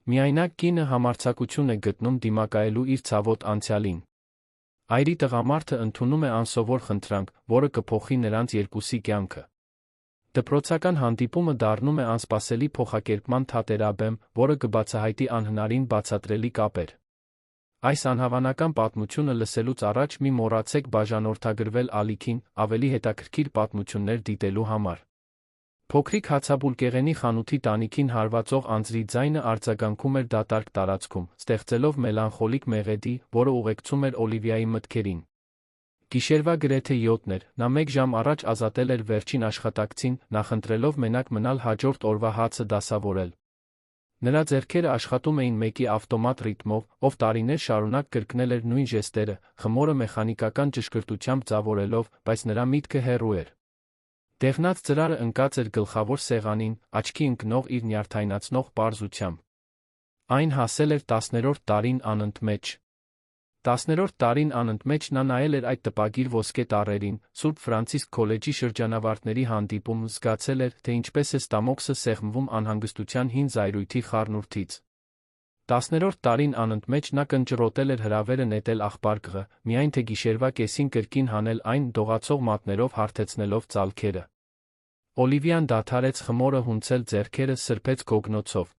Միայնակ կինը համարձակություն է գտնում դիմակայելու իր ցավոտ անցյալին։ Այրի տղամարդը ընդունում է անսովոր խնդրանք, որը կփոխի նրանց երկուսի կյանքը։ Դպրոցական հանդիպումը դառնում է անսպասելի փոխակերպման թատերաբեմ, որը կբացահայտի անհնարին բացատրելի կապեր։ Այս անհավանական պատմությունը լսելուց առաջ մի մոռացեք բաժանորդագրվել ալիքին, ավելի հետաքրքիր պատմություններ դիտելու համար։ Փոքրիկ հացաբուլկեղենի խանութի տանիքին հարվածող անձրի ձայնը արձագանքում էր դատարկ տարածքում, ստեղծելով մելանխոլիկ մեղեդի, որը ուղեկցում էր Օլիվիայի մտքերին։ Գիշերվա գրեթե 7-ն էր, նա 1 ժամ առաջ ազատել էր վերջին աշխատակցին, նախընտրելով մենակ մնալ հաջորդ օրվա հացը դասավորել։ Նրա ձեռքերը աշխատում էին մեկի ավտոմատ ռիթմով, ով տարիներ շարունակ կրկնել էր նույն ժեստերը, խմորը մեխանիկական ճշգրտությամբ ձավորելով, բայց նրա միտքը հեռու էր։ Դեղնած ծրարը ընկած էր գլխավոր սեղանին, աչքի ընկնող իր նյարդայնացնող պարզությամբ։ Այն հասել էր 10-րդ տարին անընդմեջ։ 10-րդ տարին անընդմեջ նա նայել էր այդ տպագիր ոսկե տառերին, Սուրբ Ֆրանցիսկ քոլեջի շրջանավարտների հանդիպում զգացել էր, թե ինչպես է ստամոքսը սեղմվում անհանգստության հին զայրույթի խառնուրդից։ 10-րդ տարին անընդմեջ նա կնճռոտել էր հրավերը նետել աղբարկղը, միայն թե գիշերվա կեսին կրկին հանել այն դողացող մատներով հարթեցնելով ծալքերը։ Օլիվիան դադարեց խմորը հունցել ձեռքերը սրբեց գոգնոցով։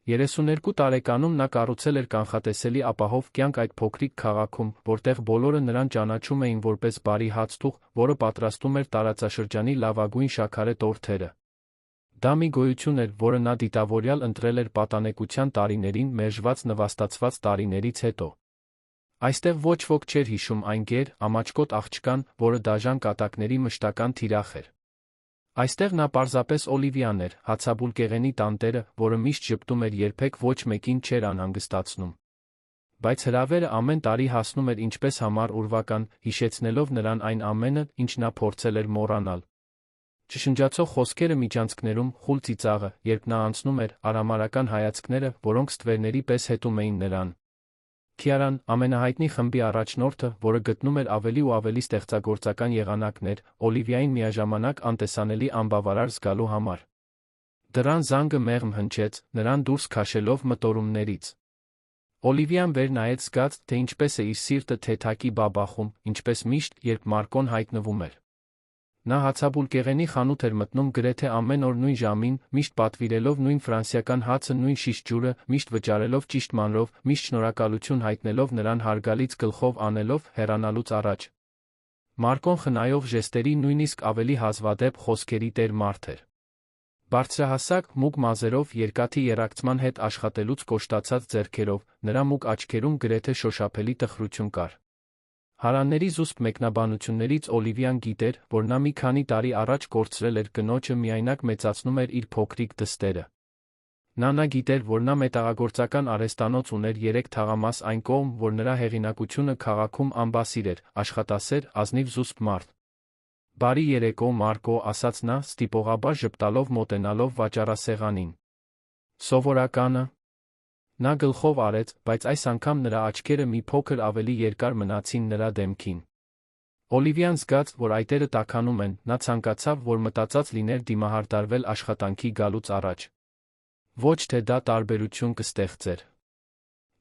32 տարեկանում նա կառուցել էր կանխատեսելի ապահով կյանք այդ փոքրիկ քաղաքում, որտեղ բոլորը նրան ճանաչում էին որպես բարի հացթուղ, որը պատրաստում էր տարածաշրջանի լավագույն շաքարե տորթերը։ Դա մի գոյություն էր, որը նա դիտավորյալ ընտրել էր պատանեկության տարիներին մերժված նվաստացված տարիներից հետո։ Այստեղ ոչ ոք չէր հիշում այն գեր, ամաչկոտ աղջկան, որը դաժան կատակների մշտական թիրախ էր։ Այստեղ նա պարզապես Օլիվիան էր, հացաբուլկեղենի տանտերը, որը միշտ ժպտում էր երբեք ոչ մեկին չէր անհանգստացնում։ Բայց հրավերը ամեն տարի հասնում էր ինչպես համառ ուրվական, հիշեցնելով նրան այն ամենը, ինչ նա փորձել էր մոռանալ։ Ճշնջացող խոսքերը միջանցքներում, խուլ ծիծաղը, երբ նա անցնում էր, արամարական հայացքները, որոնք ստվերների պես հետում էին նրան։ Քիարան, ամենահայտնի խմբի առաջնորդը, որը գտնում էր ավելի ու ավելի ստեղծագործական եղանակներ, Օլիվիային միաժամանակ անտեսանելի անբավարար զգալու համար։ Դռան զանգը մեղմ հնչեց, նրան դուրս քաշելով մտորումներից։ Օլիվիան վեր նայեց զգաց, թե ինչպես է իր սիրտը թեթակի բաբախում, ինչպես միշտ, երբ Մարկոն հայտնվում էր։ Նա հացաբուլկեղենի խանութ էր մտնում գրեթե ամեն օր նույն ժամին, միշտ պատվիրելով նույն ֆրանսիական հացը նույն շիշ ջուրը, միշտ վճարելով ճիշտ մանրով, միշտ շնորհակալություն հայտնելով նրան հարգալից գլխով անելով, հեռանալուց առաջ։ Մարկոն խնայող ժեստերի նույնիսկ ավելի հազվադեպ խոսքերի տեր մարդ էր։ Բարձրահասակ, մուգ մազերով, երկաթի եռակցման հետ աշխատելուց կոշտացած ձեռքերով, նրա մուգ աչքերում գրեթե շոշափելի տխրություն կար։ Հարանների զուսպ մեկնաբանություններից Օլիվիան գիտեր, որ նա մի քանի տարի առաջ կորցրել էր կնոջը միայնակ մեծացնում էր իր փոքրիկ դստերը։ Նա գիտեր, որ նա մետաղագործական արհեստանոց ուներ 3 թաղամաս այն կողմ, որ նրա հեղինակությունը քաղաքում անբասիր էր, աշխատասեր, ազնիվ զուսպ մարդ։ Բարի երեկո, Մարկո, ասաց նա, ստիպողաբար ժպտալով մոտենալով վաճառասեղանին։ Սովորականը։ Նա գլխով արեց, բայց այս անգամ նրա աչքերը մի փոքր ավելի երկար մնացին նրա դեմքին։ Օլիվիան զգաց, որ այտերը տաքանում են, նա ցանկացավ, որ մտածած լիներ դիմահարդարվել աշխատանքի գալուց առաջ։ Ոչ թե դա տարբերություն կստեղծեր։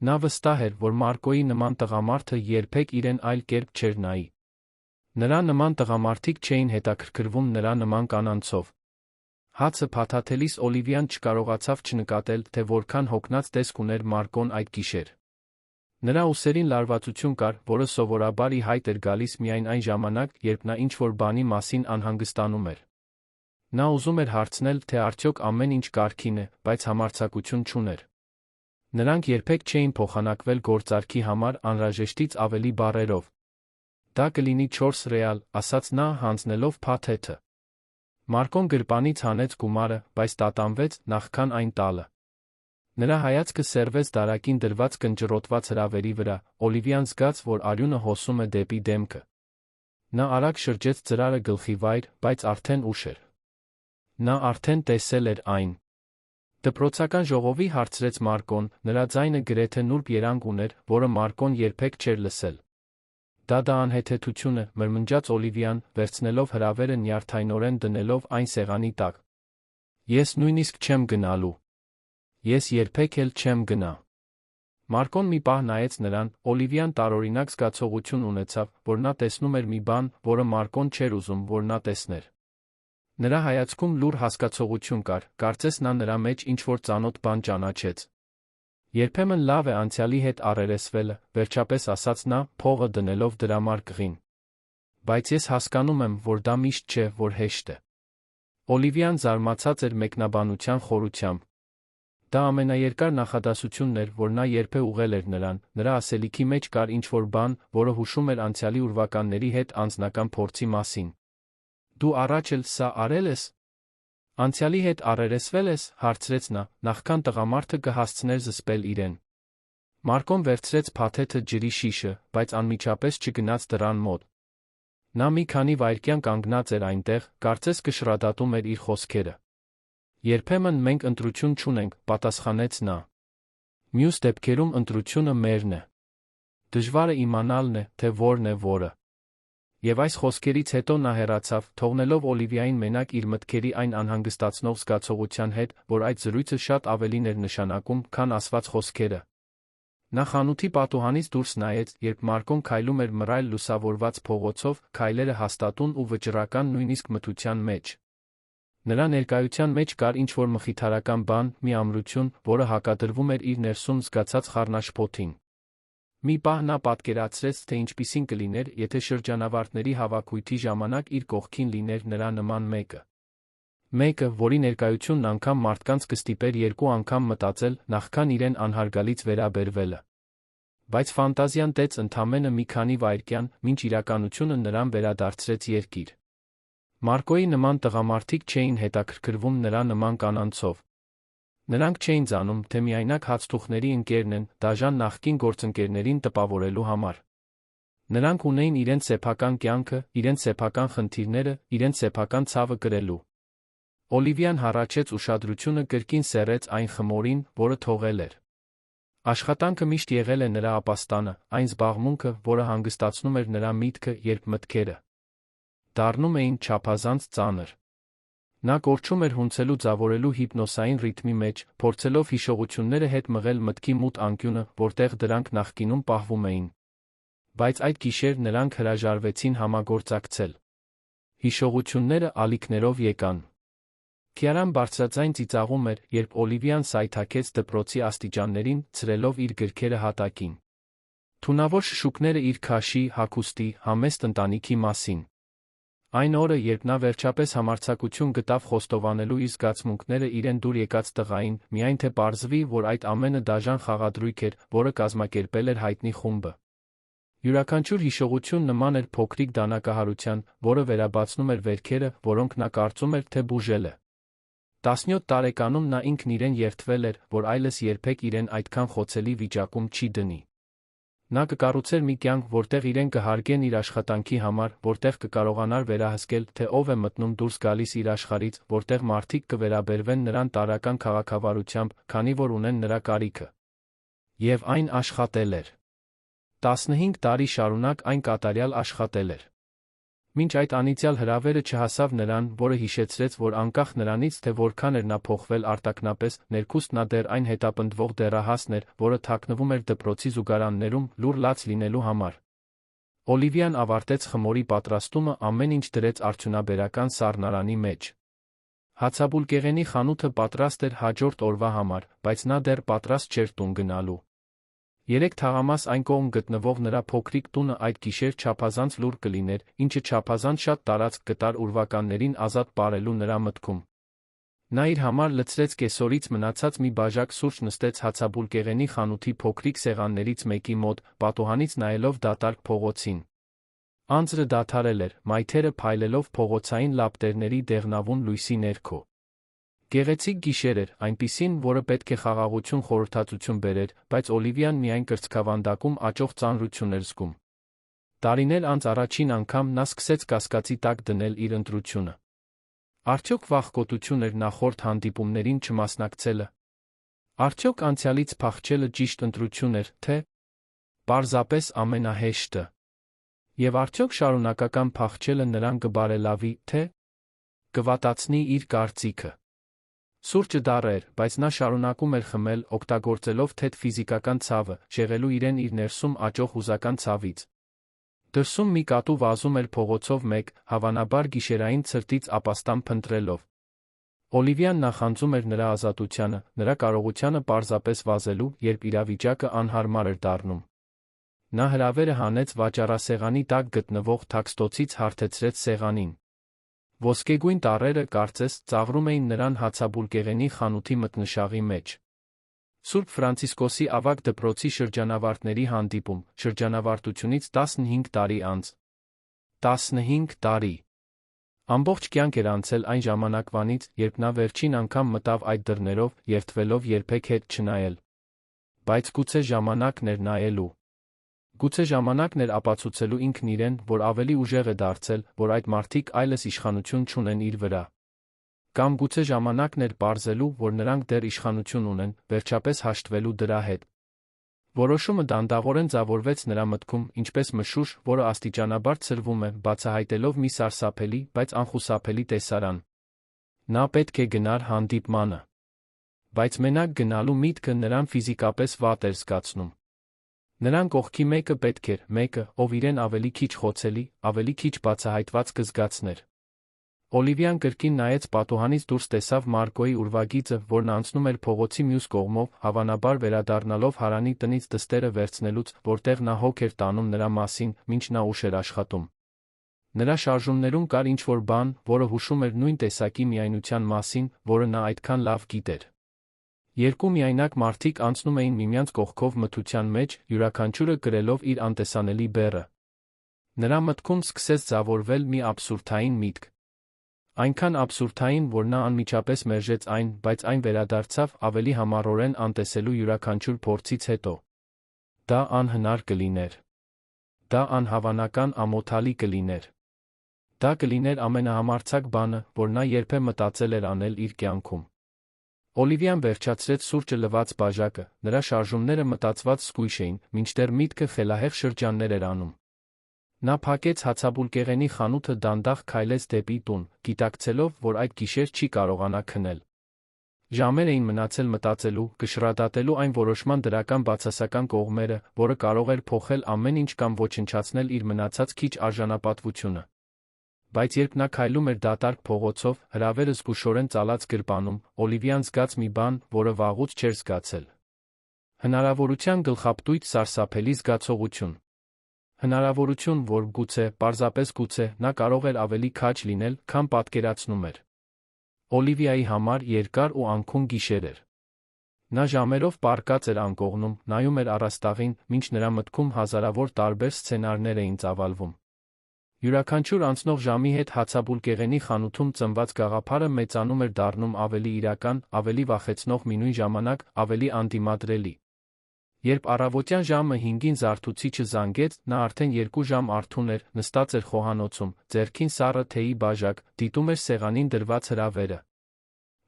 Նա վստահ էր, որ Մարկոյի նման տղամարդը երբեք իրեն այլ կերպ չէր նայի։ Նրա նման տղամարդիկ չէին հետաքրքրվում նրա նման կանանցով։ Հացը փաթաթելիս Օլիվիան չկարողացավ չնկատել, թե որքան հոգնած տեսք ուներ Մարկոն այդ գիշեր։ Նրա ուսերին լարվածություն կար, որը սովորաբար ի հայտ էր գալիս միայն այն ժամանակ, երբ նա ինչ-որ բանի մասին անհանգստանում էր։ Նա ուզում էր հարցնել, թե արդյոք ամեն ինչ կարգին է, բայց համարձակություն չուներ։ Նրանք երբեք չէին փոխանակվել գործարքի համար անհրաժեշտից ավելի բառերով։ Դա կլինի 4 ռեալ, ասաց նա, հանձնելով փաթեթը։ Մարկոն գրպանից հանեց գումարը, բայց տատանվեց, նախքան այն տալը։ Նրա հայացքը սերվեց դարակին դրված կնճռոտված հրավերի վրա, Օլիվիան զգաց, որ արյունը հոսում է դեպի դեմքը։ Նա արագ շրջեց ծրարը գլխի վայր, բայց արդեն ուշ էր։ Նա արդեն տեսել էր այն։ Դպրոցական ժողովի հարցրեց Մարկոն, նրա ձայնը գրեթե նուրբ երանգ ուներ, որը Մարկոն երբեք չէր լսել։ Դա անհեթեթություն է, մրմնջաց Օլիվիան, վերցնելով հրավերը նյարդայնորեն դնելով այն սեղանի տակ։ Ես նույնիսկ չեմ գնալու։ Ես երբեք էլ չեմ գնա։ Մարկոն մի պահ նայեց նրան, Օլիվիան տարօրինակ զգացողություն ունեցավ, որ նա տեսնում էր մի բան, որը Մարկոն չէր ուզում, որ նա տեսներ։ Նրա հայացքում լուռ հասկացողություն կար, կարծես նա նրա մեջ ինչ-որ ծանոթ բան ճանաչեց։ Երբեմն լավ է անցյալի հետ առերեսվելը, վերջապես ասաց նա, փողը դնելով դրամար կղին։ Բայց ես հասկանում եմ, որ դա միշտ չէ, որ հեշտ է։ Օլիվիան զարմացած էր մեկնաբանության խորությամբ։ Դա ամենաերկար նախադասությունն էր, որ նա երբեք ուղղել էր նրան, նրա ասելիքի մեջ կար ինչ-որ բան, որը հուշում էր անցյալի ուրվականների հետ անձնական փորձի մասին։ Դու առաջ էլ սա արել ես։ Անցյալի հետ առերեսվել ես, հարցրեց նա, նախքան տղամարդը կհասցներ զսպել իրեն։ Մարկոն վերցրեց փաթեթը ջրի շիշը, բայց անմիջապես չգնաց դռան մոտ։ Նա մի քանի վայրկյան կանգնած էր այնտեղ, կարծես կշռադատում էր իր խոսքերը։ Երբեմն մենք ընտրություն չունենք, պատասխանեց նա։ Մյուս դեպքերում ընտրությունը մերն է։ Դժվարը իմանալն է, թե որն է որը։ Եվ այս խոսքերից հետո նա հեռացավ, թողնելով Օլիվիային մենակ իր մտքերի այն անհանգստացնող զգացողության հետ, որ այդ զրույցը շատ ավելին էր նշանակում, քան ասված խոսքերը։ Նա խանութի պատուհանից դուրս նայեց, երբ Մարկոն քայլում էր մռայլ լուսավորված փողոցով, քայլերը հաստատուն ու վճռական նույնիսկ մթության մեջ։ Նրա ներկայության մեջ կար ինչ-որ մխիթարական բան, մի ամրություն, որը հակադրվում էր իր ներսում զգացած խառնաշփոթին։ Մի պահ նա պատկերացրեց, թե ինչպիսին կլիներ, եթե շրջանավարտների հավաքույթի ժամանակ իր կողքին լիներ նրա նման մեկը։ Մեկը, որի ներկայությունն անգամ մարդկանց կստիպեր երկու անգամ մտածել, նախքան իրեն անհարգալից վերաբերվելը։ Բայց ֆանտազիան տեց ընդամենը մի քանի վայրկյան, մինչ իրականությունը նրան վերադարձրեց երկիր։ Մարկոյի նման տղամարդիկ չէին հետաքրքրվում նրա նման կանանցով։ Նրանք չէին զանում, թե միայնակ հացթուխների ընկերն են, դաժան նախկին գործընկերներին տպավորելու համար։ Նրանք ունեին իրենց սեփական կյանքը, իրենց սեփական խնդիրները, իրենց սեփական ցավը կրելու։ Օլիվիան հառաչեց ուշադրությունը կրկին սեռեց այն խմորին, որը թողել էր։ Աշխատանքը միշտ եղել է նրա ապաստանը, այն զբաղմունքը, որը հանգստացնում էր նրա միտքը, երբ մտքերը դառնում էին չափազանց ծանր։ Նա կորչում էր հունցելու ձավորելու հիպնոսային ռիթմի մեջ, փորձելով հիշողությունները հետ մղել մտքի մութ անկյունը, որտեղ դրանք նախկինում պահվում էին։ Բայց այդ գիշեր նրանք հրաժարվեցին համագործակցել։ Հիշողությունները ալիքներով եկան։ Քիարան բարձրաձայն ծիծաղում էր, երբ Օլիվիան սայթաքեց դպրոցի աստիճաններին, ցրելով իր գրքերը հատակին։ Թունավոր շշուկները իր քաշի, հագուստի, համեստ ընտանիքի մասին։ Այն օրը, երբ նա վերջապես համարձակություն գտավ խոստովանելու իր զգացմունքները իրեն դուր եկած տղային, միայն թե պարզվի, որ այդ ամենը դաժան խաղադրույք էր, որը կազմակերպել էր հայտնի խումբը։ Յուրաքանչյուր հիշողություն նման էր փոքրիկ դանակահարության, որը վերաբացնում էր վերքերը, որոնք նա կարծում էր, թե բուժել է։ 17 տարեկանում նա ինքն իրեն երդվել էր, որ այլս երբեք իրեն այդքան խոցելի վիճակում չի դնի։ Նա կկառուցեր մի կյանք, որտեղ իրեն կհարգեն իր աշխատանքի համար, որտեղ կկարողանար վերահսկել, թե ով է մտնում դուրս գալիս իր աշխարհից, որտեղ մարդիկ կվերաբերվեն նրան տարրական քաղաքավարությամբ, քանի որ ունեն նրա կարիքը։ Եվ այն աշխատել էր։ 15 տարի շարունակ այն կատարյալ աշխատել էր։ Մինչ այդ անիծյալ հրավերը չհասավ նրան, որը հիշեցրեց, որ անկախ նրանից, թե որքան էր նա փոխվել արտաքնապես, ներքուստ նա դեռ այն հետապնդվող դեռահասն էր, որը թաքնվում էր դպրոցի զուգարաններում, լուռ լաց լինելու համար։ Օլիվիան ավարտեց խմորի պատրաստումը, ամեն ինչ դրեց արդյունաբերական սառնարանի մեջ։ Հացաբուլկեղենի խանութը պատրաստ էր հաջորդ օրվա համար, բայց նա դեռ պատրաստ չէր տուն գնալու։ 3 թաղամաս այն կողմ գտնվող նրա փոքրիկ տունը այդ գիշեր չափազանց լուռ կլիներ, ինչը չափազանց շատ տարածք կտար ուրվականներին ազատ պարելու նրա մտքում։ Նա իր համար լցրեց կեսօրից մնացած մի բաժակ սուրճ, նստեց հացաբուլկեղենի խանութի փոքրիկ սեղաններից մեկի մոտ, պատուհանից նայելով դատարկ փողոցին։ Անձրը դադարել էր, մայթերը փայլելով փողոցային լապտերների դեղնավուն լույսի ներքո։ Գեղեցիկ գիշեր էր, այնպիսին, որը պետք է խաղաղություն խորհրդածություն բերեր, բայց Օլիվիան միայն կրծքավանդակում աճող ծանրություն էր զգում։ Տարիներ անց առաջին անգամ նա սկսեց կասկածի տակ դնել իր ընտրությունը։ Արդյոք վախկոտություն էր նախորդ հանդիպումներին չմասնակցելը։ Արդյոք անցյալից փախչելը ճիշտ ընտրություն էր, թե պարզապես ամենահեշտը։ Եվ արդյոք շարունակական փախչելը նրան կբարելավի, թե կվատացնի իր կարծիքը։ Սուրճը դառը էր, բայց նա շարունակում էր խմել, օգտագործելով թեթ ֆիզիկական ցավը, շեղելու իրեն իր ներսում աճող հուզական ցավից։ Դրսում մի կատու վազում էր փողոցով մեկ, հավանաբար գիշերային ցրտից ապաստան փնտրելով։ Օլիվիան նախանձում էր նրա ազատությանը, նրա կարողությանը պարզապես վազելու, երբ իրավիճակը անհարմար էր դառնում։ Նա հրավերը հանեց վաճառասեղանի տակ գտնվող թաքստոցից հարթեցրեց սեղանին։ Ոսկեգույն տառերը, կարծես, ծաղրում էին նրան հացաբուլկեղենի խանութի մթնշաղի մեջ։ Սուրբ Ֆրանցիսկոսի ավագ դպրոցի շրջանավարտների հանդիպում, շրջանավարտությունից 15 տարի անց։ 15 տարի։ Ամբողջ կյանք էր անցել այն ժամանակվանից, երբ նա վերջին անգամ մտավ այդ դռներով, երդվելով երբեք հետ չնայել։ Բայց գուցե ժամանակն էր նայելու։ Գուցե ժամանակն էր ապացուցելու ինքն իրեն, որ ավելի ուժեղ է դարձել, որ այդ մարդիկ այլս իշխանություն չունեն իր վրա։ Կամ գուցե ժամանակն էր պարզելու, որ նրանք դեռ իշխանություն ունեն, վերջապես հաշտվելու դրա հետ։ Որոշումը դանդաղորեն ձևավորվեց նրա մտքում, ինչպես մշուշ, որը աստիճանաբար ցրվում է, բացահայտելով մի սարսափելի, բայց անխուսափելի տեսարան։ Նա պետք է գնար հանդիպմանը։ Բայց մենակ գնալու միտքը նրան ֆիզիկապես վատ էր զգացնում։ Նրան կողքի մեկը պետք էր, մեկը, ով իրեն ավելի քիչ խոցելի, ավելի քիչ բացահայտված կզգացներ։ Օլիվիան կրկին նայեց պատուհանից դուրս տեսավ Մարկոյի ուրվագիծը, որն անցնում էր փողոցի մյուս կողմով, հավանաբար վերադառնալով Հարանի տնից դստերը վերցնելուց, որտեղ նա հոգ էր տանում նրա մասին, մինչ նա ուշ էր աշխատում։ Նրա շարժումներում կար ինչ-որ բան, որը հուշում էր նույն տեսակի միայնության մասին, որը նա այդքան լավ գիտեր։ Երկու միայնակ մարդիկ անցնում էին միմյանց կողքով մթության մեջ, յուրաքանչյուրը կրելով իր անտեսանելի բեռը։ Նրա մտքում սկսեց ձևավորվել մի աբսուրդային միտք։ Այնքան աբսուրդային, որ նա անմիջապես մերժեց այն, բայց այն վերադարձավ ավելի համառորեն անտեսելու յուրաքանչյուր փորձից հետո։ Դա անհնար կլիներ։ Դա անհավանական ամոթալի կլիներ։ Դա կլիներ ամենահամարձակ բանը, որ նա երբեք մտածել էր անել իր կյանքում։ Օլիվիան վերջացրեց սուրճը լված բաժակը, նրա շարժումները մտածված զգույշ էին, մինչդեռ միտքը խելահեղ շրջաններ էր անում։ Նա փակեց հացաբուլկեղենի խանութը, դանդաղ քայլեց դեպի տուն, գիտակցելով, որ այդ գիշեր չի կարողանա քնել։ Ժամեր էին մնացել մտածելու, կշռադատելու այն որոշման դրական բացասական կողմերը, որը կարող էր փոխել ամեն ինչ կամ ոչնչացնել իր մնացած քիչ արժանապատվությունը։ Բայց երբ նա քայլում էր դատարկ փողոցով, հրավերը զգուշորեն ծալած գրպանում, Օլիվիան զգաց մի բան, որը վաղուց չէր զգացել։ Հնարավորության գլխապտույտ սարսափելի զգացողություն։ Հնարավորություն, որ գուցե, պարզապես գուցե, նա կարող էր ավելի քաջ լինել, քան պատկերացնում էր։ Օլիվիայի համար երկար ու անքուն գիշեր էր։ Նա ժամերով պառկած էր անկողնում, նայում էր առաստաղին, մինչ նրա մտքում հազարավոր տարբեր սցենարներ էին ծավալվում։ Յուրաքանչյուր անցնող ժամի հետ հացաբուլկեղենի խանութում ծնված գաղափարը մեծանում էր, դառնում ավելի իրական, ավելի վախեցնող, մինույն ժամանակ ավելի անդիմադրելի։ Երբ առավոտյան ժամը 5-ին զարթուցիչը զանգեց, նա արդեն 2 ժամ արթուն էր, նստած էր խոհանոցում, ձեռքին սառը թեյի բաժակ, դիտում էր սեղանին դրված հրավերը։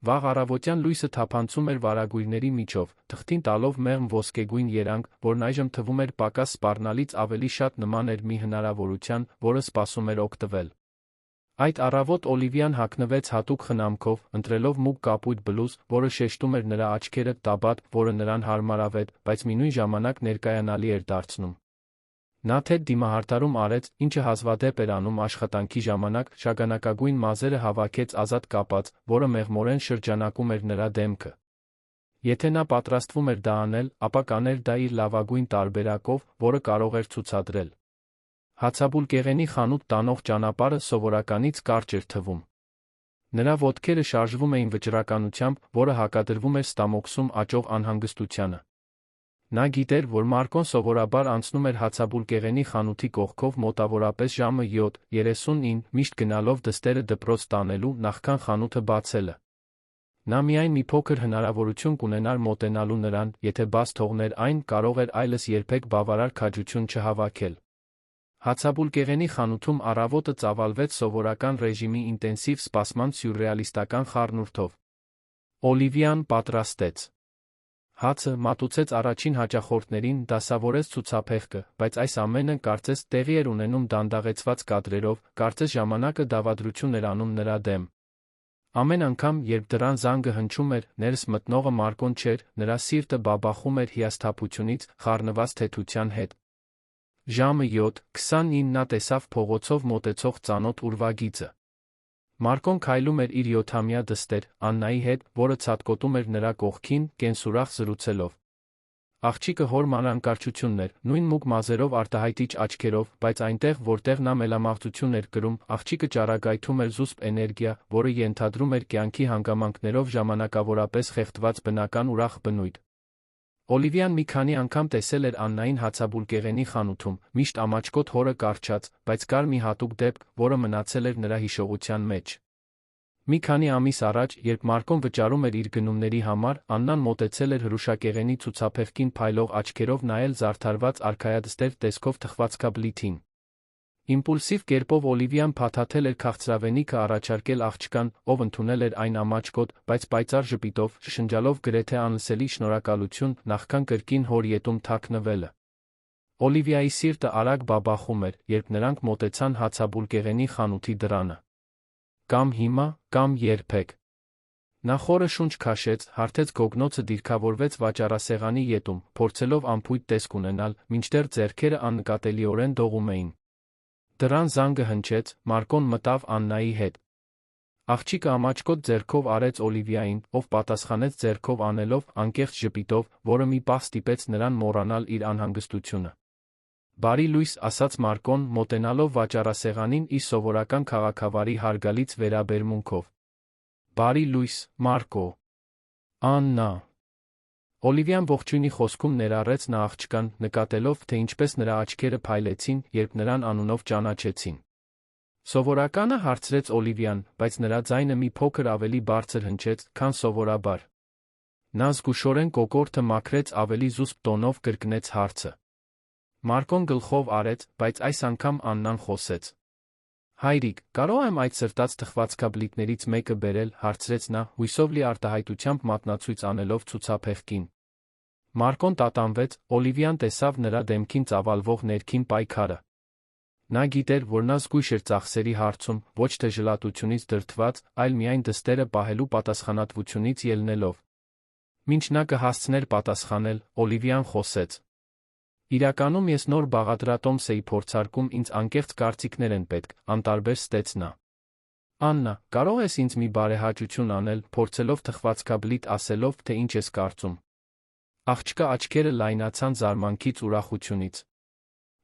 Վաղ առավոտյան լույսը թափանցում էր վարագույրների միջով, թղթին տալով մեղմ ոսկեգույն երանգ, որն այժմ թվում էր պակաս սպառնալից ավելի շատ նման էր մի հնարավորության, որը սպասում էր օգտվել։ Այդ առավոտ Օլիվիան հագնվեց հատուկ խնամքով, ընտրելով մուգ կապույտ բլուզ, որը շեշտում էր նրա աչքերը, տաբատ, որը նրան հարմարավետ, բայց մինույն ժամանակ ներկայանալի էր դարձնում։ Նա թեթ դիմահարդարում արեց, ինչը հազվադեպ էր անում աշխատանքի ժամանակ, շագանակագույն մազերը հավաքեց ազատ կապած, որը մեղմորեն շրջանակում էր նրա դեմքը։ Եթե նա պատրաստվում էր դա անել, ապա կաներ դա իր լավագույն տարբերակով, որը կարող էր ցուցադրել։ Հացաբուլկեղենի խանութ տանող ճանապարհը սովորականից կարճ էր թվում։ Նրա ոտքերը շարժվում էին վճռականությամբ, որը հակադրվում էր ստամոքսում աճող անհանգստությանը։ Նա գիտեր, որ Մարկոն սովորաբար անցնում էր հացաբուլկեղենի խանութի կողքով մոտավորապես ժամը 7:39, միշտ գնալով դստերը դպրոց տանելու, նախքան խանութը բացելը։ Նա միայն մի փոքր հնարավորություն կունենար մոտենալու նրան, եթե բաց թողներ այն, կարող էր այլս երբեք բավարար քաջություն չհավաքել։ Հացաբուլկեղենի խանութում առավոտը ծավալվեց սովորական ռեժիմի ինտենսիվ սպասման սյուրռեալիստական խառնուրդով։ Օլիվիան պատրաստեց հացը, մատուցեց առաջին հաճախորդներին, դասավորեց ցուցափեղկը, բայց այս ամենը, կարծես, տեղի էր ունենում դանդաղեցված կադրերով, կարծես ժամանակը դավադրություն էր անում նրա դեմ։ Ամեն անգամ, երբ դռան զանգը հնչում էր, ներս մտնողը Մարկոն չէր, նրա սիրտը բաբախում էր հիասթափությունից, խառնված թեթության հետ։ Ժամը 7:29 նա տեսավ փողոցով մոտեցող ծանոթ ուրվագիծը։ Մարկոն քայլում էր իր 7-ամյա դստեր Աննայի հետ, որը ցատկոտում էր նրա կողքին, կենսուրախ զրուցելով։ Աղջիկը հոր մանրանկարչությունն էր, նույն մուգ մազերով արտահայտիչ աչքերով, բայց այնտեղ, որտեղ նա մելամաղձություն էր կրում, աղջիկը ճառագայթում էր զուսպ էներգիա, որը ենթադրում էր կյանքի հանգամանքներով ժամանակավորապես խեղդված բնական ուրախ բնույթ։ Օլիվիան մի քանի անգամ տեսել էր Աննային հացաբուլկեղենի խանութում, միշտ ամաչկոտ հորը կառչած, բայց կար մի հատուկ դեպք, որը մնացել էր նրա հիշողության մեջ։ Մի քանի ամիս առաջ, երբ Մարկոն վճարում էր իր գնումների համար, Աննան մոտեցել էր հրուշակեղենի ցուցափեղկին փայլող աչքերով նայել զարդարված արքայադստեր տեսքով թխվածքաբլիթին։ Իմպուլսիվ կերպով Օլիվիան փաթաթել էր քաղցրավենիքը առաջարկել աղջկան, ով ընդունել էր այն ամաչկոտ, բայց պայծառ ժպիտով, շշնջալով գրեթե անլսելի շնորհակալություն, նախքան կրկին հոր ետում թաքնվելը։ Օլիվիայի սիրտը արագ բաբախում էր, երբ նրանք մոտեցան հացաբուլկեղենի խանութի դռանը։ Կամ հիմա, կամ երբեք։ Նա խորը շունչ քաշեց, հարթեց գոգնոցը, դիրքավորվեց վաճառասեղանի ետում, փորձելով անփույթ տեսք ունենալ, մինչդեռ ձեռքերը աննկատելիորեն դողում էին։ Դռան զանգը հնչեց, Մարկոն մտավ Աննայի հետ։ Աղջիկը ամաչկոտ ձեռքով արեց Օլիվիային, ով պատասխանեց ձեռքով անելով, անկեղծ ժպիտով, որը մի պահ ստիպեց նրան մոռանալ իր անհանգստությունը։ Բարի լույս, ասաց Մարկոն, մոտենալով վաճառասեղանին իր սովորական քաղաքավարի հարգալից վերաբերմունքով։ Բարի լույս, Մարկո։ Աննա։ Օլիվիան ողջույնի խոսքում ներառեց նա աղջկան, նկատելով, թե ինչպես նրա աչքերը փայլեցին, երբ նրան անունով ճանաչեցին։ Սովորականը, հարցրեց Օլիվիան, բայց նրա ձայնը մի փոքր ավելի բարձր հնչեց, քան սովորաբար։ Նա զգուշորեն կոկորդը մաքրեց, ավելի զուսպ տոնով կրկնեց հարցը։ Մարկոն գլխով արեց, բայց այս անգամ Աննան խոսեց։ Հայրիկ, կարող եմ այդ սրտած թխվածքաբլիթներից մեկը բերել, հարցրեց նա, հույսով լի արտահայտությամբ մատնացույց անելով ցուցափեղկին։ Մարկոն տատանվեց, Օլիվիան տեսավ նրա դեմքին ծավալվող ներքին պայքարը։ Նա գիտեր, որ նա զգույշ էր ծախսերի հարցում, ոչ թե ժլատությունից դրդված, այլ միայն դստերը պահելու պատասխանատվությունից ելնելով։ Մինչ նա կհասցներ պատասխանել, Օլիվիան խոսեց։ Իրականում ես նոր բաղադրատոմս էի փորձարկում, ինձ անկեղծ կարծիքներ են պետք, անտարբեր ստեց նա։ Աննա, կարող ես ինձ մի բարեհաճություն անել, փորձելով թխվածքաբլիթ ասելով, թե ինչ ես կարծում։ Աղջկա աչքերը լայնացան զարմանքից, ուրախությունից։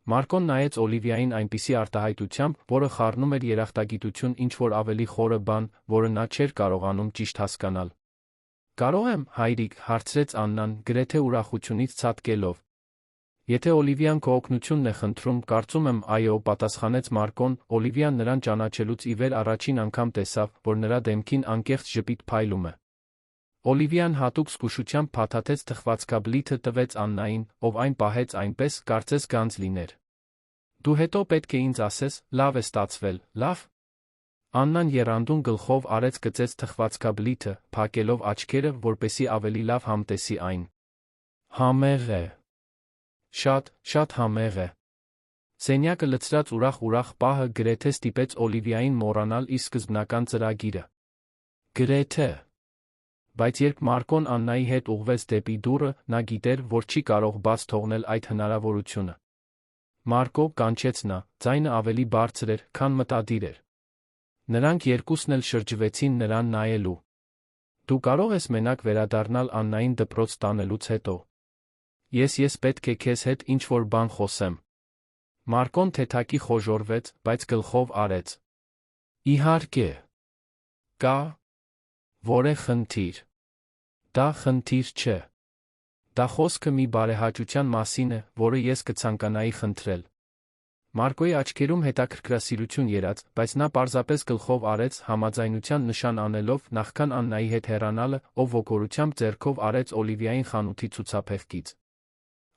Մարկոն նայեց Օլիվիային այնպիսի արտահայտությամբ, որը խառնում էր երախտագիտություն ինչ-որ ավելի խորը բան, որը նա չէր կարողանում ճիշտ հասկանալ։ Կարող եմ, հայրիկ, հարցրեց Աննան, գրեթե ուրախությունից ցատկելով։ Եթե Օլիվիան քո օգնությունն է խնդրում, կարծում եմ, այո, պատասխանեց Մարկոն, Օլիվիան նրան ճանաչելուց ի վեր առաջին անգամ տեսավ, որ նրա դեմքին անկեղծ ժպիտ փայլում է։ Օլիվիան հատուկ զգուշությամբ փաթաթեց թխվածքաբլիթը, տվեց Աննային, ով այն պահեց այնպես, կարծես գանձ լիներ։ Դու հետո պետք է ինձ ասես, լավ է ստացվել, լավ։ Աննան եռանդուն գլխով արեց, գծեց թխվածքաբլիթը, փակելով աչքերը, որպեսզի ավելի լավ համտեսի այն։ Համեղ է։ Շատ համեղ է։ Սենյակը լցրած ուրախ պահը գրեթե ստիպեց Օլիվիային մոռանալ իր սկզբնական ծրագիրը։ Գրեթե։ Բայց երբ Մարկոն Աննայի հետ ուղղվեց դեպի դուռը, նա գիտեր, որ չի կարող բաց թողնել այդ հնարավորությունը։ Մարկո, կանչեց նա, ձայնը ավելի բարձր էր, քան մտադիր էր։ Նրանք երկուսն էլ շրջվեցին նրան նայելու։ Դու կարող ես մենակ վերադառնալ Աննային դպրոց տանելուց հետո։ Ես պետք է քեզ հետ ինչ-որ բան խոսեմ։ Մարկոն թեթակի խոժոռվեց, բայց գլխով արեց։ Իհարկե։ Կա։ Որ է խնդիր։ Դա խնդիր չէ։ Դա խոսքը մի բարեհաճության մասին է, որը ես կցանկանայի խնդրել։ Մարկոյի աչքերում հետաքրքրասիրություն երաց, բայց նա պարզապես գլխով արեց, համաձայնության նշան անելով, նախքան Աննայի հետ հեռանալը, ով ոգորությամբ ձեռքով արեց Օլիվիային խանութի ցուցափեղկից։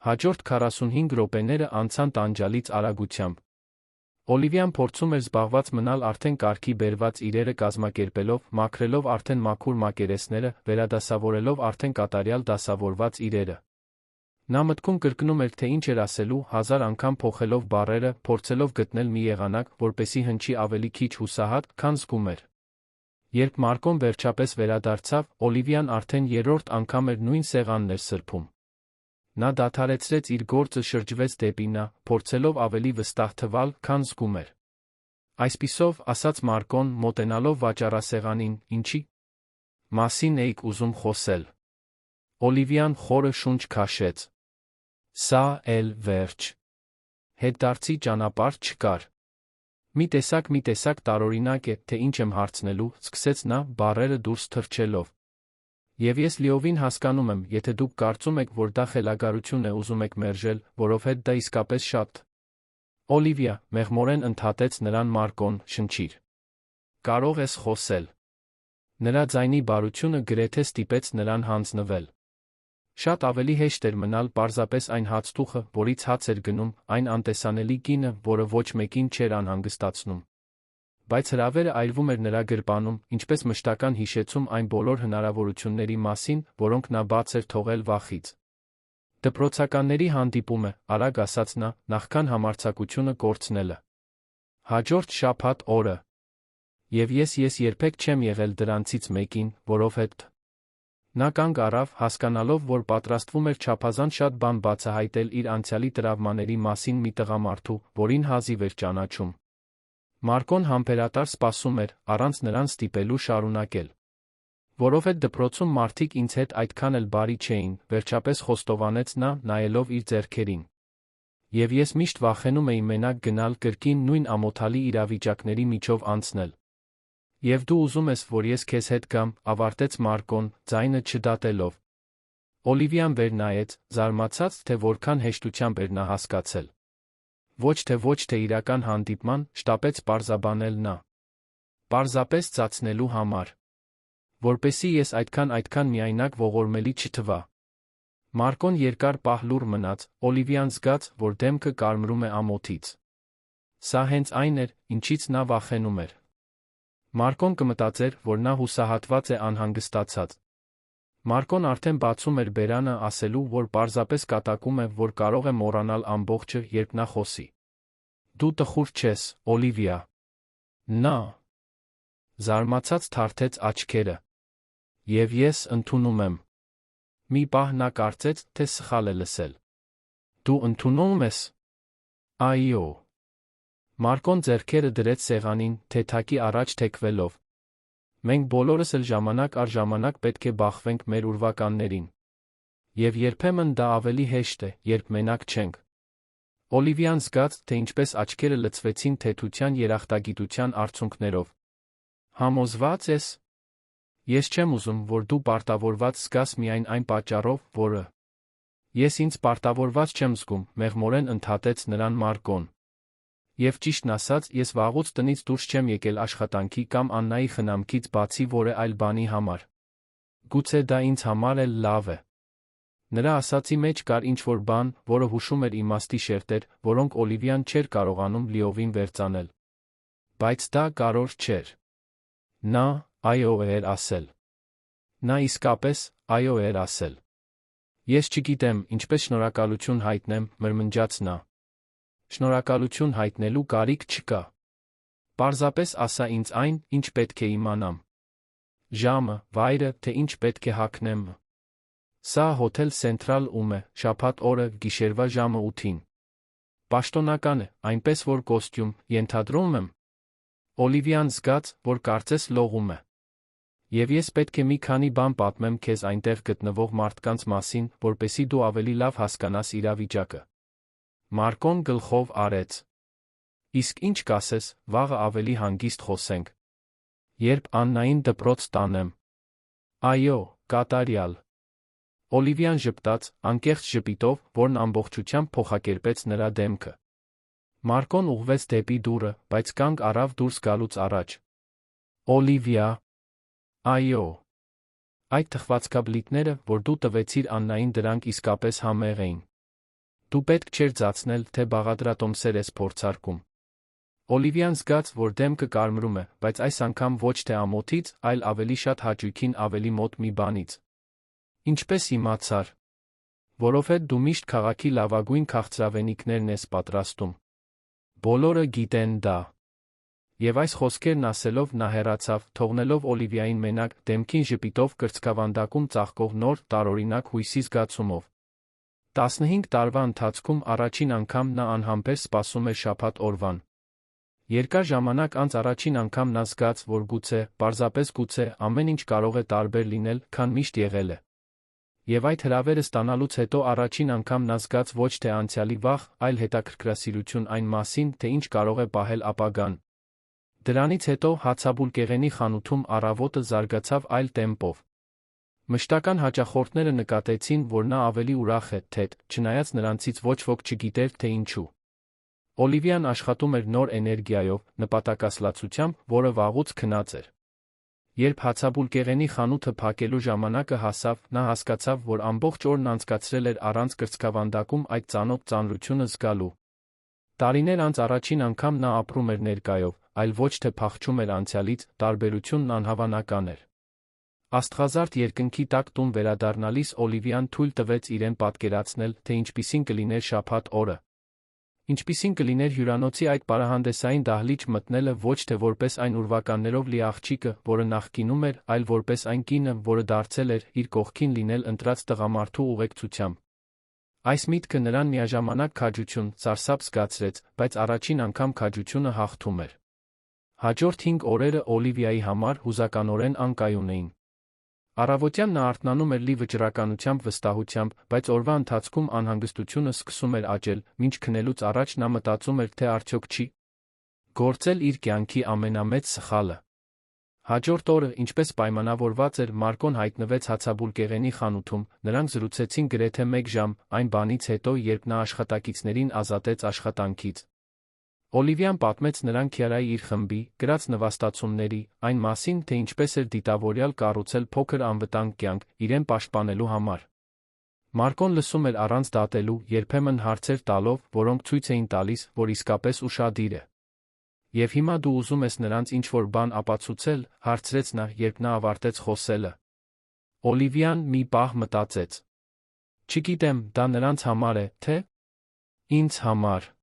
Հաջորդ 45 րոպեները անցան տանջալից արագությամբ։ Օլիվիան փորձում էր զբաղված մնալ արդեն կարգի բերված իրերը կազմակերպելով, մաքրելով արդեն մաքուր մակերեսները, վերադասավորելով արդեն կատարյալ դասավորված իրերը։ Նա մտքում կրկնում էր, թե ինչ էր ասելու, 1000 անգամ փոխելով բառերը, փորձելով գտնել մի եղանակ, որպեսզի հնչի ավելի քիչ հուսահատ, քան զգում էր։ Երբ Մարկոն վերջապես վերադարձավ, Օլիվիան արդեն երրորդ անգամ էր նույն սեղանն էր սրբում։ Նա դադարեցրեց իր գործը, շրջվեց դեպի նա, փորձելով ավելի վստահ թվալ, քան զգում էր։ Այսպիսով, ասաց Մարկոն, մոտենալով վաճառասեղանին, ինչի մասին էիք ուզում խոսել։ Օլիվիան խորը շունչ քաշեց։ Սա էլ վերջ։ Հետդարձի ճանապարհ չկար։ Մի տեսակ տարօրինակ է, թե ինչ եմ հարցնելու, սկսեց նա, բառերը դուրս թռչելով։ Եվ ես լիովին հասկանում եմ, եթե դուք կարծում եք, որ դա խելագարություն է, ուզում եք մերժել, որովհետեւ դա իսկապես շատ։ Օլիվիա, մեղմորեն ընդհատեց նրան Մարկոն, շնչիր։ Կարող ես խոսել։ Նրա ձայնի բարությունը գրեթե ստիպեց նրան հանձնվել։ Շատ ավելի հեշտ էր մնալ պարզապես այն հացթուխը, որից հաց էր գնում, այն անտեսանելի կինը, որը ոչ մեկին չէր անհանգստացնում։ Բայց հրավերը այրվում էր նրա գրպանում, ինչպես մշտական հիշեցում այն բոլոր հնարավորությունների մասին, որոնք նա բաց էր թողել վախից։ Դպրոցականների հանդիպումը, արագ ասաց նա, նախքան համարձակությունը կորցնելը։ Հաջորդ շաբաթ օրը։ Եվ ես երբեք չեմ եղել դրանցից մեկին, որովհետեւ նա կանգ առավ, հասկանալով, որ պատրաստվում էր չափազանց շատ բան բացահայտել իր անցյալի տրավմաների մասին մի տղամարդու, որին հազիվ էր ճանաչում։ Մարկոն համբերատար սպասում էր, առանց նրան ստիպելու շարունակել։ Որովհետեւ դպրոցում մարդիկ ինձ հետ այդքան էլ բարի չէին, վերջապես խոստովանեց նա, նայելով իր ձեռքերին։ Եվ ես միշտ վախենում էի մենակ գնալ, կրկին նույն ամոթալի իրավիճակների միջով անցնել։ Եվ դու ուզում ես, որ ես քեզ հետ գամ, ավարտեց Մարկոն, ձայնը չդատելով։ Օլիվիան վեր նայեց, զարմացած, թե որքան հեշտությամբ էր նա հասկացել։ Ոչ թե իրական հանդիպման, շտապեց պարզաբանել նա։ Պարզապես ծածնելու համար։ Որպեսզի ես այդքան միայնակ ողորմելի չթվա։ Մարկոն երկար պահ լուռ մնաց, Օլիվիան զգաց, որ դեմքը կարմրում է ամոթից։ Սա հենց այն էր, ինչից նա վախենում էր։ Մարկոն կմտածեր, որ նա հուսահատված է, անհանգստացած։ Մարկոն արդեն բացում էր բերանը, ասելու, որ պարզապես կատակում է, որ կարող է մոռանալ ամբողջը, երբ նա խոսի։ Դու տխուր չես, Օլիվիա։ Նա զարմացած թարթեց աչքերը։ Եվ ես ընդունում եմ։ Մի պահ նա կարծեց, թե սխալ է լսել։ Դու ընդունում ես։ Այո։ Մարկոն ձեռքերը դրեց սեղանին, թեթակի առաջ թեքվելով։ Մենք բոլորս էլ ժամանակ առ ժամանակ պետք է բախվենք մեր ուրվականներին։ Եվ երբեմն դա ավելի հեշտ է, երբ մենակ չենք։ Օլիվիան զգաց, թե ինչպես աչքերը լցվեցին թեթության երախտագիտության արցունքներով։ Համոզված ես։ Ես չեմ ուզում, որ դու պարտավորված զգաս միայն այն պատճառով, որը ես ինձ պարտավորված չեմ զգում, մեղմորեն ընդհատեց նրան Մարկոն։ Եվ ճիշտն ասած, ես վաղուց տնից դուրս չեմ եկել աշխատանքի կամ Աննայի խնամքից բացի որևէ այլ բանի համար։ Գուցե դա ինձ համար էլ լավ է։ Նրա ասացի մեջ կար ինչ-որ բան, որը հուշում էր իմաստի շերտեր, որոնք Օլիվիան չէր կարողանում լիովին վերծանել։ Բայց դա կարևոր չէր։ Նա այո էր ասել։ Նա իսկապես այո էր ասել։ Ես չգիտեմ, ինչպես շնորհակալություն հայտնեմ, մրմնջաց նա։ Շնորհակալություն հայտնելու կարիք չկա։ Պարզապես ասա ինձ այն, ինչ պետք է իմանամ։ Ժամը, վայրը, թե ինչ պետք է հագնեմ։ Սա հոթել Սենտրալ ում է, շաբաթ օրը, գիշերվա ժամը 8-ին։ Պաշտոնական է, այնպես որ կոստյում, ենթադրում եմ։ Օլիվիան զգաց, որ կարծես լողում է։ Եվ ես պետք է մի քանի բան պատմեմ քեզ այնտեղ գտնվող մարդկանց մասին, որպեսզի դու ավելի լավ հասկանաս իրավիճակը։ Մարկոն գլխով արեց։ Իսկ ինչ կասես, վաղը ավելի հանգիստ խոսենք։ Երբ Աննային դպրոց տանեմ։ Այո, կատարյալ։ Օլիվիան ժպտաց, անկեղծ ժպիտով, որն ամբողջությամբ փոխակերպեց նրա դեմքը։ Մարկոն ուղղվեց դեպի դուռը, բայց կանգ առավ դուրս գալուց առաջ։ Օլիվիա։ Այո։ Այդ թխվածքաբլիթները, որ դու տվեցիր Աննային, դրանք իսկապես համեղ էին։ Դու պետք չէր ձացնել, թե բաղադրատոմսեր ես փորձարկում։ Օլիվիան զգաց, որ դեմքը կարմրում է, բայց այս անգամ ոչ թե ամոթից, այլ ավելի շատ հաճույքին ավելի մոտ մի բանից։ Ինչպես իմացար։ Որովհետև դու միշտ քաղաքի լավագույն քաղցրավենիքներն ես պատրաստում։ Բոլորը գիտեն դա։ Եվ այս խոսքերն ասելով նա հեռացավ, թողնելով Օլիվիային մենակ, դեմքին ժպիտով կրծքավանդակում ծաղկող նոր, տարօրինակ հույսի զգացումով։ 15 տարվա ընթացքում առաջին անգամ նա անհամբեր սպասում էր շաբաթ օրվան։ Երկար ժամանակ անց առաջին անգամ նա զգաց, որ գուցե, պարզապես գուցե, ամեն ինչ կարող է տարբեր լինել, քան միշտ եղել է։ Եվ այդ հրավերը ստանալուց հետո առաջին անգամ նա զգաց ոչ թե անցյալի վախ, այլ հետաքրքրասիրություն այն մասին, թե ինչ կարող է պահել ապագան։ Դրանից հետո հացաբուլկեղենի խանութում առավոտը զարգացավ այլ տեմպով։ Մշտական հաճախորդները նկատեցին, որ նա ավելի ուրախ է, թեթ, չնայած նրանցից ոչ ոք չգիտեր, թե ինչու։ Օլիվիան աշխատում էր նոր էներգիայով, նպատակասլացությամբ, որը վաղուց քնած էր։ Երբ հացաբուլկեղենի խանութը փակելու ժամանակը հասավ, նա հասկացավ, որ ամբողջ օրն անցկացրել էր առանց կրծքավանդակում այդ ծանոթ ծանրությունը զգալու։ Տարիներ անց առաջին անգամ նա ապրում էր ներկայով, այլ ոչ թե փախչում էր անցյալից, տարբերությունն անհավանական էր։ Աստղազարդ երկնքի տակ տուն վերադառնալիս Օլիվիան թույլ տվեց իրեն պատկերացնել, թե ինչպիսին կլիներ շաբաթ օրը։ Ինչպիսին կլիներ հյուրանոցի այդ պարահանդեսային դահլիճ մտնելը ոչ թե որպես այն ուրվականներով լի աղջիկը, որը նախկինում էր, այլ որպես այն կինը, որը դարձել էր, իր կողքին լինել ընտրած տղամարդու ուղեկցությամբ։ Այս միտքը նրան միաժամանակ քաջություն, սարսափ զգացրեց, բայց առաջին անգամ քաջությունը հաղթում էր։ Հաջորդ 5 օրերը Օլիվիայի համար հուզականորեն անկայուն էին։ Առավոտյան նա արթնանում էր լի վճռականությամբ, վստահությամբ, բայց օրվա ընթացքում անհանգստությունը սկսում էր աճել, մինչ քնելուց առաջ նա մտածում էր, թե արդյոք չի գործել իր կյանքի ամենամեծ սխալը։ Հաջորդ օրը, ինչպես պայմանավորված էր, Մարկոն հայտնվեց հացաբուլկեղենի խանութում, նրանք զրուցեցին գրեթե 1 ժամ, այն բանից հետո, երբ նա աշխատակիցներին ազատեց աշխատանքից։ Օլիվիան պատմեց նրան Քյարայի իր խմբի, գրած նվաստացումների, այն մասին, թե ինչպես էր դիտավորյալ կառուցել փոքր անվտանգ կյանք, իրեն պաշտպանելու համար։ Մարկոն լսում էր առանց դատելու, երբեմն հարցեր տալով, որոնք ցույց էին տալիս, որ իսկապես ուշադիր է։ Եվ հիմա դու ուզում ես նրանց ինչ-որ բան ապացուցել, հարցրեց նա, երբ նա ավարտեց խոսելը։ Օլիվիան մի պահ մտածեց։ Չգիտեմ, դա նրանց համար է, թե ինձ համար։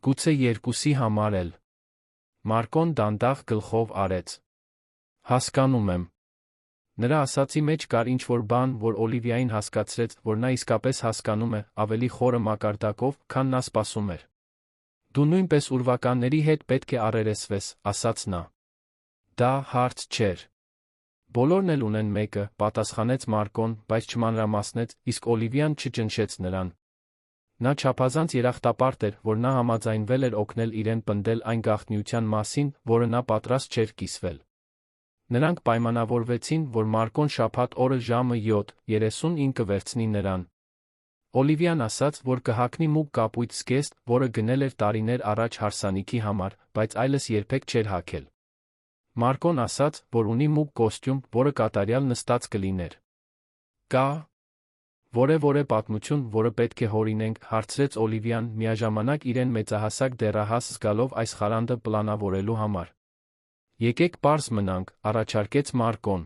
Գուցե երկուսի համար էլ։ Մարկոն դանդաղ գլխով արեց։ Հասկանում եմ։ Նրա ասացի մեջ կար ինչ-որ բան, որ Օլիվիային հասկացրեց, որ նա իսկապես հասկանում է, ավելի խորը մակարդակով, քան նա սպասում էր։ Դու նույնպես ուրվականների հետ պետք է առերեսվես, ասաց նա։ Դա հարց չէր։ Բոլորն էլ ունեն մեկը, պատասխանեց Մարկոն, բայց չմանրամասնեց, իսկ Օլիվիան չճնշեց նրան։ Նա չափազանց երախտապարտ էր, որ նա համաձայնվել էր օգնել իրեն պնդել այն գաղտնիության մասին, որը նա պատրաստ չէր կիսվել։ Նրանք պայմանավորվեցին, որ Մարկոն շաբաթ օրը ժամը 7:30 կվերցնի նրան։ Օլիվիան ասաց, որ կհագնի մուգ կապույտ զգեստ, որը գնել էր տարիներ առաջ հարսանիքի համար, բայց այլս երբեք չէր հագել։ Մարկոն ասաց, որ ունի մուգ կոստյում, որը կատարյալ նստած կլիներ։ Կա որևէ պատմություն, որը պետք է հորինենք, հարցրեց Օլիվիան, միաժամանակ իրեն մեծահասակ դեռահաս զգալով այս խարանդը պլանավորելու համար։ Եկեք պարզ մնանք, առաջարկեց Մարկոն։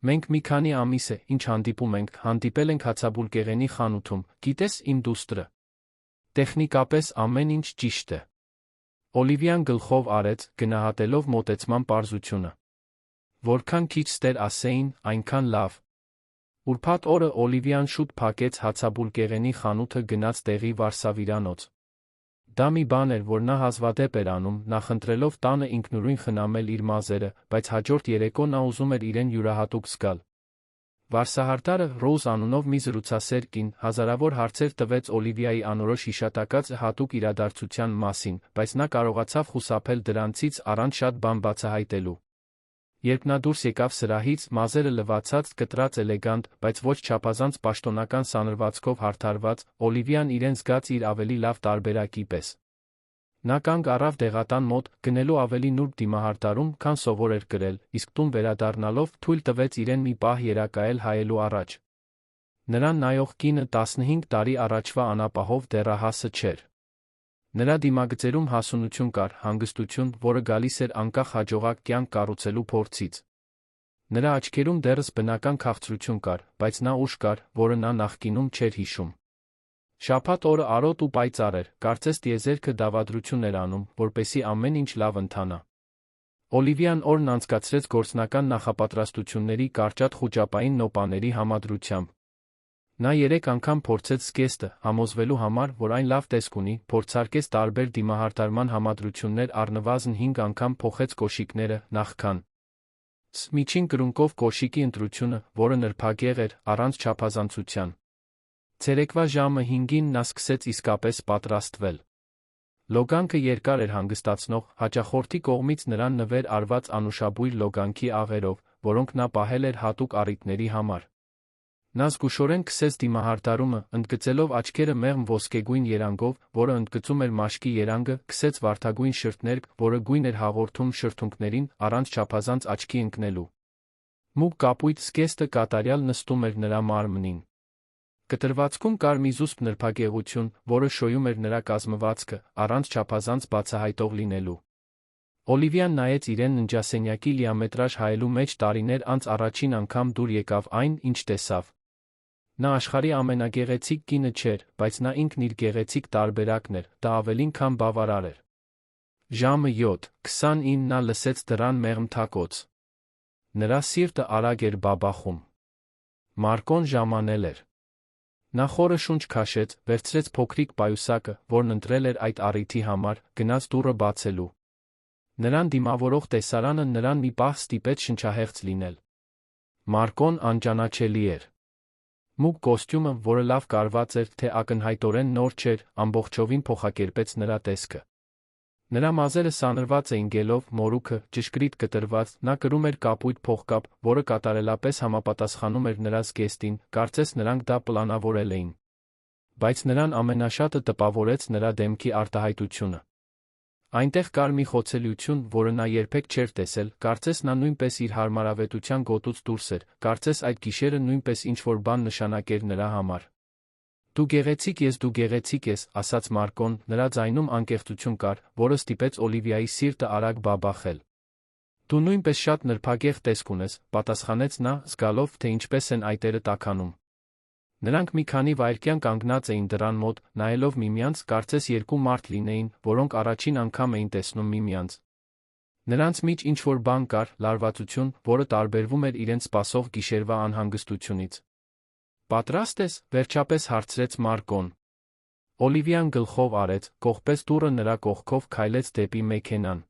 Մենք մի քանի ամիս է, ինչ հանդիպում ենք, հանդիպել ենք հացաբուլկեղենի խանութում, գիտես իմ դուստրը։ Տեխնիկապես ամեն ինչ ճիշտ է։ Օլիվիան գլխով արեց, գնահատելով մոտեցման պարզությունը։ Որքան քիչ ստեր ասեին, այնքան լավ։ Ուրբաթ օրը Օլիվիան շուտ փակեց հացաբուլկեղենի խանութը գնաց տեղի վարսավիրանոց։ Դա մի բան էր, որ նա հազվադեպ էր անում, նախընտրելով տանը ինքնուրույն խնամել իր մազերը, բայց հաջորդ երեկո նա ուզում էր իրեն յուրահատուկ զգալ։ Վարսահարդարը, Ռոուզ անունով մի զրուցասեր կին, հազարավոր հարցեր տվեց Օլիվիայի անորոշ հիշատակած հատուկ իրադարձության մասին, բայց նա կարողացավ խուսափել դրանցից առանց շատ բան բացահայտելու։ Երբ նա դուրս եկավ սրահից, մազերը լվացած, կտրած էլեգանտ, բայց ոչ չափազանց պաշտոնական սանրվածքով հարդարված, Օլիվիան իրեն զգաց իր ավելի լավ տարբերակի պես։ Նա կանգ առավ դեղատան մոտ, գնելու ավելի նուրբ դիմահարդարում, քան սովոր էր կրել, իսկ տուն վերադառնալով թույլ տվեց իրեն մի պահ երակայել հայելու առաջ։ Նրան նայող կինը 15 տարի առաջվա անապահով դեռահասը չէր։ Նրա դիմագծերում հասունություն կար, հանգստություն, որը գալիս էր անկախ հաջողակ կյանք կառուցելու փորձից։ Նրա աչքերում դեռս բնական քաղցրություն կար, բայց նա ուժ կար, որը նա նախկինում չէր հիշում։ Շաբաթ օրը արոտ ու պայծառ էր, կարծես տիեզերքը դավադրություն էր անում, որպեսզի ամեն ինչ լավ ընթանա։ Օլիվիան օրն անցկացրեց գործնական նախապատրաստությունների կարճատ խուճապային նոպաների համադրությամբ։ Նա 3 անգամ փորձեց զգեստը, համոզվելու համար, որ այն լավ տեսք ունի, փորձարկեց տարբեր դիմահարդարման համադրություններ, առնվազն 5 անգամ փոխեց կոշիկները, նախքան միջին կրունկով կոշիկի ընտրությունը, որը նրբագեղ էր, առանց չափազանցության։ Ցերեկվա ժամը 5-ին նա սկսեց իսկապես պատրաստվել։ Լոգանքը երկար էր հանգստացնող, հաճախորդի կողմից նրան նվեր արված անուշաբույր լոգանքի աղերով, որոնք նա պահել էր հատուկ առիթների համար։ Նա զգուշորեն քսեց դիմահարդարումը, ընդգծելով աչքերը մեղմ ոսկեգույն երանգով, որը ընդգծում էր մաշկի երանգը, քսեց վարդագույն շրթներկ, որը գույն էր հաղորդում շրթունքներին, առանց չափազանց աչքի ընկնելու։ Մուգ կապույտ զգեստը կատարյալ նստում էր նրա մարմնին։ Կտրվածքում կար մի զուսպ նրբագեղություն, որը շոյում էր նրա կազմվածքը, առանց չափազանց բացահայտող լինելու։ Օլիվիան նայեց իրեն ննջասենյակի լիամետրաժ հայելու մեջ տարիներ անց առաջին անգամ դուր եկավ այն, ինչ տեսավ։ Նա աշխարհի ամենագեղեցիկ կինը չէր, բայց նա ինքն իր գեղեցիկ տարբերակն էր, դա ավելին քան բավարար էր։ Ժամը 7:29 նա լսեց դռան մեղմ թակոց։ Նրա սիրտը արագ էր բաբախում։ Մարկոն ժամանել էր։ Նա խորը շունչ քաշեց, վերցրեց փոքրիկ պայուսակը, որն ընտրել էր այդ առիթի համար, գնաց դուռը բացելու։ Նրան դիմավորող տեսարանը նրան մի պահ ստիպեց շնչահեղձ լինել։ Մարկոն անճանաչելի էր։ Մուգ կոստյումը, որը լավ կարված էր, թե ակնհայտորեն նոր չէր, ամբողջովին փոխակերպեց նրա տեսքը։ Նրա մազերը սանրված էին գելով, մորուքը ճշգրիտ կտրված, նա կրում էր կապույտ փողկապ, որը կատարելապես համապատասխանում էր նրա զգեստին, կարծես նրանք դա պլանավորել էին։ Բայց նրան ամենաշատը տպավորեց նրա դեմքի արտահայտությունը։ Այնտեղ կար մի խոցելիություն, որը նա երբեք չէր տեսել, կարծես նա նույնպես իր հարմարավետության գոտուց դուրս էր, կարծես այդ գիշերը նույնպես ինչ-որ բան նշանակեր նրա համար։ Դու գեղեցիկ ես, դու գեղեցիկ ես, ասաց Մարկոն, նրա ձայնում անկեղծություն կար, որը ստիպեց Օլիվիայի սիրտը արագ բաբախել։ Դու նույնպես շատ նրբագեղ տեսք ունես, պատասխանեց նա, զգալով, թե ինչպես են այտերը տաքանում։ Նրանք մի քանի վայրկյան կանգնած էին դռան մոտ, նայելով միմյանց, կարծես երկու մարդ լինեին, որոնք առաջին անգամ էին տեսնում միմյանց։ Նրանց մեջ ինչ-որ բան կար, լարվածություն, որը տարբերվում էր իրենց սպասող գիշերվա անհանգստությունից։ Պատրաստ ես, վերջապես հարցրեց Մարկոն։ Օլիվիան գլխով արեց, կողպեց դուռը նրա կողքով քայլեց դեպի մեքենան։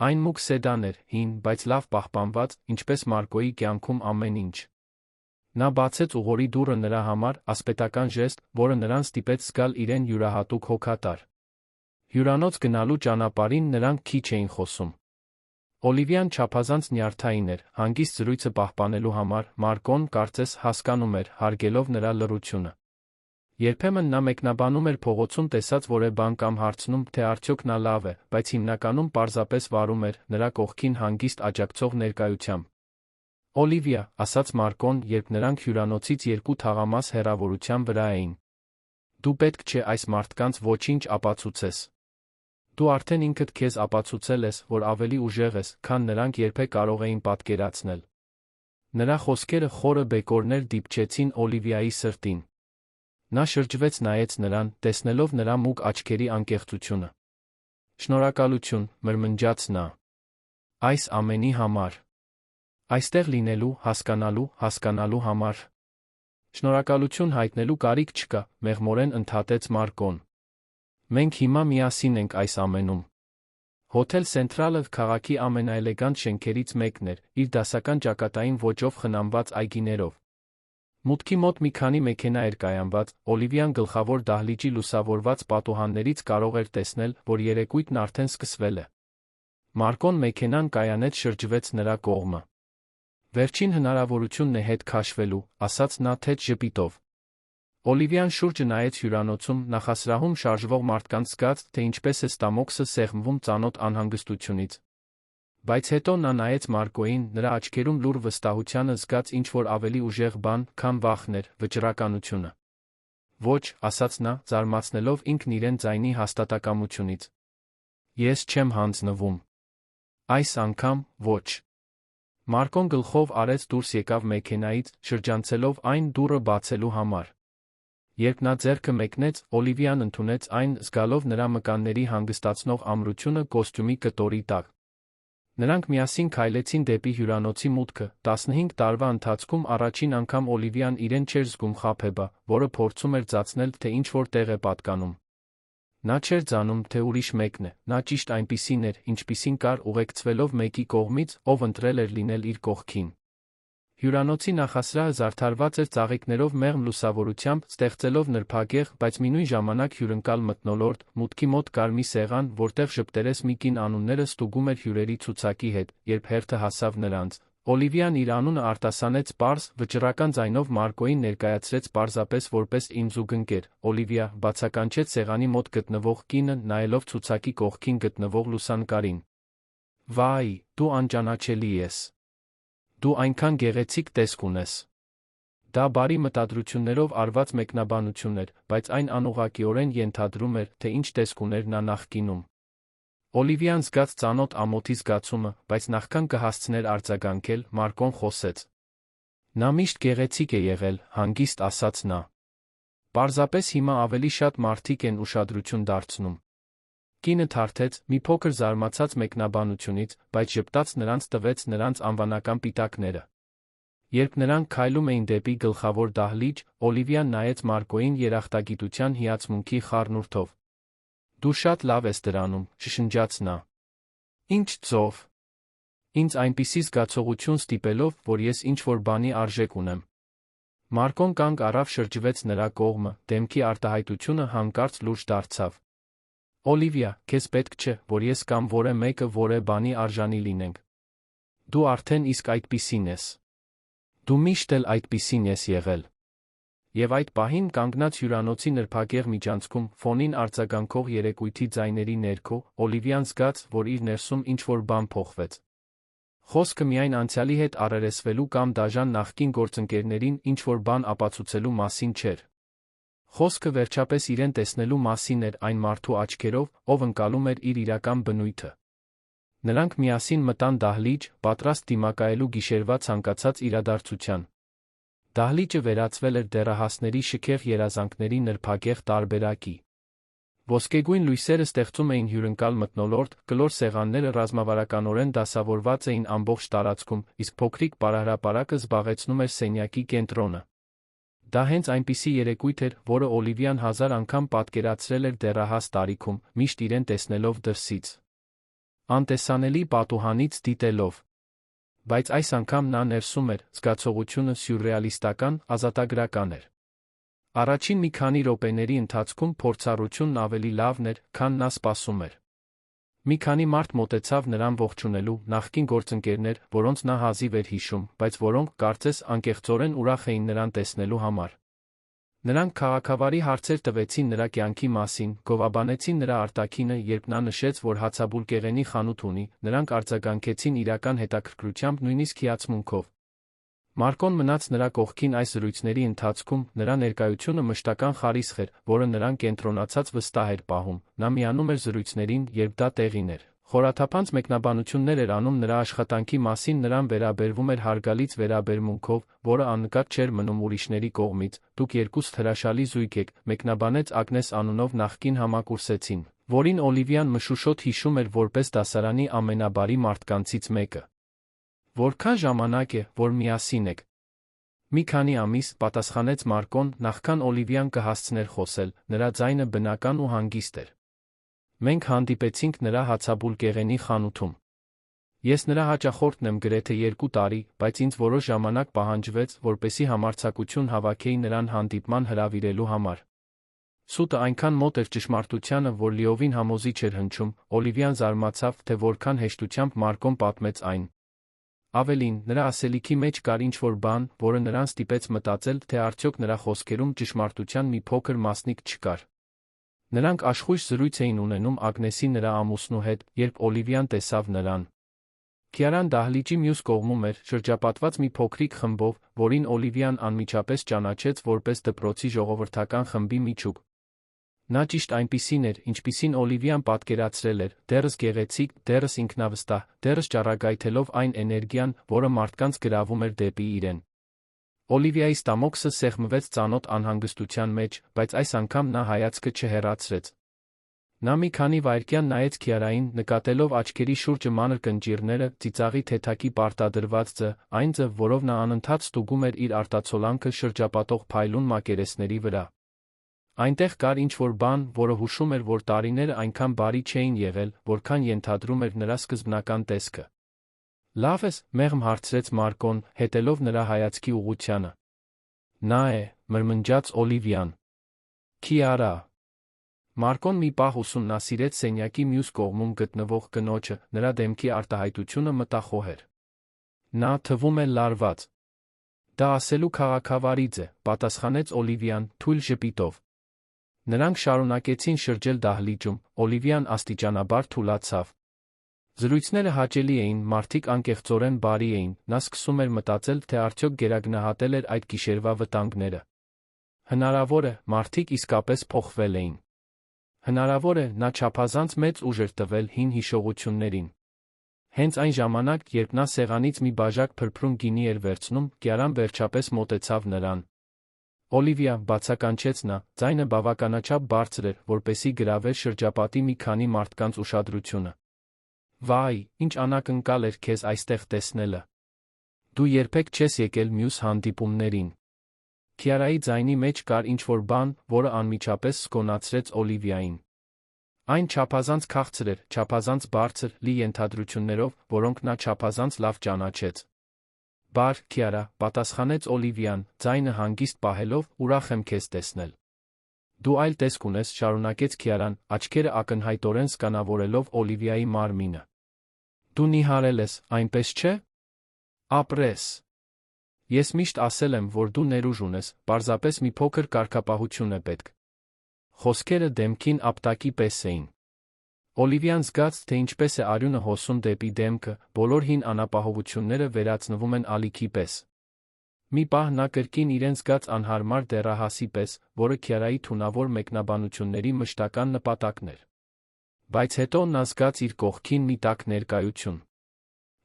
Այն մուգ սեդան էր, հին, բայց լավ պահպանված, ինչպես Մարկոյի կյանքում ամեն ինչ։ Նա բացեց ուղորի դուռը նրա համար, ասպետական ժեստ, որը նրան ստիպեց զգալ իրեն յուրահատուկ հոգատար։ Հյուրանոց գնալու ճանապարհին նրանք քիչ էին խոսում։ Օլիվիան չափազանց նյարդային էր, հանգիստ զրույցը պահպանելու համար, Մարկոն, կարծես, հասկանում էր, հարգելով նրա լռությունը։ Երբեմն նա մեկնաբանում էր փողոցում տեսած որևէ բան կամ հարցնում, թե արդյոք նա լավ է, բայց հիմնականում պարզապես վարում էր, նրա կողքին հանգիստ աջակցող ներկայությամբ։ Օլիվիա, ասաց Մարկոն, երբ նրանք հյուրանոցից 2 թաղամաս հեռավորության վրա էին։ Դու պետք չէ այս մարդկանց ոչինչ ապացուցես։ Դու արդեն ինքդ քեզ ապացուցել ես, որ ավելի ուժեղ ես, քան նրանք երբեք կարող էին պատկերացնել։ Նրա խոսքերը խորը բեկորներ դիպչեցին Օլիվիայի սրտին։ Նա շրջվեց նայեց նրան, տեսնելով նրա մուգ աչքերի անկեղծությունը։ Շնորհակալություն, մրմնջաց նա։ Այս ամենի համար։ Այստեղ լինելու, հասկանալու համար։ Շնորհակալություն հայտնելու կարիք չկա, մեղմորեն ընդհատեց Մարկոն։ Մենք հիմա միասին ենք այս ամենում։ Հոթել Սենտրալը քաղաքի ամենաէլեգանտ շենքերից մեկն էր, իր դասական ճակատային ոճով խնամված այգիներով։ Մուտքի մոտ մի քանի մեքենա էր կայանված, Օլիվիան գլխավոր դահլիճի լուսավորված պատուհաններից կարող էր տեսնել, որ երեկույթն արդեն սկսվել է։ Մարկոն մեքենան կայանեց շրջվեց նրա կողմը։ Վերջին հնարավորությունն է հետ քաշվելու, ասաց նա թեթ ժպիտով։ Օլիվիան շուրջը նայեց հյուրանոցում, նախասրահում շարժվող մարդկանց զգաց, թե ինչպես է ստամոքսը սեղմվում ծանոթ անհանգստությունից։ Բայց հետո նա նայեց Մարկոյին, նրա աչքերում լուռ վստահությանը զգաց ինչ-որ ավելի ուժեղ բան, քան վախն էր, վճռականությունը։ Ոչ, ասաց նա, զարմացնելով ինքն իրեն ձայնի հաստատակամությունից։ Ես չեմ հանձնվում։ Այս անգամ, ոչ։ Մարկոն գլխով արեց դուրս եկավ մեքենայից, շրջանցելով այն դուռը բացելու համար։ Երբ նա ձեռքը մեկնեց, Օլիվիան ընդունեց այն, զգալով նրա մկանների հանգստացնող ամրությունը կոստյումի կտորի տակ։ Նրանք միասին քայլեցին դեպի հյուրանոցի մուտքը, 15 տարվա ընթացքում առաջին անգամ Օլիվիան իրեն չէր զգում խաբեբա, որը փորձում էր ծածնել, թե ինչ-որ տեղ է պատկանում։ Նա չէր զանում, թե ուրիշ մեկն է, նա ճիշտ այնպիսին էր, ինչպիսին կար ուղեկցվելով մեկի կողմից, ով ընտրել էր լինել իր կողքին։ Հյուրանոցի նախասրահը զարդարված էր ծաղիկներով մեղմ լուսավորությամբ, ստեղծելով նրբագեղ, բայց մինույն ժամանակ հյուրընկալ մթնոլորտ, մուտքի մոտ կար մի սեղան, որտեղ շփտերես մի կին անունները ստուգում էր հյուրերի ցուցակի հետ, երբ հերթը հասավ նրանց։ Օլիվիան իր անունը արտասանեց պարզ, վճռական ձայնով Մարկոյին ներկայացրեց պարզապես որպես «իմ զուգընկեր»։ Օլիվիա, բացականչեց սեղանի մոտ գտնվող կինը, նայելով ցուցակի կողքին գտնվող լուսանկարին։ Վայ, դու անճանաչելի ես։ Դու այնքան գեղեցիկ տեսք ունես։ Դա բարի մտադրություններով արված մեկնաբանություն էր, բայց այն անուղղակիորեն ենթադրում էր, թե ինչ տեսք ուներ նա նախկինում։ Օլիվիան զգաց ծանոթ ամոթի զգացումը, բայց նախքան կհասցներ արձագանքել, Մարկոն խոսեց. Նա միշտ գեղեցիկ է եղել, հանգիստ ասաց նա։ Պարզապես հիմա ավելի շատ մարդիկ են ուշադրություն դարձնում։ Կինը թարթեց, մի փոքր զարմացած մեկնաբանությունից, բայց ժպտաց նրանց տվեց նրանց անվանական պիտակները։ Երբ նրանք քայլում էին դեպի գլխավոր դահլիճ, Օլիվիան նայեց Մարկոյին երախտագիտության հիացմունքի խառնուրդով։ Դու շատ լավ ես դրանում, շշնջաց նա։ Ինչ ծով։ Ինձ այնպիսի զգացողություն ստիպելով, որ ես ինչ-որ բանի արժեք ունեմ։ Մարկոն կանգ առավ, շրջվեց նրա կողմը, դեմքի արտահայտությունը հանկարծ լուրջ դարձավ։ Օլիվիա, քեզ պետք չէ, որ ես կամ որե մեկը որե բանի արժանի լինենք։ Դու արդեն իսկ այդպիսին ես։ Դու միշտ էլ այդպիսին ես եղել։ Եվ այդ պահին կանգնած հյուրանոցի նրբագեղ միջանցքում, ֆոնին արձագանքող երեկույթի ձայների ներքո, Օլիվիան զգաց, որ իր ներսում ինչ-որ բան փոխվեց։ Խոսքը միայն անցյալի հետ առերեսվելու կամ դաժան նախկին գործընկերներին ինչ-որ բան ապացուցելու մասին չէր։ Խոսքը վերջապես իրեն տեսնելու մասին էր այն մարդու աչքերով, ով ընկալում էր իր իրական բնույթը։ Նրանք միասին մտան դահլիճ, պատրաստ դիմակայելու գիշերվա ցանկացած իրադարձության։ Դահլիճը վերածվել էր դեռահասների շքեղ երազանքների նրբագեղ տարբերակի։ Ոսկեգույն լույսերը ստեղծում էին հյուրընկալ մթնոլորտ, կլոր սեղանները ռազմավարականորեն դասավորված էին ամբողջ տարածքում, իսկ փոքրիկ պարահրապարակը զբաղեցնում էր սենյակի կենտրոնը։ Դա հենց այնպիսի երեկույթ էր, որը Օլիվիան 1000 անգամ պատկերացրել էր դեռահաս տարիքում, միշտ իրեն տեսնելով դրսից։ Անտեսանելի պատուհանից դիտելով։ Բայց այս անգամ նա ներսում էր, զգացողությունը սյուրռեալիստական, ազատագրական էր։ Առաջին մի քանի րոպեների ընթացքում փորձառությունն ավելի լավն էր, քան նա սպասում էր։ Մի քանի մարդ մոտեցավ նրան ողջունելու, նախկին գործընկերներ, որոնց նա հազիվ էր հիշում, բայց որոնք, կարծես, անկեղծորեն ուրախ էին նրան տեսնելու համար։ Նրանք քաղաքավարի հարցեր տվեցին նրա կյանքի մասին, գովաբանեցին նրա արտաքինը, երբ նա նշեց, որ հացաբուլկեղենի խանութ ունի, նրանք արձագանքեցին իրական հետաքրքրությամբ, նույնիսկ հիացմունքով։ Մարկոն մնաց նրա կողքին այս զրույցների ընթացքում, նրա ներկայությունը մշտական խարիսխ էր, որը նրան կենտրոնացած վստահ էր պահում, նա միանում էր զրույցներին, երբ դա տեղին էր։ Խորաթափանց մեկնաբանություններ էր անում նրա աշխատանքի մասին, նրան վերաբերվում էր հարգալից վերաբերմունքով, որը աննկատ չէր մնում ուրիշների կողմից։ Դուք երկուստ հրաշալի զույգ եք, մեկնաբանեց Ագնես անունով նախկին համակուրսեցին, որին Օլիվիան մշուշոտ հիշում էր որպես դասարանի ամենաբարի մարդկանցից մեկը։ Որքան ժամանակ է, որ միասին եք։ Մի քանի ամիս, պատասխանեց Մարկոն, նախքան Օլիվիան կհասցներ խոսել, նրա ձայնը բնական ու հանգիստ էր։ Մենք հանդիպեցինք նրա հացաբուլկեղենի խանութում։ Ես նրա հաճախորդն եմ գրեթե 2 տարի, բայց ինձ որոշ ժամանակ պահանջվեց, որպեսզի համարձակություն հավաքեի նրան հանդիպման հրավիրելու համար։ Սուտը այնքան մոտ էր ճշմարտությանը, որ լիովին համոզիչ էր հնչում, Օլիվիան զարմացավ, թե որքան հեշտությամբ Մարկոն պատմեց այն։ Ավելին, նրա ասելիքի մեջ կար ինչ-որ բան, որը նրան ստիպեց մտածել, թե արդյոք նրա խոսքերում ճշմարտության մի փոքր մասնիկ չկար։ Նրանք աշխույժ զրույց էին ունենում Ագնեսի նրա ամուսնու հետ, երբ Օլիվիան տեսավ նրան։ Քիարան դահլիճի մյուս կողմում էր, շրջապատված մի փոքրիկ խմբով, որին Օլիվիան անմիջապես ճանաչեց որպես դպրոցի ժողովրդական խմբի միջուկ։ Նա ճիշտ այնպիսին էր, ինչպիսին Օլիվիան պատկերացրել էր, դեռս գեղեցիկ, դեռս ինքնավստահ, դեռս ճառագայթելով այն էներգիան, որը մարդկանց գրավում էր դեպի իրեն։ Օլիվիայի ստամոքսը սեղմվեց ծանոթ անհանգստության մեջ, բայց այս անգամ նա հայացքը չհեռացրեց։ Նա մի քանի վայրկյան նայեց Քիարային, նկատելով աչքերի շուրջը մանր կնճիռները, ծիծաղի թեթակի պարտադրված ձը, այն ձը, որով նա անընդհատ ստուգում էր իր արտացոլանքը շրջապատող փայլուն մակերեսների վրա։ Այնտեղ կար ինչ-որ բան, որը հուշում էր, որ տարիները այնքան բարի չէին եղել, որքան ենթադրում էր նրա սկզբնական տեսքը։ Լավ ես, մեղմ հարցրեց Մարկոն, հետելով նրա հայացքի ուղղությանը։ Նա է, մրմնջաց Օլիվիան։ Քիարա։ Մարկոն մի պահ ուսումնասիրեց սենյակի մյուս կողմում գտնվող կնոջը, նրա դեմքի արտահայտությունը մտախոհ էր։ Նա թվում է լարված։ Դա ասելու քաղաքավարիձ է, պատասխանեց Օլիվիան, թույլ ժպիտով։ Նրանք շարունակեցին շրջել դահլիճում, Օլիվիան աստիճանաբար թուլացավ։ Զրույցները հաճելի էին, մարդիկ անկեղծորեն բարի էին, նա սկսում էր մտածել, թե արդյոք գերագնահատել էր այդ գիշերվա վտանգները։ Հնարավոր է, մարդիկ իսկապես փոխվել էին։ Հնարավոր է, նա չափազանց մեծ ուժ էր տվել հին հիշողություններին։ Հենց այն ժամանակ, երբ նա սեղանից մի բաժակ փրփրուն գինի էր վերցնում, Քիարան վերջապես մոտեցավ նրան։ Օլիվիա, բացականչեց նա, ձայնը բավականաչափ բարձր էր, որպեսզի գրավեր շրջապատի մի քանի մարդկանց ուշադրությունը։ Վայ, ինչ անակնկալ էր քեզ այստեղ տեսնելը։ Դու երբեք չես եկել մյուս հանդիպումներին։ Քիարայի ձայնի մեջ կար ինչ-որ բան, որը անմիջապես զգոնացրեց Օլիվիային։ Այն չափազանց քաղցր էր, չափազանց բարձր, լի ենթադրություններով, որոնք նա չափազանց լավ ճանաչեց։ Բար, Քիարա, պատասխանեց Օլիվիան, ձայնը հանգիստ պահելով, ուրախ եմ քեզ տեսնել։ Դու այլ տեսք ունես, շարունակեց Քիարան, աչքերը ակնհայտորեն սկանավորելով Օլիվիայի մարմինը։ Դու նիհարել ես, այնպես չէ։ Ապրես։ Ես միշտ ասել եմ, որ դու ներուժ ունես, պարզապես մի փոքր կարգապահություն է պետք։ Խոսքերը դեմքին ապտակի պես էին։ Օլիվիան զգաց, թե ինչպես է արյունը հոսում դեպի դեմքը, բոլոր հին անապահովությունները վերածնվում են ալիքի պես։ Մի պահ նա կրկին իրեն զգաց անհարմար դեռահասի պես, որը Քիարայի թունավոր մեկնաբանությունների մշտական նպատակն էր։ Բայց հետո նա զգաց իր կողքին մի տաք ներկայություն։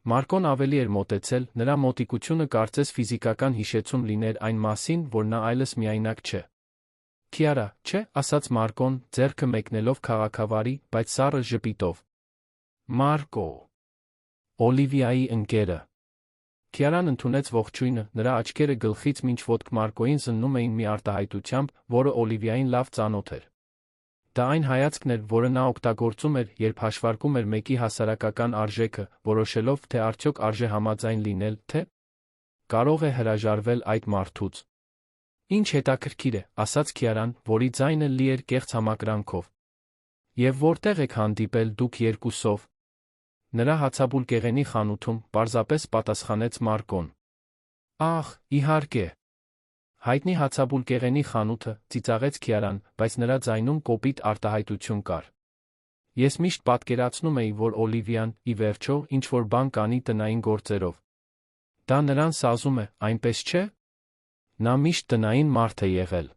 Մարկոն ավելի էր մոտեցել, նրա մոտիկությունը կարծես ֆիզիկական հիշեցում լիներ այն մասին, որ նա այլս միայնակ չէ։ Քիարա, չէ, ասաց Մարկոն, ձեռքը մեկնելով քաղաքավարի, բայց սառը ժպիտով։ Մարկո։ Օլիվիայի ընկերը։ Քիարան ընդունեց ողջույնը, նրա աչքերը գլխից մինչ ոտք Մարկոյին զննում էին մի արտահայտությամբ, որը Օլիվիային լավ ծանոթ էր։ Դա այն հայացքն էր, որը նա օգտագործում էր, երբ հաշվարկում էր մեկի հասարակական արժեքը, որոշելով, թե արդյոք արժե համաձայն լինել, թե կարող է հրաժարվել այդ մարդուց։ Ինչ հետաքրքիր է, ասաց Քիարան, որի ձայնը լի էր կեղծ համակրանքով։ Եվ որտեղ եք հանդիպել դուք երկուսով։ Նրա հացաբուլկեղենի խանութում, պարզապես պատասխանեց Մարկոն։ Ահ, իհարկե։ Հայտնի հացաբուլկեղենի խանութը, ծիծաղեց Քիարան, բայց նրա ձայնում կոպիտ արտահայտություն կար։ Ես միշտ պատկերացնում էի, որ Օլիվիան, ի վերջո, ինչ-որ բան կանի տնային գործերով։ Դա նրան սազում է, այնպես չէ։ Նա միշտ տնային մարդ է եղել։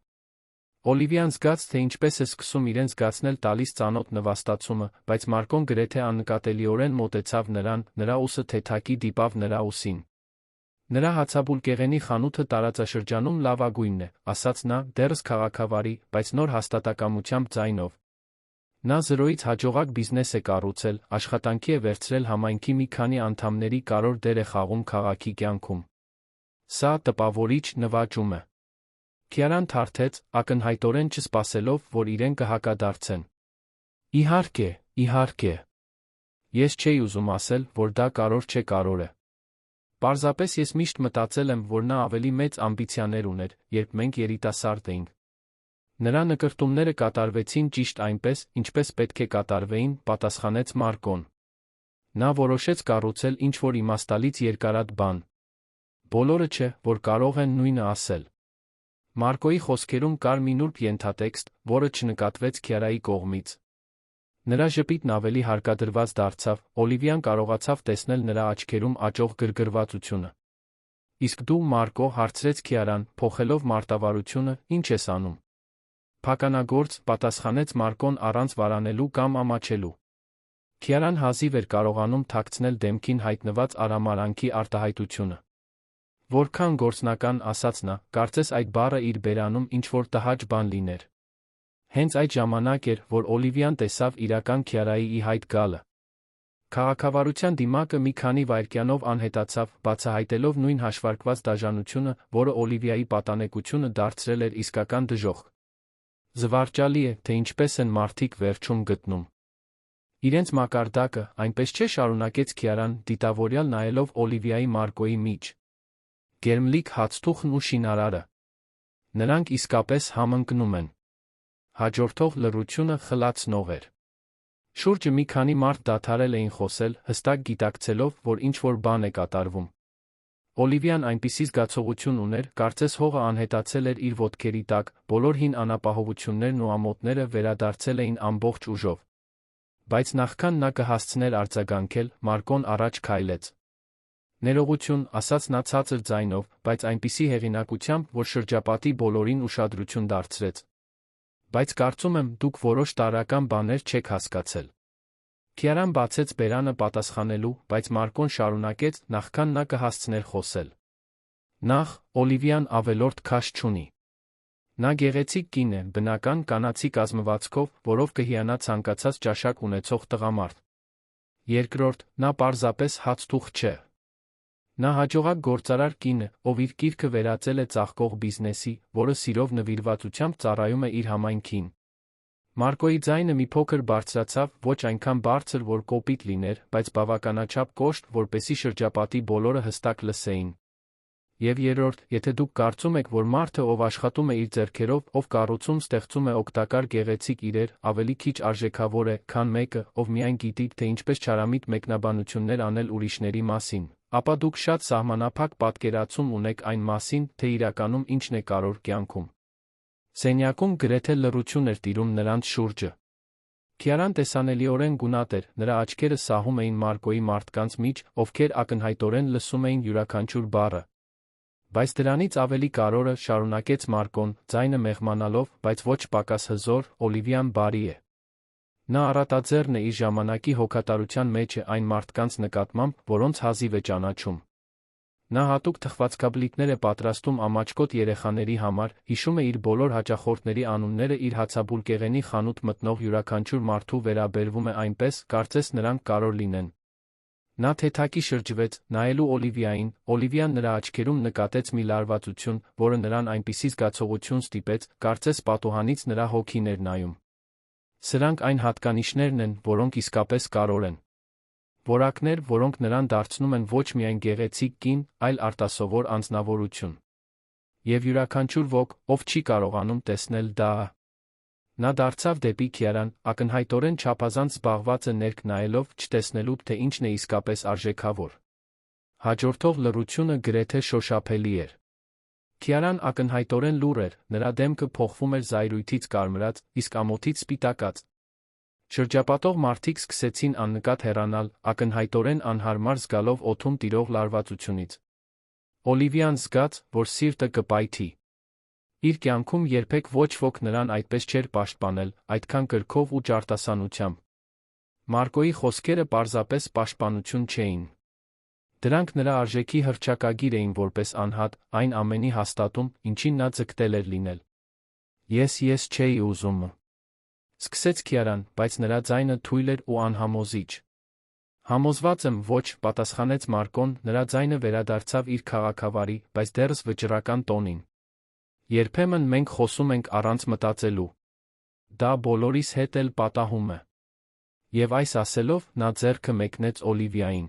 Օլիվիան զգաց, թե ինչպես է սկսում իրեն զգացնել տալիս ծանոթ նվաստացումը, բայց Մարկոն գրեթե աննկատելիորեն մոտեցավ նրան, նրա ուսը թեթակի դիպավ նրա ուսին։ Նրա հացաբուլկեղենի խանութը տարածաշրջանում լավագույնն է, ասաց նա, դեռս քաղաքավարի, բայց նոր հաստատակամությամբ ձայնով։ Նա զրոյից հաջողակ բիզնես է կառուցել, աշխատանքի է վերցրել համայնքի մի քանի անդամների կարևոր դեր է խաղում քաղաքի կյանքում։ Սա տպավորիչ նվաճում է։ Քիարան թարթեց, ակնհայտորեն չսպասելով, որ իրեն կհակադարձեն։ Իհարկե, իհարկե։ Ես չէի ուզում ասել, որ դա կարևոր չէ, կարևոր է։ Պարզապես ես միշտ մտածել եմ, որ նա ավելի մեծ ամբիցիաներ ուներ, երբ մենք երիտասարդ էինք։ Նրա նկրտումները կատարվեցին ճիշտ այնպես, ինչպես պետք է կատարվեին, պատասխանեց Մարկոն։ Նա որոշեց կառուցել ինչ-որ իմաստալից երկարատ բան։ Բոլորը չէ, որ կարող են նույնը ասել։ Մարկոյի խոսքերում կար մի նուրբ ենթատեքստ, որը չնկատվեց Քիարայի կողմից։ Նրա ժպիտն ավելի հարկադրված դարձավ, Օլիվիան կարողացավ տեսնել նրա աչքերում աճող գրգռվածությունը։ Իսկ դու, Մարկո, հարցրեց Քիարան, փոխելով մարտավարությունը, ինչ ես անում։ Փականագործ, պատասխանեց Մարկոն առանց վարանելու կամ ամաչելու։ Քիարան հազիվ էր կարողանում թաքցնել դեմքին հայտնված արամարանքի արտահայտությունը։ Որքան գործնական ասաց նա, կարծես այդ բառը իր բերանում ինչ-որ տհաճ բան լիներ։ Հենց այդ ժամանակ էր, որ Օլիվիան տեսավ իրական Քյարայի ի հայտ գալը։ Քաղաքավարության դիմակը մի քանի վայրկյանով անհետացավ, բացահայտելով նույն հաշվարկված դաժանությունը, որը Օլիվիայի պատանեկությունը դարձրել էր իսկական դժոխք։ Զվարճալի է, թե ինչպես են մարդիկ վերջում գտնում իրենց մակարդակը, այնպես չէ՞ շարունակեց Քյարան, դիտավորյալ նայելով Օլիվիայի Մարկոյի միջ գերմլիկ հացթուխն ու շինարարը։ Նրանք իսկապես համընկնում են։ Հաջորդող լռությունը խլացնող էր։ Շուրջը մի քանի մարդ դադարել էին խոսել, հստակ գիտակցելով, որ ինչ-որ բան է կատարվում։ Օլիվիան այնպիսի զգացողություն ուներ, կարծես հողը անհետացել էր իր ոտքերի տակ, բոլոր հին անապահովություններն ու ամոթները վերադարձել էին ամբողջ ուժով։ Բայց նախքան նա կհասցներ արձագանքել, Մարկոն առաջ քայլեց։ Ներողություն, ասաց նա ցածր ձայնով, բայց այնպիսի հեղինակությամբ, որ շրջապատի բոլորին ուշադրություն դարձրեց։ Բայց կարծում եմ, դուք որոշ տարրական բաներ չեք հասկացել։ Քյարան բացեց բերանը պատասխանելու, բայց Մարկոն շարունակեց, նախքան նա կհասցներ խոսել։ Նախ, Օլիվիան ավելորդ քաշ չունի։ Նա գեղեցիկ կին է, բնական կանացի կազմվածքով, որով կհիանա ցանկացած ճաշակ ունեցող տղամարդ։ Երկրորդ, նա պարզապես հացթուխ չէ։ Նա հաջողակ գործարար կին է, ով իր կիրքը վերածել է ծաղկող բիզնեսի, որը սիրով նվիրվածությամբ ծառայում է իր համայնքին։ Մարկոյի ձայնը մի փոքր բարձրացավ, ոչ այնքան բարձր, որ կոպիտ լիներ, բայց բավականաչափ կոշտ, որպեսզի շրջապատի բոլորը հստակ լսեին։ Եվ երրորդ, եթե դուք կարծում եք, որ մարդը, ով աշխատում է իր ձեռքերով, ով կառուցում ստեղծում է օգտակար գեղեցիկ իրեր, ավելի քիչ արժեքավոր է, քան մեկը, ով միայն գիտի, թե ինչպես չարամիտ մեկնաբանություններ անել ուրիշների մասին, ապա դուք շատ սահմանափակ պատկերացում ունեք այն մասին, թե իրականում ինչն է կարևոր կյանքում։ Սենյակում գրեթե լռություն էր տիրում նրանց շուրջը։ Քյարան տեսանելիորեն գունատ էր, նրա աչքերը սահում էին Մարկոյի մարդկանց միջ, ովքեր ակնհայտորեն լսում էին յուրաքանչյուր բառը։ Բայց դրանից ավելի կարևորը, շարունակեց Մարկոն, ձայնը մեղմանալով, բայց ոչ պակաս հզոր, Օլիվիան բարի է։ Նա առատաձեռն է իր ժամանակի հոգատարության մեջ է այն մարդկանց նկատմամբ, որոնց հազիվ է ճանաչում։ Նա հատուկ թխվածքաբլիթներ է պատրաստում ամաչկոտ երեխաների համար, հիշում է իր բոլոր հաճախորդների անունները իր հացաբուլկեղենի խանութ մտնող յուրաքանչյուր մարդու վերաբերվում է այնպես, կարծես նրանք կարող լինեն։ Նա թեթակի շրջվեց, նայելու Օլիվիային, Օլիվիան նրա աչքերում նկատեց մի լարվածություն, որը նրան այնպիսի զգացողություն ստիպեց, կարծես պատուհանից նրա հոգին էր նայում։ Սրանք այն հատկանիշներն են, որոնք իսկապես կարևոր են։ Որակներ, որոնք նրան դարձնում են ոչ միայն գեղեցիկ կին, այլ արտասովոր անձնավորություն։ Եվ յուրաքանչյուր ոք, ով չի կարողանում տեսնել դա։ Նա դարձավ դեպի Քյարան, ակնհայտորեն չափազանց զբաղված է ներք նայելով, չտեսնելու, թե ինչն է իսկապես արժեքավոր։ Հաջորդող լռությունը գրեթե շոշափելի էր։ Քյարան ակնհայտորեն լուռ էր, նրա դեմքը փոխվում էր զայրույթից կարմրած, իսկ ամոթից սպիտակած։ Շրջապատող մարդիկ սկսեցին աննկատ հեռանալ, ակնհայտորեն անհարմար զգալով օդում տիրող լարվածությունից։ Օլիվիան զգաց, որ սիրտը կպայթի։ Իր կյանքում երբեք ոչ ոք նրան այդպես չէր պաշտպանել, այդքան կրքով ու ճարտասանությամբ։ Մարկոյի խոսքերը պարզապես պաշտպանություն չէին։ Դրանք նրա արժեքի հռչակագիր էին որպես անհատ, այն ամենի հաստատում, ինչին նա ձգտել էր լինել։ Ես չէի ուզում։ Սկսեց Քյարան, բայց նրա ձայնը թույլ էր ու անհամոզիչ։ Համոզված եմ, ոչ, պատասխանեց Մարկոն, նրա ձայնը վերադարձավ իր քաղաքավարի, բայց դեռս վճռական տոնին։ Երբեմն մենք խոսում ենք առանց մտածելու։ Դա բոլորիս հետ էլ պատահում է։ Եվ այս ասելով, նա ձեռքը մեկնեց Օլիվիային։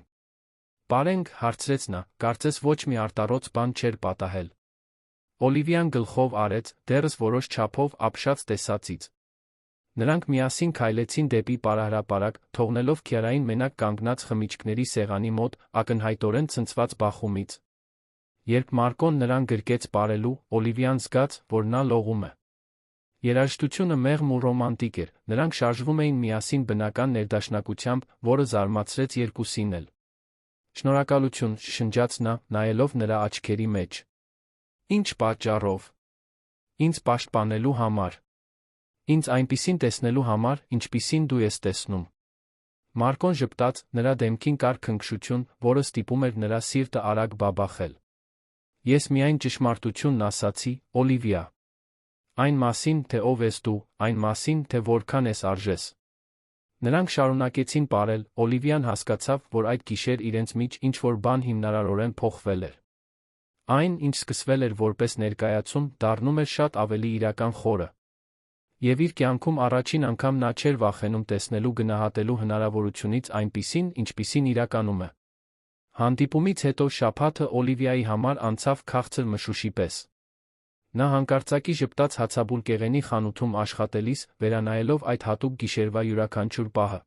Պարենք, հարցրեց նա, կարծես ոչ մի արտառոց բան չէր պատահել։ Օլիվիան գլխով արեց, դեռս որոշ չափով ապշած տեսածից։ Նրանք միասին քայլեցին դեպի պարահրապարակ, թողնելով Քյարային մենակ կանգնած խմիչքների սեղանի մոտ, ակնհայտորեն ցնցված բախումից։ Երբ Մարկոն նրան գրկեց պարելու, Օլիվիան զգաց, որ նա լողում է։ Երաժշտությունը մեղմ ու ռոմանտիկ էր, նրանք շարժվում էին միասին բնական ներդաշնակությամբ, որը զարմացրեց երկուսին էլ։ Շնորհակալություն, շշնջաց նա, նայելով նրա աչքերի մեջ։ Ինչ պատճառով։ Ինձ պաշտպանելու համար։ Ինձ այնպիսին տեսնելու համար, ինչպիսին դու ես տեսնում։ Մարկոն ժպտաց, նրա դեմքին կար քնքշություն, որը ստիպում էր նրա սիրտը արագ բաբախել։ Ես միայն ճշմարտությունն ասացի, Օլիվիա։ Այն մասին, թե ով ես դու, այն մասին, թե որքան ես արժես։ Նրանք շարունակեցին պարել, Օլիվիան հասկացավ, որ այդ գիշեր իրենց միջ ինչ-որ բան հիմնարարորեն փոխվել էր։ Այն, ինչ սկսվել էր որպես ներկայացում, դառնում էր շատ ավելի իրական խորը։ Եվ իր կյանքում առաջին անգամ նա չէր վախենում տեսնելու գնահատելու հնարավորությունից այնպիսին, ինչպիսին իրականում է։ Հանդիպումից հետո շաբաթը Օլիվիայի համար անցավ քաղցր մշուշի պես։ Նա հանկարծակի ժպտաց հացաբուլկեղենի խանութում աշխատելիս, վերանայելով այդ հատուկ գիշերվա յուրաքանչյուր պահը։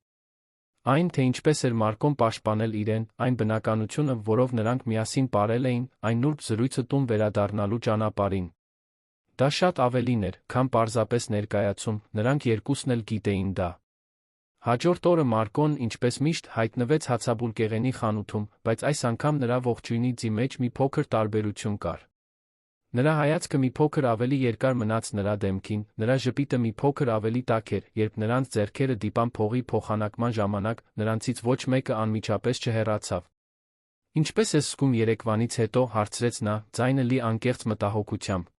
Այն, թե ինչպես էր Մարկոն պաշտպանել իրեն, այն բնականությունը, որով նրանք միասին պարել էին, այն նուրբ զրույցը տուն վերադառնալու ճանապարհին։ Դա շատ ավելին էր, քան պարզապես ներկայացում, նրանք երկուսն էլ գիտեին դա։ Հաջորդ օրը Մարկոն, ինչպես միշտ, հայտնվեց հացաբուլկեղենի խանութում, բայց այս անգամ նրա ողջույնի ձի մեջ մի փոքր տարբերություն կար։ Նրա հայացքը մի փոքր ավելի երկար մնաց նրա դեմքին, նրա ժպիտը մի փոքր ավելի տաք էր, երբ նրանց ձեռքերը դիպան փողի փոխանակման ժամանակ, նրանցից ոչ մեկը անմիջապես չհեռացավ։ Ինչպես ես զգում երեկվանից հետո, հարցրեց նա, ձայնը լի անկեղծ մտահոգությամբ։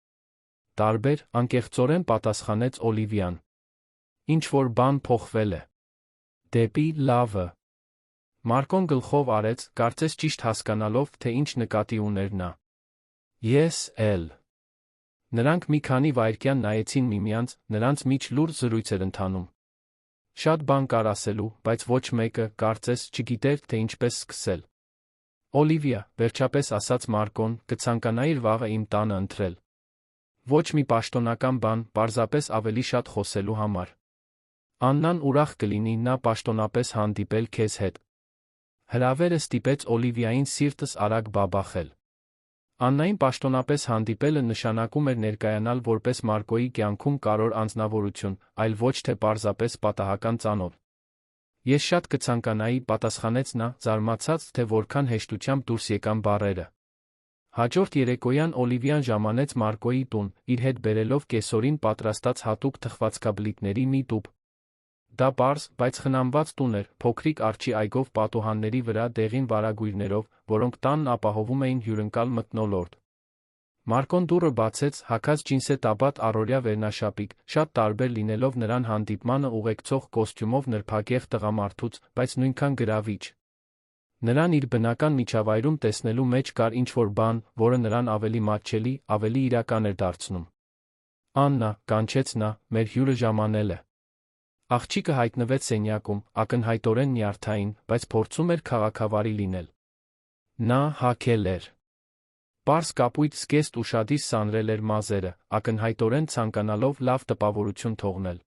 Տարբեր, անկեղծորեն պատասխանեց Օլիվիան։ Ինչ-որ բան փոխվել է։ Դեպի լավը։ Մարկոն գլխով արեց, կարծես ճիշտ հասկանալով, թե ինչ նկատի ուներ նա։ Ես էլ։ Նրանք մի քանի վայրկյան նայեցին միմյանց, նրանց միջ լուրջ զրույց էր ընթանում։ Շատ բան կար ասելու, բայց ոչ մեկը, կարծես, չգիտեր, թե ինչպես սկսել։ Օլիվիա, վերջապես ասաց Մարկոն, կցանկանայիր վաղը իմ տանը ընթրել։ Ոչ մի պաշտոնական բան, պարզապես ավելի շատ խոսելու համար։ Աննան ուրախ կլինի նա պաշտոնապես հանդիպել քեզ հետ։ Հրավերը ստիպեց Օլիվիային սիրտս արագ բաբախել։ Աննային պաշտոնապես հանդիպելը նշանակում էր ներկայանալ որպես Մարկոյի կյանքում կարևոր անձնավորություն, այլ ոչ թե պարզապես պատահական ծանոթ։ Ես շատ կցանկանայի, պատասխանեց նա, զարմացած, թե որքան հեշտությամբ դուրս եկան բառերը։ Հաջորդ երեկոյան Օլիվիան ժամանեց Մարկոյի տուն, իր հետ բերելով կեսօրին պատրաստած հատուկ թխվածքաբլիթների մի տուփ։ Դա պարզ, բայց խնամված տուն էր, փոքրիկ արջի այգով պատուհանների վրա դեղին վարագույրներով, որոնք տանն ապահովում էին հյուրընկալ մթնոլորտ։ Մարկոն դուռը բացեց, հագած ջինսետաբատ առօրյա վերնաշապիկ, շատ տարբեր լինելով նրան հանդիպմանը ուղեկցող կոստյումով նրբագեղ տղամարդուց, բայց նույնքան գրավիչ։ Նրան իր բնական միջավայրում տեսնելու մեջ կար ինչ-որ բան, որը նրան ավելի մատչելի, ավելի իրական էր դարձնում։ Աննա, կանչեց նա, մեր հյուրը ժամանել է։ Աղջիկը հայտնվեց սենյակում, ակնհայտորեն նյարդային, բայց փորձում էր քաղաքավարի լինել։ Նա հագել էր պարզ կապույտ զգեստ ուշադիր սանրել էր մազերը, ակնհայտորեն ցանկանալով լավ տպավորություն թողնել։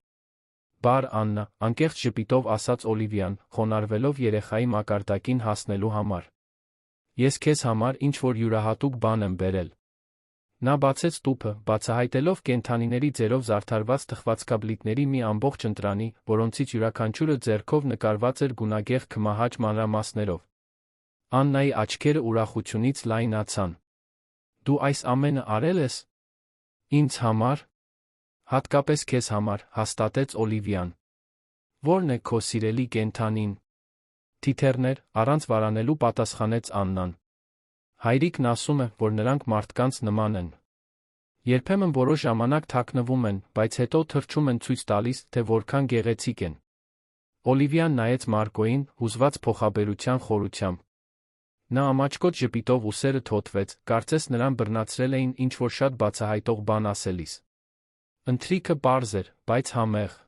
Բար Աննա, անկեղծ ժպիտով ասաց Օլիվիան, խոնարհվելով երեխայի մակարդակին հասնելու համար։ Ես քեզ համար ինչ-որ յուրահատուկ բան եմ բերել։ Նա բացեց տուփը, բացահայտելով կենդանիների ձերով զարդարված թխվածքաբլիթների մի ամբողջ ընտրանի, որոնցից յուրաքանչյուրը ձեռքով նկարված էր գունագեղ քմահաճ մանրամասներով։ Աննայի աչքերը ուրախությունից լայնացան։ Դու այս ամենը արել ես։ Ինձ համար։ Հատկապես քեզ համար, հաստատեց Օլիվիան։ Ո՞րն է քո սիրելի կենդանին։ Թիթեռներ, առանց վարանելու պատասխանեց Աննան։ Հայրիկն ասում է, որ նրանք մարդկանց նման են։ Երբեմն որոշ ժամանակ թաքնվում են, բայց հետո թռչում են ցույց տալիս, թե որքան գեղեցիկ են։ Օլիվիան նայեց Մարկոյին, հուզված փոխաբերության խորությամբ։ Նա ամաչկոտ ժպիտով ուսերը թոթվեց, կարծես նրան բռնացրել էին ինչ-որ շատ բացահայտող բան ասելիս։ Ընթրիքը պարզ էր, բայց համեղ։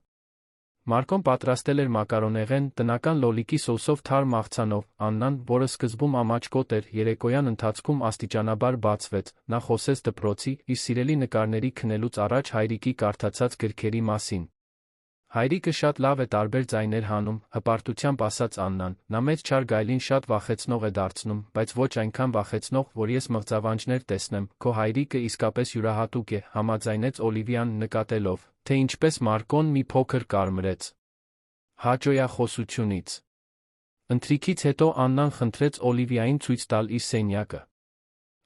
Մարկոն պատրաստել էր մակարոնեղեն, տնական լոլիկի սոսով թարմ աղցանով, Աննան, որը սկզբում ամաչկոտ էր, երեկոյան ընթացքում աստիճանաբար բացվեց, նա խոսեց դպրոցի, իր սիրելի նկարների քնելուց առաջ հայրիկի կարդացած գրքերի մասին։ Հայրիկը շատ լավ է տարբեր ձայներ հանում, հպարտությամբ ասաց Աննան, նա մեծ չար գայլին շատ վախեցնող է դարձնում, բայց ոչ այնքան վախեցնող, որ ես մղձավանջներ տեսնեմ, քո հայրիկը իսկապես յուրահատուկ է, համաձայնեց Օլիվիան նկատելով, թե ինչպես Մարկոն մի փոքր կարմրեց հաճոյախոսությունից։ Ընթրիքից հետո Աննան խնդրեց Օլիվիային ցույց տալ իր սենյակը։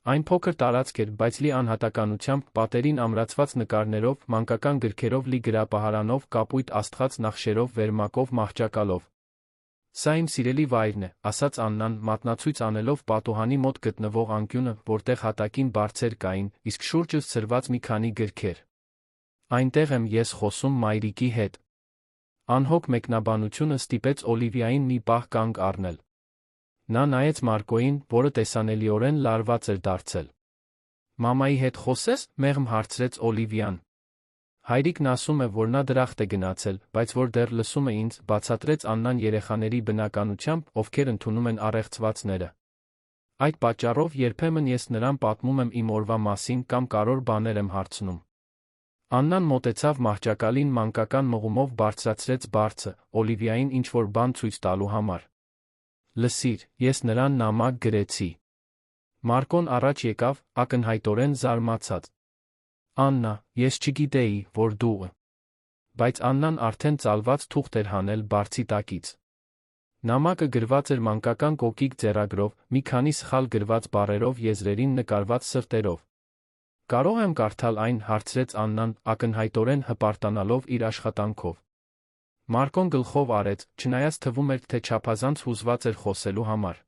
Այն փոքր տարածք էր, բայց լի անհատականությամբ, պատերին ամրացված նկարներով, մանկական գրքերով լի գրապահարանով, կապույտ աստղած նախշերով, վերմակով, մահճակալով։ Սա իմ սիրելի վայրն է, ասաց Աննան, մատնացույց անելով պատուհանի մոտ գտնվող անկյունը, որտեղ հատակին բարձեր կային, իսկ շուրջս ցրված մի քանի գրքեր։ Այնտեղ եմ ես խոսում մայրիկի հետ։ Անհոգ մեկնաբանությունը ստիպեց Օլիվիային մի պահ կանգ առնել։ Նա նայեց Մարկոյին, որը տեսանելիորեն լարված էր դարձել։ Մամայի հետ խոսես, մեղմ հարցրեց Օլիվիան։ Հայրիկն ասում է, որ նա դրախտ է գնացել, բայց որ դեռ լսում է ինձ, բացատրեց Աննան երեխաների բնականությամբ, ովքեր ընդունում են առեղծվածները։ Այդ պատճառով երբեմն ես նրան պատմում եմ իմ օրվա մասին կամ կարևոր բաներ եմ հարցնում։ Աննան մոտեցավ մահճակալին մանկական մղումով բարձրացրեց բարձը, Օլիվիային ինչ-որ բան ցույց տալու համար։ Լսիր, ես նրան նամակ գրեցի։ Մարկոն առաջ եկավ, ակնհայտորեն զարմացած։ Աննա, ես չգիտեի, որ դու… Բայց Աննան արդեն ծալված թուղթ էր հանել բարձի տակից։ Նամակը գրված էր մանկական կոկիկ ձեռագրով, մի քանի սխալ գրված բառերով եզրերին նկարված սրտերով։ Կարող եմ կարդալ այն, հարցրեց Աննան, ակնհայտորեն հպարտանալով իր աշխատանքով։ Մարկոն գլխով արեց, չնայած թվում էր, թե չափազանց հուզված էր խոսելու համար։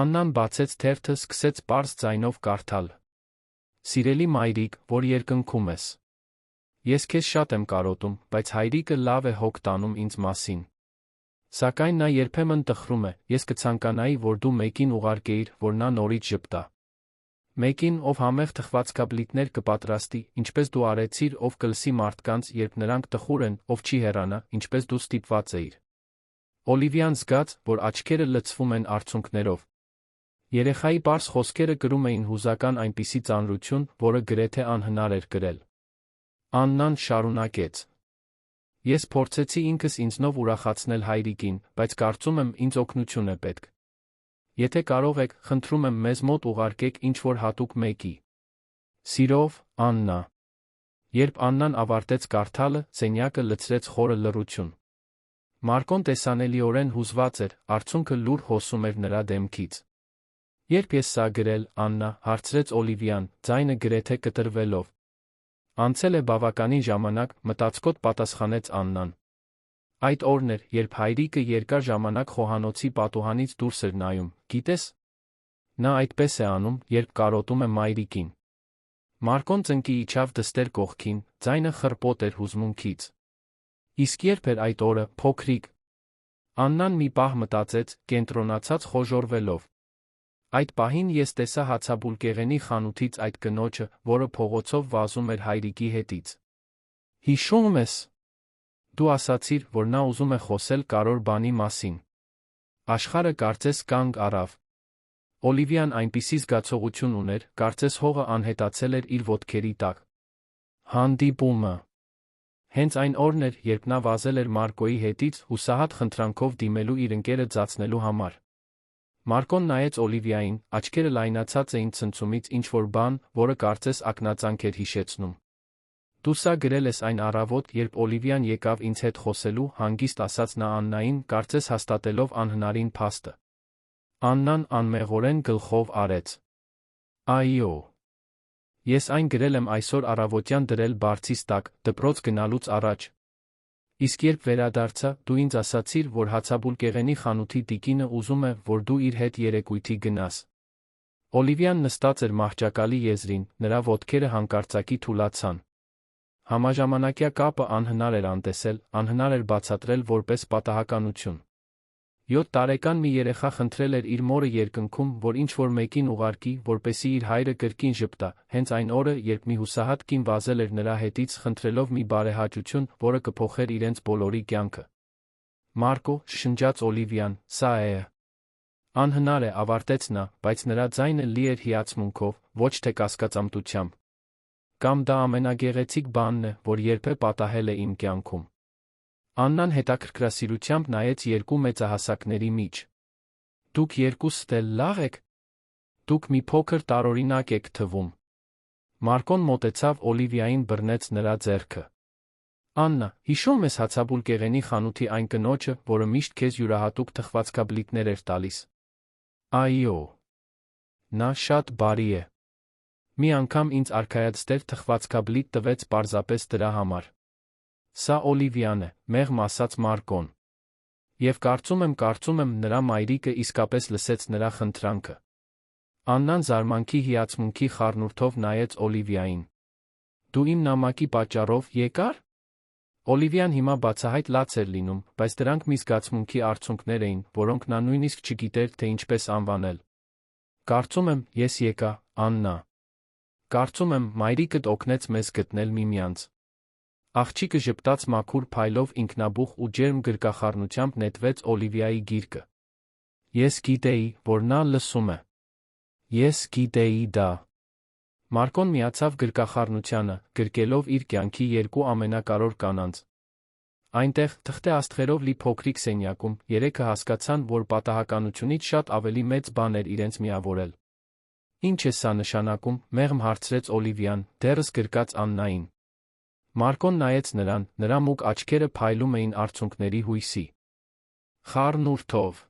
Աննան բացեց թերթը, սկսեց պարզ ձայնով կարդալ. Սիրելի մայրիկ, որ երկնքում ես։ Ես քեզ շատ եմ կարոտում, բայց հայրիկը լավ է հոգ տանում ինձ մասին։ Սակայն նա երբեմն տխրում է, ես կցանկանայի, որ դու մեկին ուղարկեիր, որ նա նորից ժպտա։ Մեկին, ով համեղ թխվածքաբլիթներ կպատրաստի, ինչպես դու արեցիր, ով կլսի մարդկանց, երբ նրանք տխուր են, ով չի հեռանա, ինչպես դու ստիպված էիր։ Օլիվիան զգաց, որ աչքերը լցվում են արցունքներով։ Երեխայի պարզ խոսքերը կրում էին հուզական այնպիսի ծանրություն, որը գրեթե անհնար էր կրել։ Աննան շարունակեց. Ես փորձեցի ինքս ինձնով ուրախացնել հայրիկին, բայց կարծում եմ ինձ օգնություն է պետք։ Եթե կարող եք, խնդրում եմ մեզ մոտ ուղարկեք ինչ-որ հատուկ մեկի։ Սիրով, Աննա։ Երբ Աննան ավարտեց կարդալը, սենյակը լցրեց խորը լռություն։ Մարկոն տեսանելիորեն հուզված էր, արցունքը լուր հոսում էր նրա դեմքից։ Երբ ես սա գրել, Աննա, հարցրեց Օլիվիան, ձայնը գրեթե կտրվելով։ Անցել է բավականին ժամանակ, մտածկոտ պատասխանեց Աննան։ Այդ օրն էր, երբ հայրիկը երկար ժամանակ խոհանոցի պատուհանից դուրս էր նայում, գիտես։ Նա այդպես է անում, երբ կարոտում է մայրիկին։ Մարկոն ծնկի իջավ դստեր կողքին, ձայնը խռպոտ էր հուզմունքից։ Իսկ երբ էր այդ օրը, փոքրիկ։ Աննան մի պահ մտածեց, կենտրոնացած խոժոռվելով։ Այդ պահին ես տեսա հացաբուլկեղենի խանութից այդ կնոջը, որը փողոցով վազում էր հայրիկի հետից։ Հիշում ես։ Դու ասացիր, որ նա ուզում է խոսել կարևոր բանի մասին։ Աշխարհը կարծես կանգ առավ։ Օլիվիան այնպիսի զգացողություն ուներ, կարծես հողը անհետացել էր իր ոտքերի տակ։ Հանդիպումը։ Հենց այն օրն էր, երբ նա վազել էր Մարկոյի հետից, հուսահատ խնդրանքով դիմելու իր ընկերը ձացնելու համար։ Մարկոն նայեց Օլիվիային, աչքերը լայնացած էին ցնցումից ինչ-որ բան, որը կարծես ակնածանք էր հիշեցնում։ Դու սա գրել ես այն առավոտ, երբ Օլիվիան եկավ ինձ հետ խոսելու, հանգիստ ասաց նա Աննային, կարծես հաստատելով անհնարին փաստը։ Աննան անմեղորեն գլխով արեց։ Այո։ Ես այն գրել եմ այսօր առավոտյան դրել բարձիս տակ, դպրոց գնալուց առաջ։ Իսկ երբ վերադարձա, դու ինձ ասացիր, որ հացաբուլկեղենի խանութի տիկինը ուզում է, որ դու իր հետ երեկույթի գնաս։ Օլիվիան նստած էր մահճակալի եզրին, նրա ոտքերը հանկարծակի թուլացան։ Համաժամանակյա կապը անհնար էր անտեսել, անհնար էր բացատրել որպես պատահականություն։ 7 տարեկան մի երեխա խնդրել էր իր մորը երկնքում, որ ինչ-որ մեկին ուղարկի, որպեսզի իր հայրը կրկին ժպտա, հենց այն օրը, երբ մի հուսահատ կին վազել էր նրա հետից, խնդրելով մի բարեհաճություն, որը կփոխեր իրենց բոլորի կյանքը։ Մարկո, շշնջաց Օլիվիան, սա է… Անհնար է, ավարտեց նա, բայց նրա ձայնը լի էր հիացմունքով, ոչ թե կասկածամտությամբ։ Կամ դա ամենագեղեցիկ բանն է, որ երբեք պատահել է իմ կյանքում։ Աննան հետաքրքրասիրությամբ նայեց երկու մեծահասակների միջ։ Դուք երկուսդ էլ լավ եք։ Դուք մի փոքր տարօրինակ եք թվում։ Մարկոն մոտեցավ Օլիվիային բռնեց նրա ձեռքը։ Աննա, հիշում ես հացաբուլկեղենի խանութի այն կնոջը, որը միշտ քեզ յուրահատուկ թխվածքաբլիթներ էր տալիս։ Այո։ Նա շատ բարի է։ Մի անգամ ինձ արքայադստեր թխվածքաբլիթ տվեց պարզապես դրա համար։ Սա Օլիվիան է, մեղմ ասաց Մարկոն։ Եվ կարծում եմ նրա մայրիկը իսկապես լսեց նրա խնդրանքը։ Աննան զարմանքի հիացմունքի խառնուրդով նայեց Օլիվիային։ Դու իմ նամակի պատճառով եկար։ Օլիվիան հիմա բացահայտ լաց էր լինում, բայց դրանք մի զգացմունքի արդյունքներ էին, որոնք նա նույնիսկ չգիտեր, թե ինչպես անվանել։ Կարծում եմ, ես եկա, Աննա։ Կարծում եմ, մայրիկդ օգնեց մեզ գտնել միմյանց։ Աղջիկը ժպտաց մաքուր փայլով ինքնաբուխ ու ջերմ գրկախառնությամբ նետվեց Օլիվիայի գիրկը։ Ես գիտեի, որ նա լսում է։ Ես գիտեի դա։ Մարկոն միացավ գրկախառնությանը, գրկելով իր կյանքի երկու ամենակարևոր կանանց։ Այնտեղ, թղթե աստղերով լի փոքրիկ սենյակում, երեքը հասկացան, որ պատահականությունից շատ ավելի մեծ բան էր իրենց միավորել։ Ինչ է սա նշանակում, մեղմ հարցրեց Օլիվիան, դեռս գրկած Աննային։ Մարկոն նայեց նրան, նրա մուգ աչքերը փայլում էին արցունքների հույսի խառնուրդով։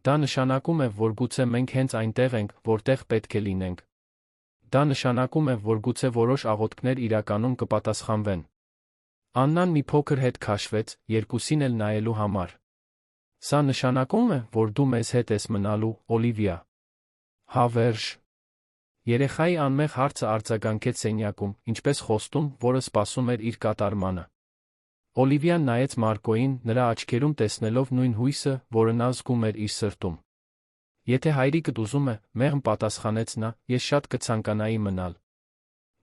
Դա նշանակում է, որ գուցե մենք հենց այնտեղ ենք, որտեղ պետք է լինենք։ Դա նշանակում է, որ գուցե որոշ աղոթքներ իրականում կպատասխանվեն։ Աննան մի փոքր հետ քաշվեց, երկուսին էլ նայելու համար։ Սա նշանակում է, որ դու մեզ հետ ես մնալու, Օլիվիա։ Հավերժ։ Երեխայի անմեղ հարցը արձագանքեց սենյակում, ինչպես խոստում, որը սպասում էր իր կատարմանը։ Օլիվիան նայեց Մարկոյին, նրա աչքերում տեսնելով նույն հույսը, որը նա զգում էր իր սրտում։ Եթե հայրիկդ ուզում է, մեղմ պատասխանեց նա, ես շատ կցանկանայի մնալ։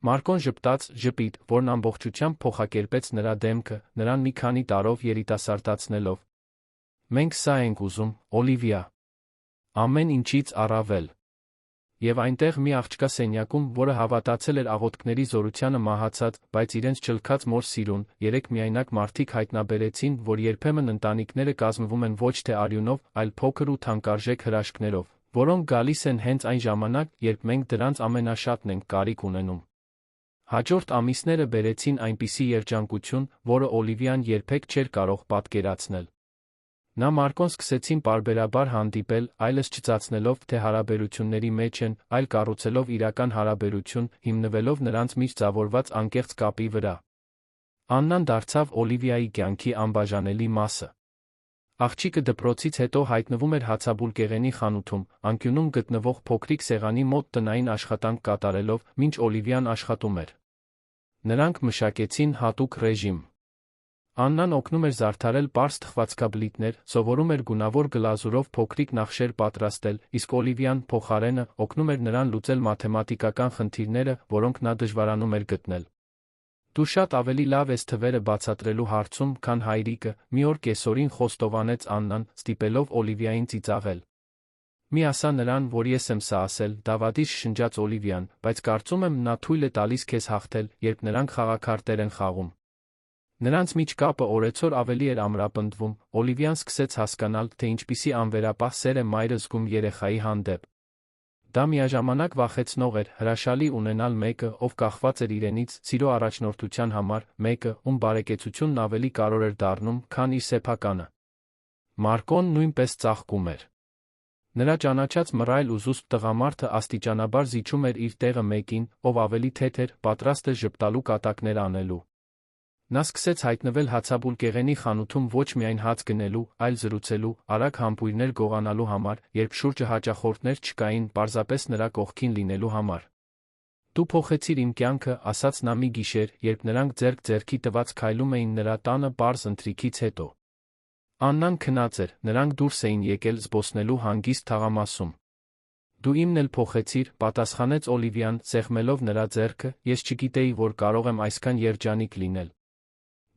Մարկոն ժպտաց, ժպիտ, որն ամբողջությամբ փոխակերպեց նրա դեմքը, նրան մի քանի տարով երիտասարդացնելով։ Մենք սա ենք ուզում, Օլիվիա։ Ամեն ինչից առավել։ Եվ այնտեղ մի աղջկա սենյակում, որը հավատացել էր աղոթքների զորությանը մահացած, բայց իրենց չլքած մոր սիրուն, երեք միայնակ մարդիկ հայտնաբերեցին, որ երբեմն ընտանիքները կազմվում են ոչ թե արյունով, այլ փոքր ու թանկարժեք հրաշքներով, որոնք գալիս են հենց այն ժամանակ, երբ մենք դրանց ամենաշատն ենք կարիք ունենում։ Հաջորդ ամիսները բերեցին այնպիսի երջանկություն, որը Օլիվիան երբեք չէր կարող պատկերացնել։ Նա Մարկոն սկսեցին պարբերաբար հանդիպել, այլս չծածնելով, թե հարաբերությունների մեջ են, այլ կառուցելով իրական հարաբերություն, հիմնվելով նրանց միջև ձևավորված անկեղծ կապի վրա։ Աննան դարձավ Օլիվիայի կյանքի անբաժանելի մասը։ Աղջիկը դպրոցից հետո հայտնվում էր հացաբուլկեղենի խանութում, անկյունում գտնվող փոքրիկ սեղանի մոտ տնային աշխատանք կատարելով, մինչ Օլիվիան աշխատում էր։ Նրանք մշակեցին հատուկ ռեժիմ։ Աննան օգնում էր զարդարել պարզ թխվածքաբլիթներ, սովորում էր գունավոր գլազուրով փոքրիկ նախշեր պատրաստել, իսկ Օլիվիան փոխարենը օգնում էր նրան լուծել մաթեմատիկական խնդիրները, որոնք նա դժվարանում էր գտնել։ Դու շատ ավելի լավ ես թվերը բացատրելու հարցում, քան հայրիկը, մի օր կեսօրին խոստովանեց Աննան, ստիպելով Օլիվիային ծիծաղել։ Մի ասա նրան, որ ես եմ սա ասել, դավադիր շշնջաց Օլիվիան, բայց կարծում եմ նա թույլ է տալիս քեզ հաղթել, երբ նրանք խաղաքարտեր են խաղում։ Նրանց միջ կապը օրեցօր ավելի էր ամրապնդվում, Օլիվիան սկսեց հասկանալ, թե ինչպիսի անվերապահ սեր է մայրը զգում երեխայի հանդեպ։ Դա միաժամանակ վախեցնող էր, հրաշալի ունենալ մեկը, ով կախված էր իրենից, սիրո առաջնորդության համար, մեկը, ում բարեկեցությունն ավելի կարևոր էր դառնում, քան իր սեփականը։ Մարկոն նույնպես ծաղկում էր։ Նրա ճանաչած մռայլ ու զուսպ տղամարդը աստիճանաբար զիջում էր իր տեղը մեկին, ով ավելի թեթ էր, պատրաստ էր ժպտալու կատակներ անելու։ Նա սկսեց հայտնվել հացաբուլկեղենի խանութում ոչ միայն հաց գնելու, այլ զրուցելու, արագ համբույրներ գողանալու համար, երբ շուրջը հաճախորդներ չկային, պարզապես նրա կողքին լինելու համար։ Դու փոխեցիր իմ կյանքը, ասաց նա մի գիշեր, երբ նրանք ձեռք ձեռքի տված քայլում էին նրա տանը պարզ ընթրիքից հետո։ Աննան քնած էր, նրանք դուրս էին եկել զբոսնելու հանգիստ թաղամասում։ Դու իմն էլ փոխեցիր, պատասխանեց Օլիվիան, սեղմելով նրա ձեռքը, ես չգիտեի, որ կարող եմ այսքան երջանիկ լինել։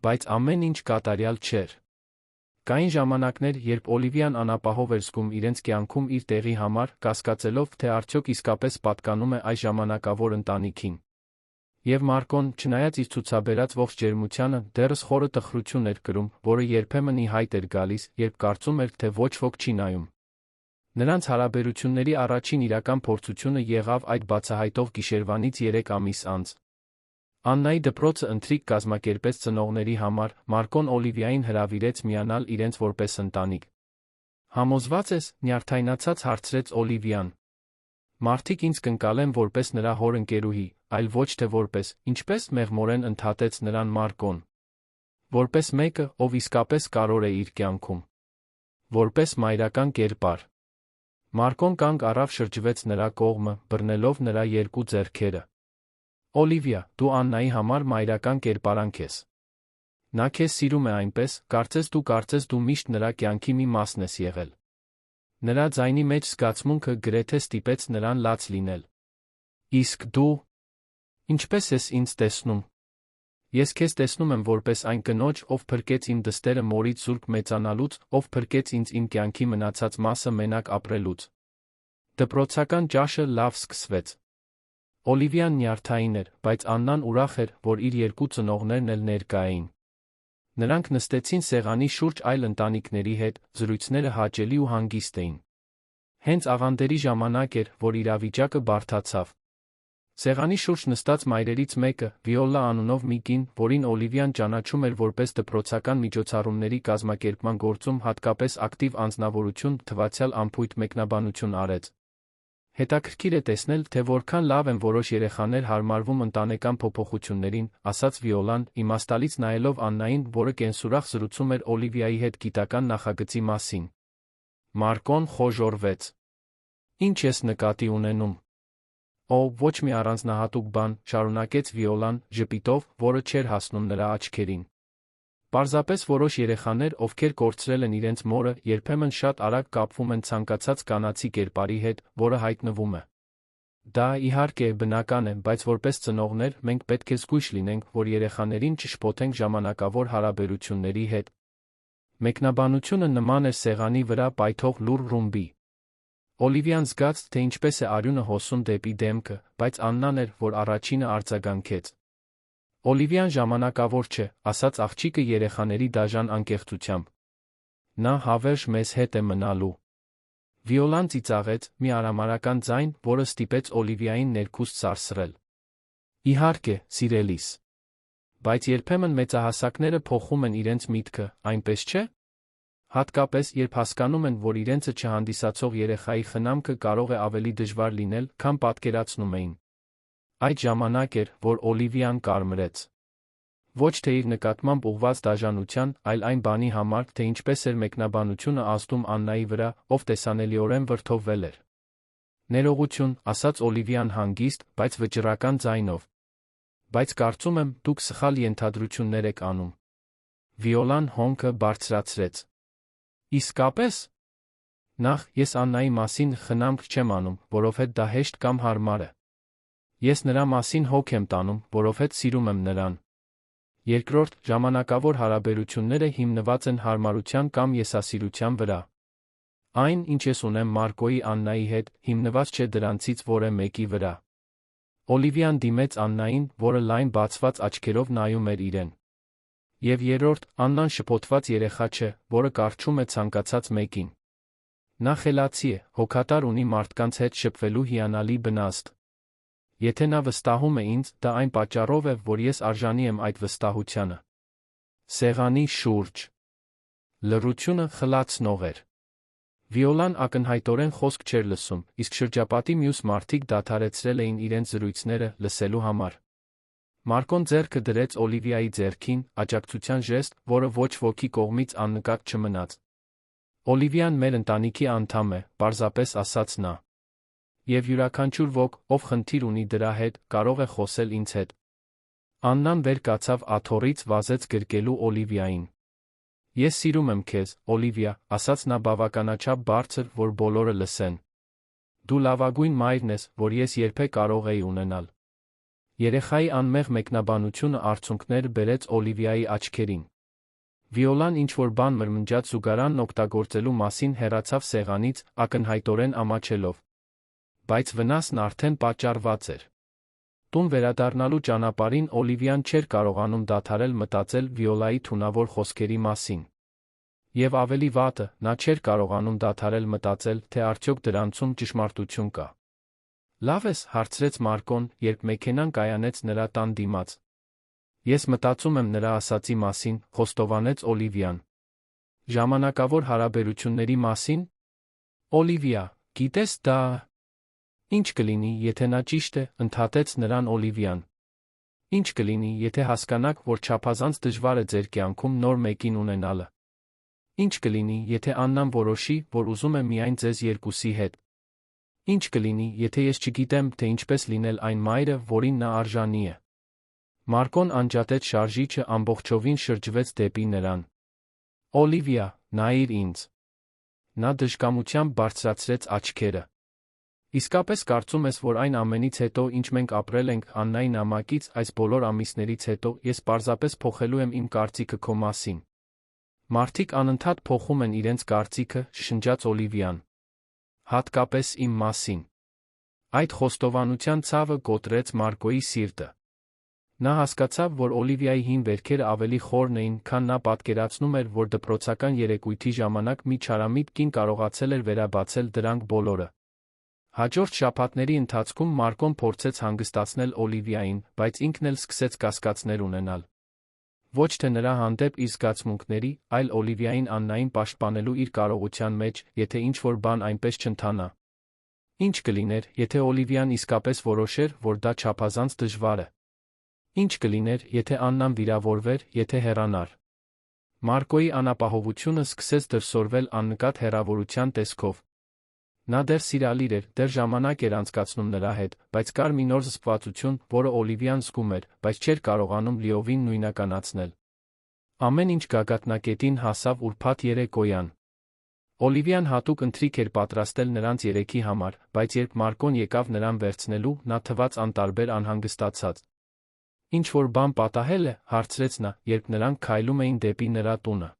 Բայց ամեն ինչ կատարյալ չէր։ Կային ժամանակներ, երբ Օլիվիան անապահով էր զգում իրենց կյանքում իր տեղի համար, կասկածելով, թե արդյոք իսկապես պատկանում է այս ժամանակավոր ընտանիքին։ Եվ Մարկոն, չնայած իր ցուցաբերած ողջ ջերմությանը, դեռս խորը տխրություն էր կրում, որը երբեմն ի հայտ էր գալիս, երբ կարծում էր, թե ոչ ոք չի նայում։ Նրանց հարաբերությունների առաջին իրական փորձությունը եղավ այդ բացահայտող գիշերվանից 3 ամիս անց։ Աննայի դպրոցը ընթրիք կազմակերպեց ծնողների համար, Մարկոն Օլիվիային հրավիրեց միանալ իրենց որպես ընտանիք։ Համոզված ես, նյարդայնացած հարցրեց Օլիվիան։ Մարդիկ ինձ կընկալեն որպես նրա հոր ընկերուհի, այլ ոչ թե որպես, ինչպես մեղմորեն ընդհատեց նրան Մարկոն։ Որպես մեկը, ով իսկապես կարևոր է իր կյանքում։ որպես մայրական կերպար։ Մարկոն կանգ առավ, շրջվեց նրա կողմը, բռնելով նրա երկու ձեռքերը։ Օլիվիա, դու Աննայի համար մայրական կերպարանք ես։ Նա քեզ սիրում է այնպես, կարծես դու միշտ նրա կյանքի մի մասն ես եղել։ Նրա ձայնի մեջ զգացմունքը գրեթե ստիպեց նրան լաց լինել։ Իսկ դու ինչպես ես ինձ տեսնում։ Ես քեզ տեսնում եմ որպես այն կնոջ, ով փրկեց իմ դստերը մորից զուրկ մեծանալուց, ով փրկեց ինձ իմ կյանքի մնացած մասը մենակ ապրելուց։ Դպրոցական ճաշը լավ սկսվեց։ Օլիվիան նյարդային էր, բայց Աննան ուրախ էր, որ իր երկու ծնողներն էլ ներկա էին։ Նրանք նստեցին սեղանի շուրջ այլ ընտանիքների հետ, զրույցները հաճելի ու հանգիստ էին։ Հենց աղանդերի ժամանակ էր, որ իրավիճակը բարդացավ։ Սեղանի շուրջ նստած մայրերից մեկը, Վիոլա անունով մի կին, որին Օլիվիան ճանաչում էր որպես դպրոցական միջոցառումների կազմակերպման գործում հատկապես ակտիվ անձնավորություն, թվացյալ անփույթ մեկնաբանություն արեց։ Հետաքրքիր է տեսնել, թե որքան լավ են որոշ երեխաներ հարմարվում ընտանեկան փոփոխություններին, ասաց Վիոլան, իմաստալից նայելով Աննային, որը կենսուրախ զրուցում էր Օլիվիայի հետ գիտական նախագծի մասին։ Մարկոն խոժոռվեց։ Ինչ ես նկատի ունենում։ Ոչ մի առանձնահատուկ բան, շարունակեց Վիոլան, ժպիտով, որը չէր հասնում նրա աչքերին։ Պարզապես որոշ երեխաներ, ովքեր կորցրել են իրենց մորը, երբեմն շատ արագ կապվում են ցանկացած կանացի կերպարի հետ, որը հայտնվում է։ Դա, իհարկե, բնական է, բայց որպես ծնողներ, մենք պետք է զգույշ լինենք, որ երեխաներին չշփոթենք ժամանակավոր հարաբերությունների հետ։ Մեկնաբանությունը նման էր սեղանի վրա պայթող լուռ ռումբի։ Օլիվիան զգաց, թե ինչպես է արյունը հոսում դեպի դեմքը, բայց Աննան էր, որ առաջինը արձագանքեց։ Օլիվիան ժամանակավոր չէ, ասաց աղջիկը երեխաների դաժան անկեղծությամբ։ Նա հավերժ մեզ հետ է մնալու։ Վիոլան ծիծաղեց, մի արամարական ձայն, որը ստիպեց Օլիվիային ներքուստ սարսռել։ Իհարկե, սիրելիս։ Բայց երբեմն մեծահասակները փոխում են իրենց միտքը, այնպես չէ՞։ Հատկապես, երբ հասկանում են, որ իրենցը չհանդիսացող երեխայի խնամքը կարող է ավելի դժվար լինել, քան պատկերացնում էին։ Այդ ժամանակ էր, որ Օլիվիան կարմրեց։ Ոչ թե իր նկատմամբ ուղղված դաժանության, այլ այն բանի համար, թե ինչպես էր մեկնաբանությունը ազդում Աննայի վրա, ով տեսանելիորեն վրդովվել էր։ Ներողություն, ասաց Օլիվիան հանգիստ, բայց վճռական ձայնով։ Բայց կարծում եմ, դուք սխալ ենթադրություններ եք անում։ Վիոլան հոնքը բարձրացրեց։ Իսկապես։ Նախ, ես Աննայի մասին խնամք չեմ անում, որովհետև դա հեշտ կամ հարմար է։ Ես նրա մասին հոգ եմ տանում, որովհետև սիրում եմ նրան։ Երկրորդ, ժամանակավոր հարաբերությունները հիմնված են հարմարության կամ եսասիրության վրա։ Այն, ինչ ես ունեմ Մարկոյի Աննայի հետ, հիմնված չէ դրանցից որևէ մեկի վրա։ Օլիվիան դիմեց Աննային, որը լայն բացված աչքերով նայում էր իրեն։ Եվ երրորդ, Աննան շփոթված երեխա չէ, որը կառչում է ցանկացած մեկին։ Նա խելացի է, հոգատար, ունի մարդկանց հետ շփվելու հիանալի բնաստ։ Եթե նա վստահում է ինձ, դա այն պատճառով է, որ ես արժանի եմ այդ վստահությանը։ Սեղանի շուրջ լռությունը խլացնող էր։ Վիոլան ակնհայտորեն խոսք չէր լսում, իսկ շրջապատի մյուս մարդիկ դադարեցրել էին իրենց զրույցները լսելու համար։ Մարկոն ձեռքը դրեց Օլիվիայի ձեռքին, աջակցության ժեստ, որը ոչ ոքի կողմից աննկատ չմնաց։ Օլիվիան մեր ընտանիքի անդամ է, պարզապես ասաց նա։ Եվ յուրաքանչյուր ոք, ով խնդիր ունի դրա հետ, կարող է խոսել ինձ հետ։ Աննան վեր կացավ աթոռից, վազեց գրկելու Օլիվիային։ Ես սիրում եմ քեզ, Օլիվիա, ասաց նա բավականաչափ բարձր, որ բոլորը լսեն։ Դու լավագույն մայրն ես, որ ես երբեք կարող էի ունենալ։ Երեխայի անմեղ մեկնաբանությունը արցունքներ բերեց Օլիվիայի աչքերին։ Վիոլան ինչ-որ բան մրմնջաց զուգարանն օգտագործելու մասին հեռացավ սեղանից, ակնհայտորեն ամաչելով։ Բայց վնասն արդեն պատճառված էր։ Տուն վերադառնալու ճանապարհին Օլիվիան չէր կարողանում դադարել մտածել Վիոլայի թունավոր խոսքերի մասին։ Եվ ավելի վատը, նա չէր կարողանում դադարել մտածել, թե արդյոք դրանցում ճշմարտություն կա։ Լավ ես, հարցրեց Մարկոն, երբ մեքենան կայանեց նրա տան դիմաց։ Ես մտածում եմ նրա ասացի մասին, խոստովանեց Օլիվիան։ Ժամանակավոր հարաբերությունների մասին։ Օլիվիա, գիտես դա… Ինչ կլինի, եթե նա ճիշտ է, ընդհատեց նրան Օլիվիան։ Ինչ կլինի, եթե հասկանաք, որ չափազանց դժվար է ձեր կյանքում նոր մեկին ունենալը։ Ինչ կլինի, եթե Աննան որոշի, որ ուզում է միայն ձեզ երկուսի հետ։ Ինչ կլինի, եթե ես չգիտեմ, թե ինչպես լինել այն մայրը, որին նա արժանի է։ Մարկոն անջատեց շարժիչը, ամբողջովին շրջվեց դեպի նրան։ Օլիվիա, նայիր ինձ։ Նա դժկամությամբ բարձրացրեց աչքերը։ Իսկապես կարծում ես, որ այն ամենից հետո, ինչ մենք ապրել ենք Աննայի նամակից, այս բոլոր ամիսներից հետո, ես պարզապես փոխելու եմ իմ կարծիքը քո մասին։ Մարդիկ անընդհատ փոխում են իրենց կարծիքը, շշնջաց Օլիվիան։ Հատկապես իմ մասին։ Այդ խոստովանության ցավը կոտրեց Մարկոյի սիրտը։ Նա հասկացավ, որ Օլիվիայի հին վերքերը ավելի խորն էին, քան նա պատկերացնում էր, որ դպրոցական երեկույթի ժամանակ մի չարամիտ կին կարողացել էր վերաբացել դրանք բոլորը։ Հաջորդ շաբաթների ընթացքում Մարկոն փորձեց հանգստացնել Օլիվիային, բայց ինքն էլ սկսեց կասկածներ ունենալ։ Ոչ թե նրա հանդեպ իր զգացմունքների, այլ Օլիվիային Աննային պաշտպանելու իր կարողության մեջ, եթե ինչ-որ բան այնպես չընթանա։ Ինչ կլիներ, եթե Օլիվիան իսկապես որոշեր, որ դա չափազանց դժվար է։ Ինչ կլիներ, եթե Աննան վիրավորվեր, եթե հեռանար։ Մարկոյի անապահովությունը սկսեց դրսևորվել աննկատ հեռավորության տեսքով։ Նա դեռ սիրալիր էր, դեռ ժամանակ էր անցկացնում նրա հետ, բայց կար մի նոր զսպվածություն, որը Օլիվիան զգում էր, բայց չէր կարողանում լիովին նույնականացնել։ Ամեն ինչ գագաթնակետին հասավ ուրբաթ երեկոյան։ Օլիվիան հատուկ ընթրիք էր պատրաստել նրանց երեքի համար, բայց երբ Մարկոն եկավ նրան վերցնելու, նա թվաց անտարբեր անհանգստացած։ Ինչ-որ բան պատահել է, հարցրեց նա, երբ նրանք քայլում էին դեպի նրա տունը։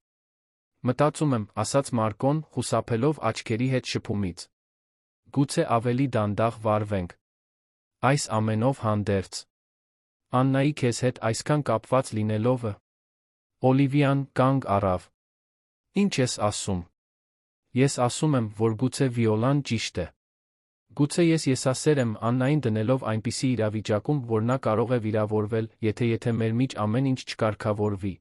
Մտածում եմ, ասաց Մարկոն, խուսափելով աչքերի հետ շփումից։ Գուցե ավելի դանդաղ վարվենք։ Այս ամենով հանդերձ։ Աննայի քեզ հետ այսքան կապված լինելովը։ Օլիվիան կանգ առավ։ Ինչ ես ասում։ Ես ասում եմ, որ գուցե Վիոլան ճիշտ է։ Գուցե ես եսասեր եմ Աննային դնելով այնպիսի իրավիճակում, որ նա կարող է վիրավորվել, եթե մեր միջ ամեն ինչ չկարգավորվի։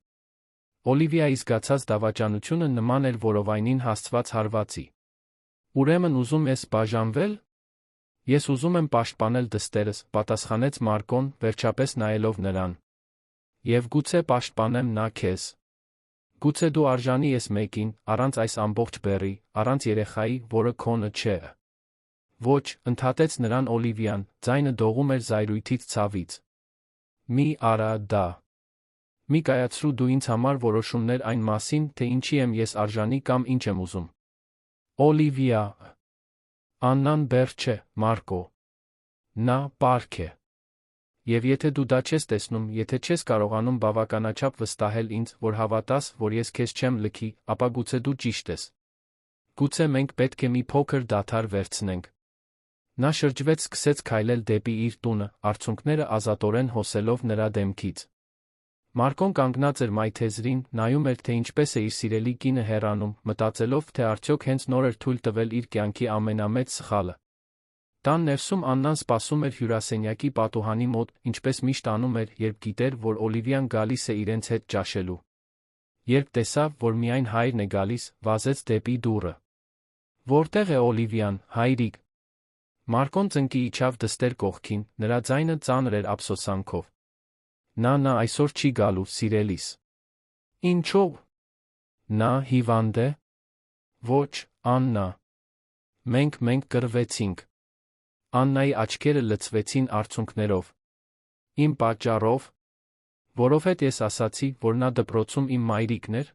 Օլիվիայի զգացած դավաճանությունը նման էր որովայնին հասցված հարվածի։ Ուրեմն ուզում ես բաժանվել։ Ես ուզում եմ պաշտպանել դստերս, պատասխանեց Մարկոն, վերջապես նայելով նրան։ Եվ գուցե պաշտպանեմ նա քեզ։ Գուցե դու արժանի ես մեկին, առանց այս ամբողջ բեռի, առանց երեխայի, որը քոնը չէ։ Ոչ, ընդհատեց նրան Օլիվիան, ձայնը դողում էր զայրույթից ցավից։ Մի արա դա։ Մի կայացրու դու ինձ համար որոշումներ այն մասին, թե ինչի եմ ես արժանի կամ ինչ եմ ուզում։ Օլիվիա։ Աննան բեռ չէ, Մարկո։ Նա պարկ է։ Եվ եթե դու դա չես տեսնում, եթե չես կարողանում բավականաչափ վստահել ինձ, որ հավատաս, որ ես քեզ չեմ լքի, ապա գուցե դու ճիշտ ես։ Գուցե մենք պետք է մի փոքր դադար վերցնենք։ Նա շրջվեց, սկսեց քայլել դեպի իր տունը, արցունքները ազատորեն հոսելով նրա դեմքից։ Մարկոն կանգնած էր մայթեզրին, նայում էր, թե ինչպես է իր սիրելի կինը հեռանում, մտածելով, թե արդյոք հենց նոր էր թույլ տվել իր կյանքի ամենամեծ սխալը։ Տան ներսում Աննան սպասում էր հյուրասենյակի պատուհանի մոտ, ինչպես միշտ անում էր, երբ գիտեր, որ Օլիվիան գալիս է իրենց հետ ճաշելու։ Երբ տեսավ, որ միայն հայրն է գալիս, վազեց դեպի դուռը։ Որտե՞ղ է Օլիվիան, հայրիկ։ Մարկոն ծնկի իջավ դստեր կողքին, նրա ձայնը ծանր էր ափսոսանքով։ Նա այսօր չի գալու, սիրելիս։ Ինչո՞վ։ Նա հիվանդ է։ Ոչ, Աննա։ Մենք կռվեցինք։ Աննայի աչքերը լցվեցին արցունքներով։ Իմ պատճառով։ Որովհետև ես ասացի, որ նա դպրոցում իմ մայրիկն էր։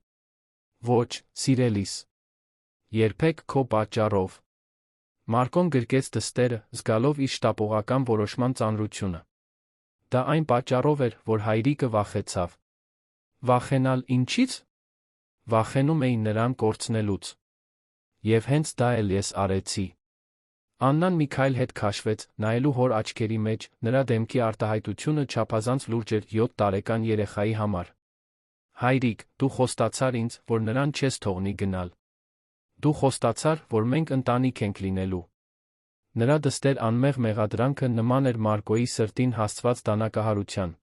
Ոչ, սիրելիս։ Երբեք քո պատճառով։ Մարկոն գրկեց դստերը, զգալով իր շտապողական որոշման ծանրությունը։ Դա այն պատճառով էր, որ հայրիկը վախեցավ։ Վախենալ ինչի՞ց։ Վախենում էի նրան կորցնելուց։ Եվ հենց դա էլ ես արեցի։ Աննան մի քայլ հետ քաշվեց, նայելու հոր աչքերի մեջ, նրա դեմքի արտահայտությունը չափազանց լուրջ էր 7 տարեկան երեխայի համար։ Հայրիկ, դու խոստացար ինձ, որ նրան չես թողնի գնալ։ Դու խոստացար, որ մենք ընտանիք ենք լինելու։ Նրա դստեր անմեղ մեղադրանքը նման էր Մարկոյի սրտին հասցված դանակահարության։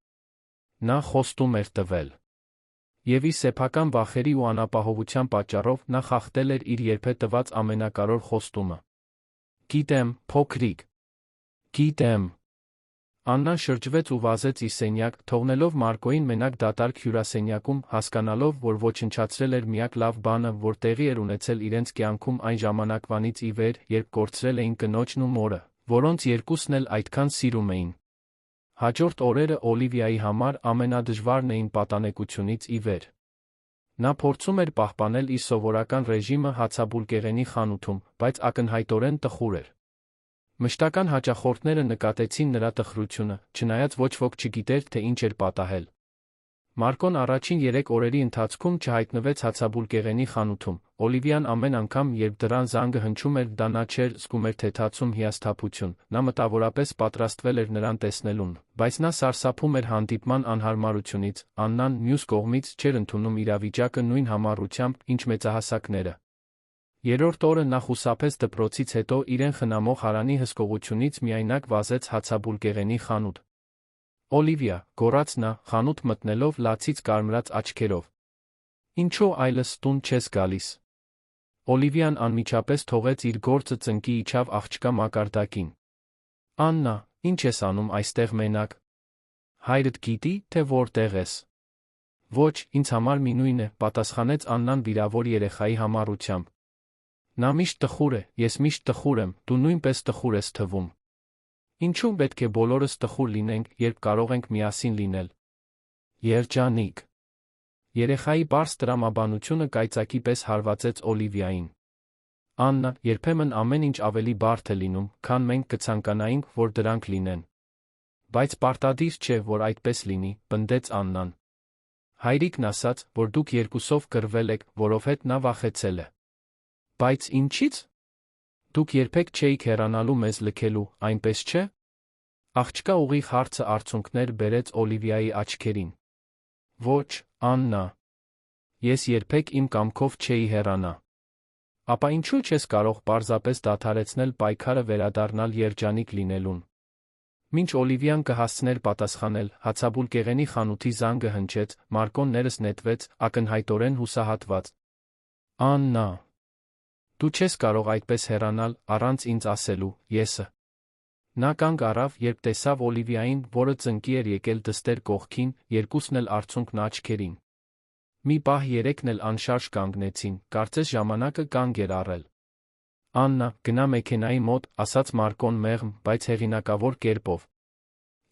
Նա խոստում էր տվել։ Եվ իր սեփական վախերի ու անապահովության պատճառով նա խախտել էր իր երբե տված ամենակարևոր խոստումը։ Գիտեմ, փոքրիկ։ Գիտեմ։ Աննան շրջվեց ու վազեց իր սենյակ, թողնելով Մարկոյին մենակ դատարկ հյուրասենյակում, հասկանալով, որ ոչնչացրել էր միակ լավ բանը, որ տեղի էր ունեցել իրենց կյանքում այն ժամանակվանից ի վեր, երբ կորցրել էին կնոջն ու մորը, որոնց երկուսն էլ այդքան սիրում էին։ Հաջորդ օրերը Օլիվիայի համար ամենադժվարն էին պատանեկությունից ի վեր։ Նա փորձում էր պահպանել իր սովորական ռեժիմը հացաբուլկեղենի խանութում, բայց ակնհայտորեն տխուր էր։ Մշտական հաճախորդները նկատեցին նրա տխրությունը, չնայած ոչ ոք չգիտեր, թե ինչ էր պատահել։ Մարկոն առաջին 3 օրերի ընթացքում չհայտնվեց հացաբուլկեղենի խանութում։ Օլիվիան ամեն անգամ, երբ դռան զանգը հնչում էր, դա նա չէր զգում էր թեթացում հիասթափություն, նա մտավորապես պատրաստվել էր նրան տեսնելուն, բայց նա սարսափում էր հանդիպման անհարմարությունից։ Աննան, մյուս կողմից, չէր ընդունում իրավիճակը նույն համառությամբ, ինչ մեծահասակները։ Երրորդ օրը նա խուսափեց դպրոցից հետո իրեն խնամող Հարանի հսկողությունից միայնակ վազեց հացաբուլկեղենի խանութ։ Օլիվիա, գոռաց նա, խանութ մտնելով լացից կարմրած աչքերով։ Ինչո՞ւ այլս տուն չես գալիս։ Օլիվիան անմիջապես թողեց իր գործը, ծնկի իջավ աղջկա մակարդակին։ Աննա, ինչ ես անում այստեղ մենակ։ Հայրդ գիտի, թե որտեղ ես։ Ոչ, ինձ համար մինույն է, պատասխանեց Աննան վիրավոր երեխայի համառությամբ։ Նա միշտ տխուր է, ես միշտ տխուր եմ, դու նույնպես տխուր ես թվում։ Ինչու պետք է բոլորս տխուր լինենք, երբ կարող ենք միասին լինել։ Երջանիկ։ Երեխայի պարզ տրամաբանությունը կայծակի պես հարվածեց Օլիվիային։ Աննա, երբեմն ամեն ինչ ավելի բարդ է լինում, քան մենք կցանկանայինք, որ դրանք լինեն։ Բայց պարտադիր չէ, որ այդպես լինի, պնդեց Աննան։ Հայրիկն ասաց, որ դուք երկուսով կռվել եք, որովհետև նա վախեցել է։ Բայց ինչի՞ց։ Դուք երբեք չէիք հեռանալու մեզ լքելու, այնպես չէ։ Աղջկա ուղիղ հարցը արցունքներ բերեց Օլիվիայի աչքերին։ Ոչ, Աննա։ Ես երբեք իմ կամքով չէի հեռանա։ Ապա ինչու չես կարող պարզապես դադարեցնել պայքարը վերադառնալ երջանիկ լինելուն։ Մինչ Օլիվիան կհասցներ պատասխանել, հացաբուլկեղենի խանութի զանգը հնչեց, Մարկոն ներս նետվեց, ակնհայտորեն հուսահատված։ Աննա։ Դու չես կարող այդպես հեռանալ, առանց ինձ ասելու, եսը։ Նա կանգ առավ, երբ տեսավ Օլիվիային, որը ծնկի էր եկել դստեր կողքին, երկուսն էլ արցունքն աչքերին։ Մի պահ երեքն էլ անշարժ կանգնեցին, կարծես ժամանակը կանգ էր առել։ Աննա, գնա մեքենայի մոտ, ասաց Մարկոն մեղմ, բայց հեղինակավոր կերպով։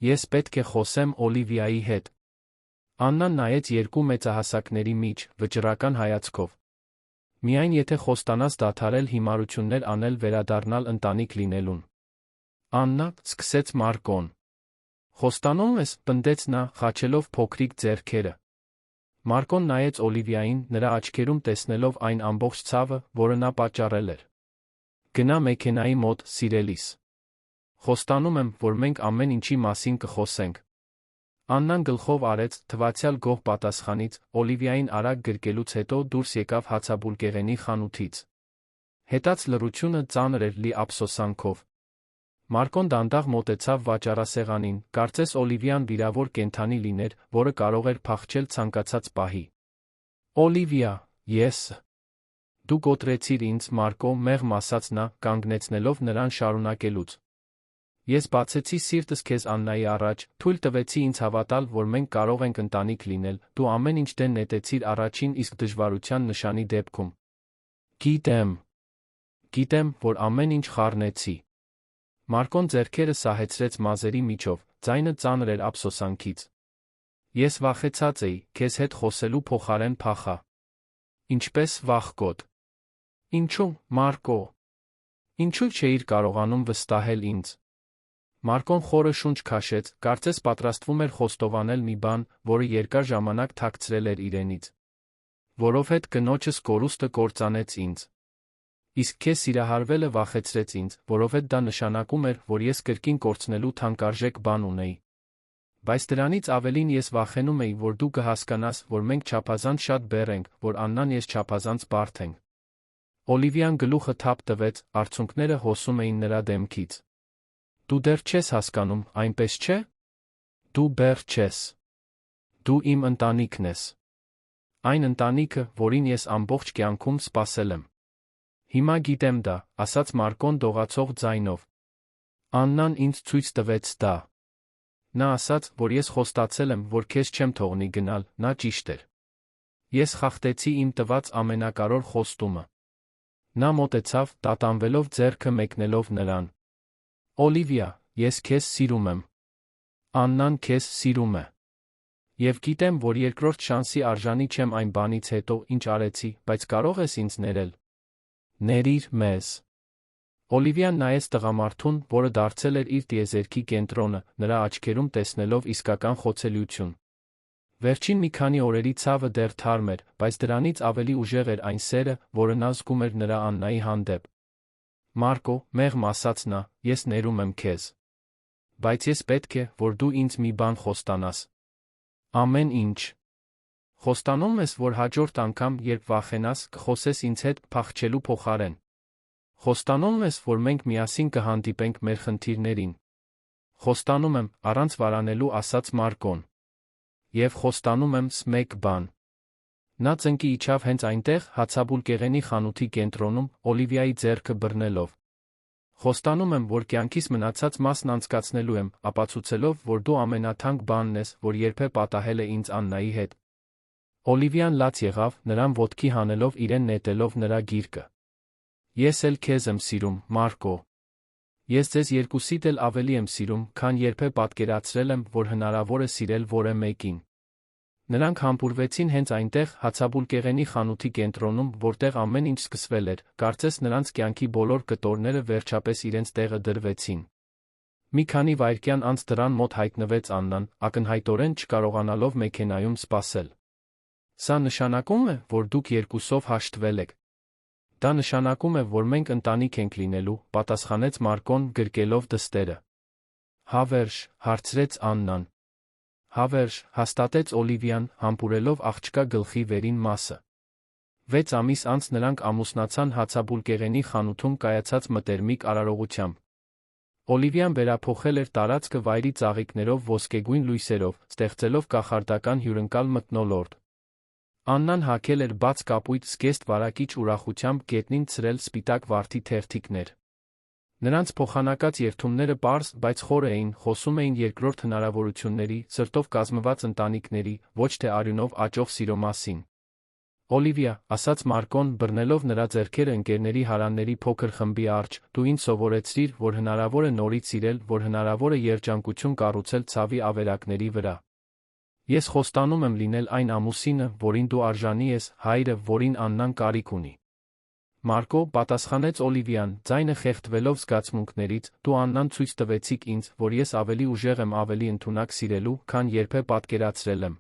Ես պետք է խոսեմ Օլիվիայի հետ։ Աննան նայեց երկու մեծահասակների մեջ, վճռական հայացքով։ Միայն եթե խոստանաս դադարել հիմարություններ անել վերադառնալ ընտանիք լինելուն։ Աննա, սկսեց Մարկոն։ Խոստանում ես, պնդեց նա, խաչելով փոքրիկ ձեռքերը։ Մարկոն նայեց Օլիվիային, նրա աչքերում տեսնելով այն ամբողջ ցավը, որը նա պատճառել էր։ Գնա մեքենայի մոտ, սիրելիս։ Խոստանում եմ, որ մենք ամեն ինչի մասին կխոսենք։ Աննան գլխով արեց, թվացյալ գոհ պատասխանից, Օլիվիային արագ գրկելուց հետո դուրս եկավ հացաբուլկեղենի խանութից։ Հետաց լռությունը ծանր էր լի ափսոսանքով։ Մարկոն դանդաղ մոտեցավ վաճառասեղանին, կարծես Օլիվիան վիրավոր կենդանի լիներ, որը կարող էր փախչել ցանկացած պահի։ Օլիվիա, ես։ Դու կոտրեցիր ինձ, Մարկո, մեղմ ասաց նա, կանգնեցնելով նրան շարունակելուց։ Ես բացեցի սիրտս քեզ Աննայի առաջ, թույլ տվեցի ինձ հավատալ, որ մենք կարող ենք ընտանիք լինել, դու ամեն ինչ դեն նետեցիր առաջին իսկ դժվարության նշանի դեպքում։ Գիտեմ, որ ամեն ինչ խառնեցի։ Մարկոն ձեռքերը սահեցրեց մազերի միջով, ձայնը ծանր էր ափսոսանքից։ Ես վախեցած էի, քեզ հետ խոսելու փոխարեն փախա։ Ինչպես վախկոտ։ Ինչու, Մարկո։ Ինչու չէիր կարողանում վստահել ինձ։ Մարկոն խորը շունչ քաշեց, կարծես պատրաստվում էր խոստովանել մի բան, որը երկար ժամանակ թաքցրել էր իրենից։ Որովհետև կնոջս կորուստը կործանեց ինձ։ Իսկ քեզ սիրահարվելը վախեցրեց ինձ, որովհետև դա նշանակում էր, որ ես կրկին կորցնելու թանկարժեք բան ունեի։ Բայց դրանից ավելին ես վախենում էի, որ դու կհասկանաս, որ մենք չափազանց շատ բեռ ենք, որ Աննան ես չափազանց բարդ ենք։ Օլիվիան գլուխը թափ տվեց, արցունքները հոսում էին նրա դեմքից։ Դու դեռ չես հասկանում, այնպես չէ։ Դու բեռ չես։ Դու իմ ընտանիքն ես։ Այն ընտանիքը, որին ես ամբողջ կյանքում սպասել եմ։ Հիմա գիտեմ դա, ասաց Մարկոն դողացող ձայնով։ Աննան ինձ ցույց տվեց դա։ Նա ասաց, որ ես խոստացել եմ, որ քեզ չեմ թողնի գնալ, նա ճիշտ էր։ Ես խախտեցի իմ տված ամենակարող խոստումը։ Նա մոտեցավ, տատանվելով ձեռքը մեկնելով նրան։ Օլիվիա, ես քեզ սիրում եմ։ Աննան քեզ սիրում է։ Եվ գիտեմ, որ երկրորդ շանսի արժանի չեմ այն բանից հետո, ինչ արեցի, բայց կարող ես ինձ ներել։ Ներիր մեզ։ Օլիվիան նայեց տղամարդուն, որը դարձել էր իր տիեզերքի կենտրոնը, նրա աչքերում տեսնելով իսկական խոցելիություն։ Վերջին մի քանի օրերի ցավը դեռ թարմ էր, բայց դրանից ավելի ուժեղ էր այն սերը, որը նա զգում էր նրա Աննայի հանդեպ։ Մարկո, մեղմ ասաց նա, ես ներում եմ քեզ։ Բայց ես պետք է, որ դու ինձ մի բան խոստանաս։ Ամեն ինչ։ Խոստանում ես, որ հաջորդ անգամ, երբ վախենաս, կխոսես ինձ հետ փախչելու փոխարեն։ Խոստանում ես, որ մենք միասին կհանդիպենք մեր խնդիրներին։ Խոստանում եմ, առանց վարանելու ասաց Մարկոն։ Եվ խոստանում եմ մեկ բան։ Նա ծնկի իջավ հենց այնտեղ, հացաբուլկեղենի խանութի կենտրոնում, Օլիվիայի ձեռքը բռնելով։ Խոստանում եմ, որ կյանքիս մնացած մասն անցկացնելու եմ, ապացուցելով, որ դու ամենաթանկ բանն ես, որ երբեք պատահել է ինձ Աննայի հետ։ Օլիվիան լաց եղավ, նրան ոտքի հանելով իրեն նետելով նրա գիրկը։ Ես էլ քեզ եմ սիրում, Մարկո։ Ես ձեզ երկուսիդ էլ ավելի եմ սիրում, քան երբեք պատկերացրել եմ, որ հնարավոր է սիրել որևէ մեկին։ Նրանք համբուրվեցին հենց այնտեղ, հացաբուլկեղենի խանութի կենտրոնում, որտեղ ամեն ինչ սկսվել էր, կարծես նրանց կյանքի բոլոր կտորները վերջապես իրենց տեղը դրվեցին։ Մի քանի վայրկյան անց դռան մոտ հայտնվեց Աննան, ակնհայտորեն չկարողանալով մեքենայում սպասել։ Սա նշանակում է, որ դուք երկուսով հաշտվել եք։ Դա նշանակում է, որ մենք ընտանիք ենք լինելու, պատասխանեց Մարկոն, գրկելով դստերը։ Հավերժ, հարցրեց Աննան։ Հավերժ, հաստատեց Օլիվիան, համբուրելով աղջկա գլխի վերին մասը։ 6 ամիս անց նրանք ամուսնացան հացաբուլկեղենի խանութում կայացած մտերմիկ արարողությամբ։ Օլիվիան վերափոխել էր տարածքը վայրի ծաղիկներով ոսկեգույն լույսերով, ստեղծելով կախարդական հյուրընկալ մթնոլորտ։ Աննան հագել էր բաց կապույտ զգեստ վարակիչ ուրախությամբ գետնին ցրել սպիտակ վարդի թերթիկներ։ Նրանց փոխանակած երթումները պարզ, բայց խոր էին, խոսում էին երկրորդ հնարավորությունների, սրտով կազմված ընտանիքների, ոչ թե արյունով աճող սիրո մասին։ Օլիվիա, ասաց Մարկոն, բռնելով նրա ձեռքերը ընկերների հարանների փոքր խմբի առջ, դու ինձ սովորեցրիր, որ հնարավոր է նորից սիրել, որ հնարավոր է երջանկություն կառուցել ցավի ավերակների վրա։ Ես խոստանում եմ լինել այն ամուսինը, որին դու արժանի ես, հայրը, որին Աննան կարիք ունի։ Մարկո, պատասխանեց Օլիվիան, ձայնը խեղդվելով զգացմունքներից, դու Աննան ցույց տվեցիք ինձ, որ ես ավելի ուժեղ եմ ավելի ընդունակ սիրելու, քան երբեք պատկերացրել եմ։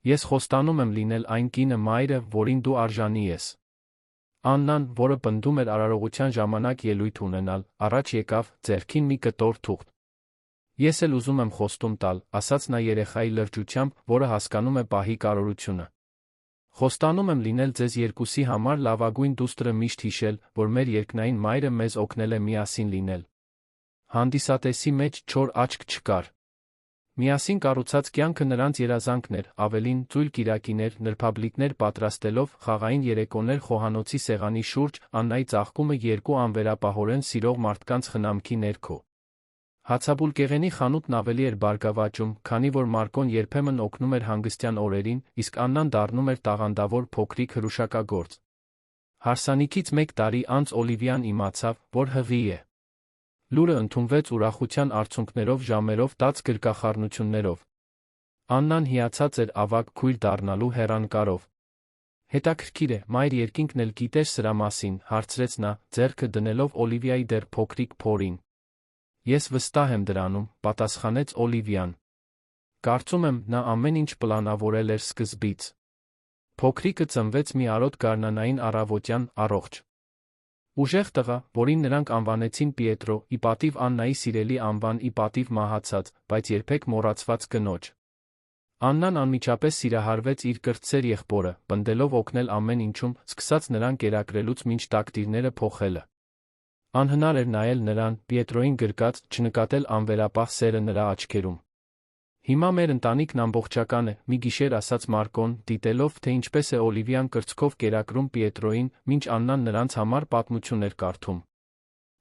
Ես խոստանում եմ լինել այն կինը մայրը, որին դու արժանի ես։ Աննան, որը պնդում էր արարողության ժամանակ ելույթ ունենալ, առաջ եկավ, ձեռքին մի կտոր թուղթ։ Ես էլ ուզում եմ խոստում տալ, ասաց նա երեխայի լրջությամբ, որը հասկանում է պահի կարևորությունը։ Խոստանում եմ լինել ձեզ երկուսի համար լավագույն դուստրը միշտ հիշել, որ մեր երկնային մայրը մեզ օգնել է միասին լինել։ Հանդիսատեսի մեջ չոր աչք չկար։ Միասին կառուցած կյանքը նրանց երազանքն էր, ավելին, ծույլ կիրակիներ, նրբաբլիթներ պատրաստելով, խաղային երեկոներ խոհանոցի սեղանի շուրջ, Աննայի ծաղկումը երկու անվերապահորեն սիրող մարդկանց խնամքի ներքո։ Հացաբուլկեղենի խանութն ավելի էր բարգավաճում, քանի որ Մարկոն երբեմն օգնում էր հանգստյան օրերին, իսկ Աննան դառնում էր տաղանդավոր փոքրիկ հրուշակագործ։ Հարսանիքից 1 տարի անց Օլիվիան իմացավ, որ հղի է։ Լուրը ընդունվեց ուրախության արցունքներով ժամերով տաց գրկախառնություններով։ Աննան հիացած էր ավագ քույր դառնալու հեռանկարով։ Հետաքրքիր է, մայր երկինքն էլ գիտեր սրա մասին, հարցրեց նա, ձեռքը դնելով Օլիվիայի դեռ փոքրիկ փորին։ Ես վստահ եմ դրանում, պատասխանեց Օլիվիան։ Կարծում եմ, նա ամեն ինչ պլանավորել էր սկզբից։ Փոքրիկը ծնվեց մի արոտ գարնանային առավոտյան, առողջ։ Ուժեղ տղա, որին նրանք անվանեցին Պիետրո, ի պատիվ Աննայի սիրելի անվան ի պատիվ մահացած, բայց երբեք մոռացված կնոջ։ Աննան անմիջապես սիրահարվեց իր կրտսեր եղբորը, պնդելով օգնել ամեն ինչում, սկսած նրան կերակրելուց մինչ տակտիրները փոխելը։ Անհնար էր նայել նրան, Պիետրոյին գրկած, չնկատել անվերապահ սերը նրա աչքերում։ Հիմա մեր ընտանիքն ամբողջական է, մի գիշեր ասաց Մարկոն, դիտելով, թե ինչպես է Օլիվիան կրծքով կերակրում Պիետրոյին, մինչ Աննան նրանց համար պատմություն էր կարդում։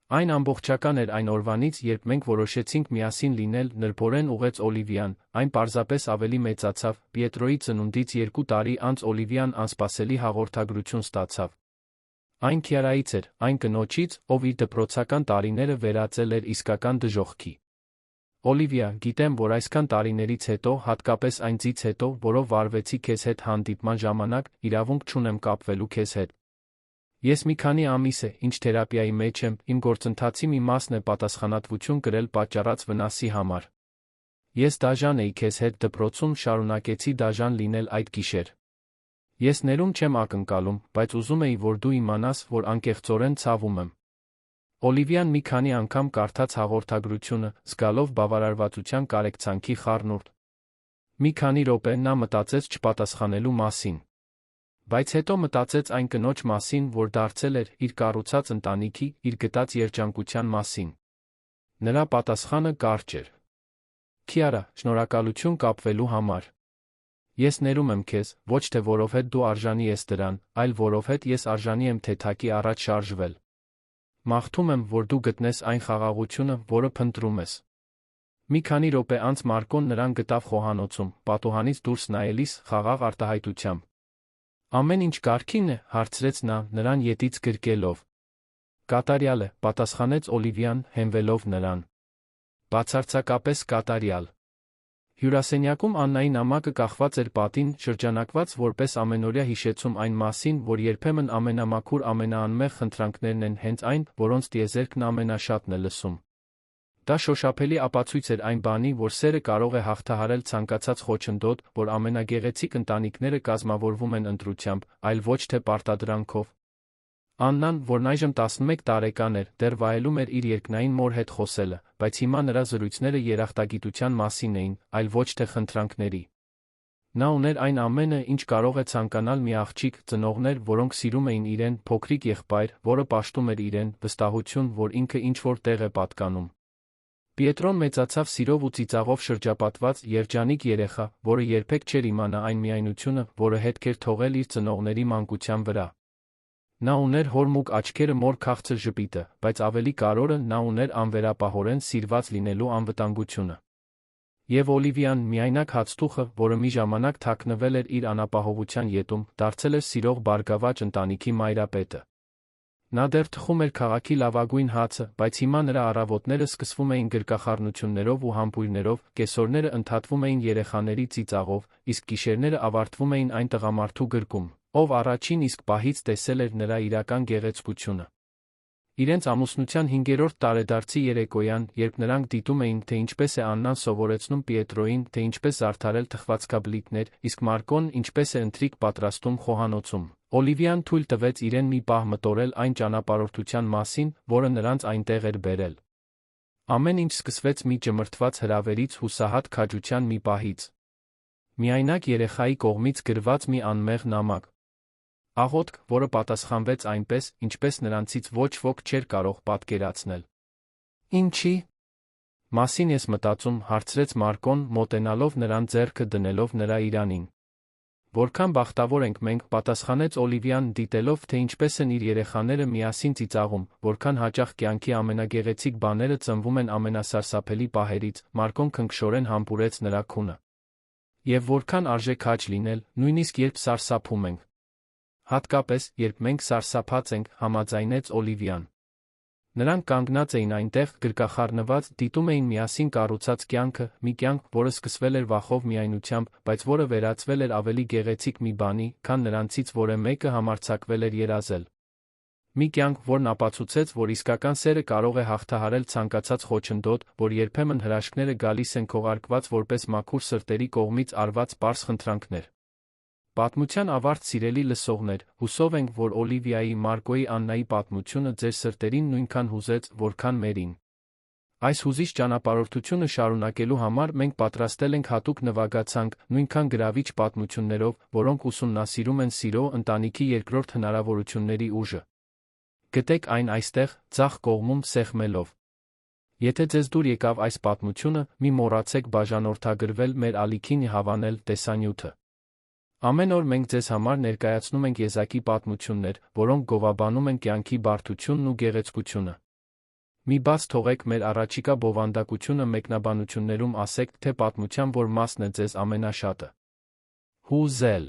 Այն ամբողջական էր այն օրվանից, երբ մենք որոշեցինք միասին լինել, նրբորեն ուղղեց Օլիվիան, այն պարզապես ավելի մեծացավ, Պիետրոյի ծնունդից 2 տարի անց Օլիվիան անսպասելի հաղորդագրություն ստացավ։ Այն Քիարայից էր, այն կնոջից, ով իր դպրոցական տարիները վերածել էր իսկական դժոխքի։ Օլիվիա, գիտեմ, որ այսքան տարիներից հետո, հատկապես այն ձից հետո, որով վարվեցի քեզ հետ հանդիպման ժամանակ, իրավունք չունեմ կապվելու քեզ հետ։ Ես մի քանի ամիս է, ինչ թերապիայի մեջ եմ, իմ գործընթացի մի մասն է պատասխանատվություն կրել պատճառած վնասի համար։ Ես դաժան էի քեզ հետ դպրոցում, շարունակեցի դաժան լինել այդ գիշեր։ Ես ներում չեմ ակնկալում, բայց ուզում էի, որ դու իմանաս, որ անկեղծորեն ցավում եմ։ Օլիվիան մի քանի անգամ կարդաց հաղորդագրությունը, զգալով բավարարվածության կարեկցանքի խառնուրդ։ Մի քանի րոպե նա մտածեց չպատասխանելու մասին։ Բայց հետո մտածեց այն կնոջ մասին, որ դարձել էր իր կառուցած ընտանիքի, իր գտած երջանկության մասին։ Նրա պատասխանը կարճ էր. Քիարա, շնորհակալություն կապվելու համար։ Ես ներում եմ քեզ, ոչ թե որովհետև դու արժանի ես դրան, այլ որովհետև ես արժանի եմ թեթակի առաջ շարժվել։ Մաղթում եմ, որ դու գտնես այն խաղաղությունը, որը փնտրում ես։ Մի քանի րոպե անց Մարկոն նրան գտավ խոհանոցում, պատուհանից դուրս նայելիս, խաղաղ արտահայտությամբ։ Ամեն ինչ կարգին է, հարցրեց նա, նրան ետից գրկելով։ Կատարյալ է, պատասխանեց Օլիվիան, հենվելով նրան։ Բացարձակապես կատարյալ։ Հյուրասենյակում Աննայի նամակը կախված էր պատին, շրջանակված որպես ամենօրյա հիշեցում այն մասին, որ երբեմն ամենամաքուր ամենաանմեղ խնդրանքներն են հենց այն, որոնց տիեզերքն ամենաշատն է լսում։ Դա շոշափելի ապացույց էր այն բանի, որ սերը կարող է հաղթահարել ցանկացած խոչընդոտ, որ ամենագեղեցիկ ընտանիքները կազմավորվում են ընտրությամբ, այլ ոչ թե պարտադրանքով։ Աննան, որն այժմ 11 տարեկան էր, դեռ վայելում էր իր երկնային մոր հետ խոսելը, բայց հիմա նրա զրույցները երախտագիտության մասին էին, այլ ոչ թե խնդրանքների։ Նա ուներ այն ամենը, ինչ կարող է ցանկանալ մի աղջիկ, ծնողներ, որոնք սիրում էին իրեն, փոքրիկ եղբայր, որը պաշտում էր իրեն, վստահություն, որ ինքը ինչ-որ տեղ է պատկանում։ Պիետրոն մեծացավ սիրով ու ծիծաղով շրջապատված, երջանիկ երեխա, որը երբեք չէր իմանա այն միայնությունը, որը հետք էր թողել իր ծնողների մանկության վրա։ Նա ուներ հոր մուգ աչքերը մոր քաղցր ժպիտը, բայց ավելի կարևորը նա ուներ անվերապահորեն սիրված լինելու անվտանգությունը։ Եվ Օլիվիան, միայնակ հացթուխը, որը մի ժամանակ թաքնվել էր իր անապահովության ետում, դարձել էր սիրող բարգավաճ ընտանիքի մայրապետը։ Նա դեռ թխում էր քաղաքի լավագույն հացը, բայց հիմա նրա առավոտները սկսվում էին գրկախառնություններով ու համբույրներով, կեսօրները ընդհատվում էին երեխաների ծիծաղով, իսկ գիշերները ավարտվում էին այն տղամարդու գրկում, ով առաջին իսկ պահից տեսել էր նրա իրական գեղեցկությունը։ Իրենց ամուսնության 5-րդ տարեդարձի երեկոյան, երբ նրանք դիտում էին, թե ինչպես է Աննան սովորեցնում Պիետրոյին, թե ինչպես զարդարել թխվածքաբլիթներ, իսկ Մարկոն ինչպես է ընթրիք պատրաստում խոհանոցում, Օլիվիան թույլ տվեց իրեն մի պահ մտորել այն ճանապարհորդության մասին, որը նրանց այնտեղ էր բերել։ Ամեն ինչ սկսվեց մի ճմրթված հրավերից հուսահատ քաջության մի պահից։ Միայնակ երեխայի կողմից գրված մի անմեղ նամակ։ Աղոթք, որը պատասխանվեց այնպես, ինչպես նրանցից ոչ ոք չէր կարող պատկերացնել։ Ինչի՞ մասին ես մտածում, հարցրեց Մարկոն, մոտենալով նրան ձեռքը դնելով նրա իրանին։ Որքան բախտավոր ենք մենք, պատասխանեց Օլիվիան, դիտելով, թե ինչպես են իր երեխաները միասին ծիծաղում, որքան հաճախ կյանքի ամենագեղեցիկ բաները ծնվում են ամենասարսափելի պահերից, Մարկոն քնքշորեն համբուրեց նրա քունը։ Եվ որքան արժե քաջ լինել, նույնիսկ երբ սարսափում ենք։ Հատկապես, երբ մենք սարսափած ենք, համաձայնեց Օլիվիան։ Նրանք կանգնած էին այնտեղ, գրկախառնված, դիտում էին միասին կառուցած կյանքը, մի կյանք, որը սկսվել էր վախով միայնությամբ, բայց որը վերածվել էր ավելի գեղեցիկ մի բանի, քան նրանցից որը մեկը համարձակվել էր երազել։ Մի կյանք, որն ապացուցեց, որ իսկական սերը կարող է հաղթահարել ցանկացած խոչընդոտ, որ երբեմն հրաշքները գալիս են քողարկված որպես մաքուր սրտերի կողմից արված պարզ խնդրանքներ։ Պատմության ավարտ սիրելի լսողներ, հուսով ենք, որ Օլիվիայի, Մարկոյի, Աննայի պատմությունը ձեր սրտերին նույնքան հուզեց, որքան մերին։ Այս հուզիչ ճանապարհորդությունը շարունակելու համար մենք պատրաստել ենք հատուկ նվագացանք, նույնքան գրավիչ պատմություններով, որոնք ուսումնասիրում են սիրո, ընտանիքի երկրորդ հնարավորությունների ուժը։ Գտեք այն այստեղ, ձախ կողմում սեղմելով։ Եթե ձեզ դուր եկավ այս պատմությունը, մի մոռացեք բաժանորդագրվել մեր ալիքին հավանել տեսանյութը։ Ամեն օր մենք ձեզ համար ներկայացնում ենք եզակի պատմություններ, որոնք գովաբանում են կյանքի բարդությունն ու գեղեցկությունը։ Մի բաց թողեք մեր առաջիկա բովանդակությունը մեկնաբանություններում ասեք, թե պատմության որ մասն է ձեզ ամենաշատը հուզել։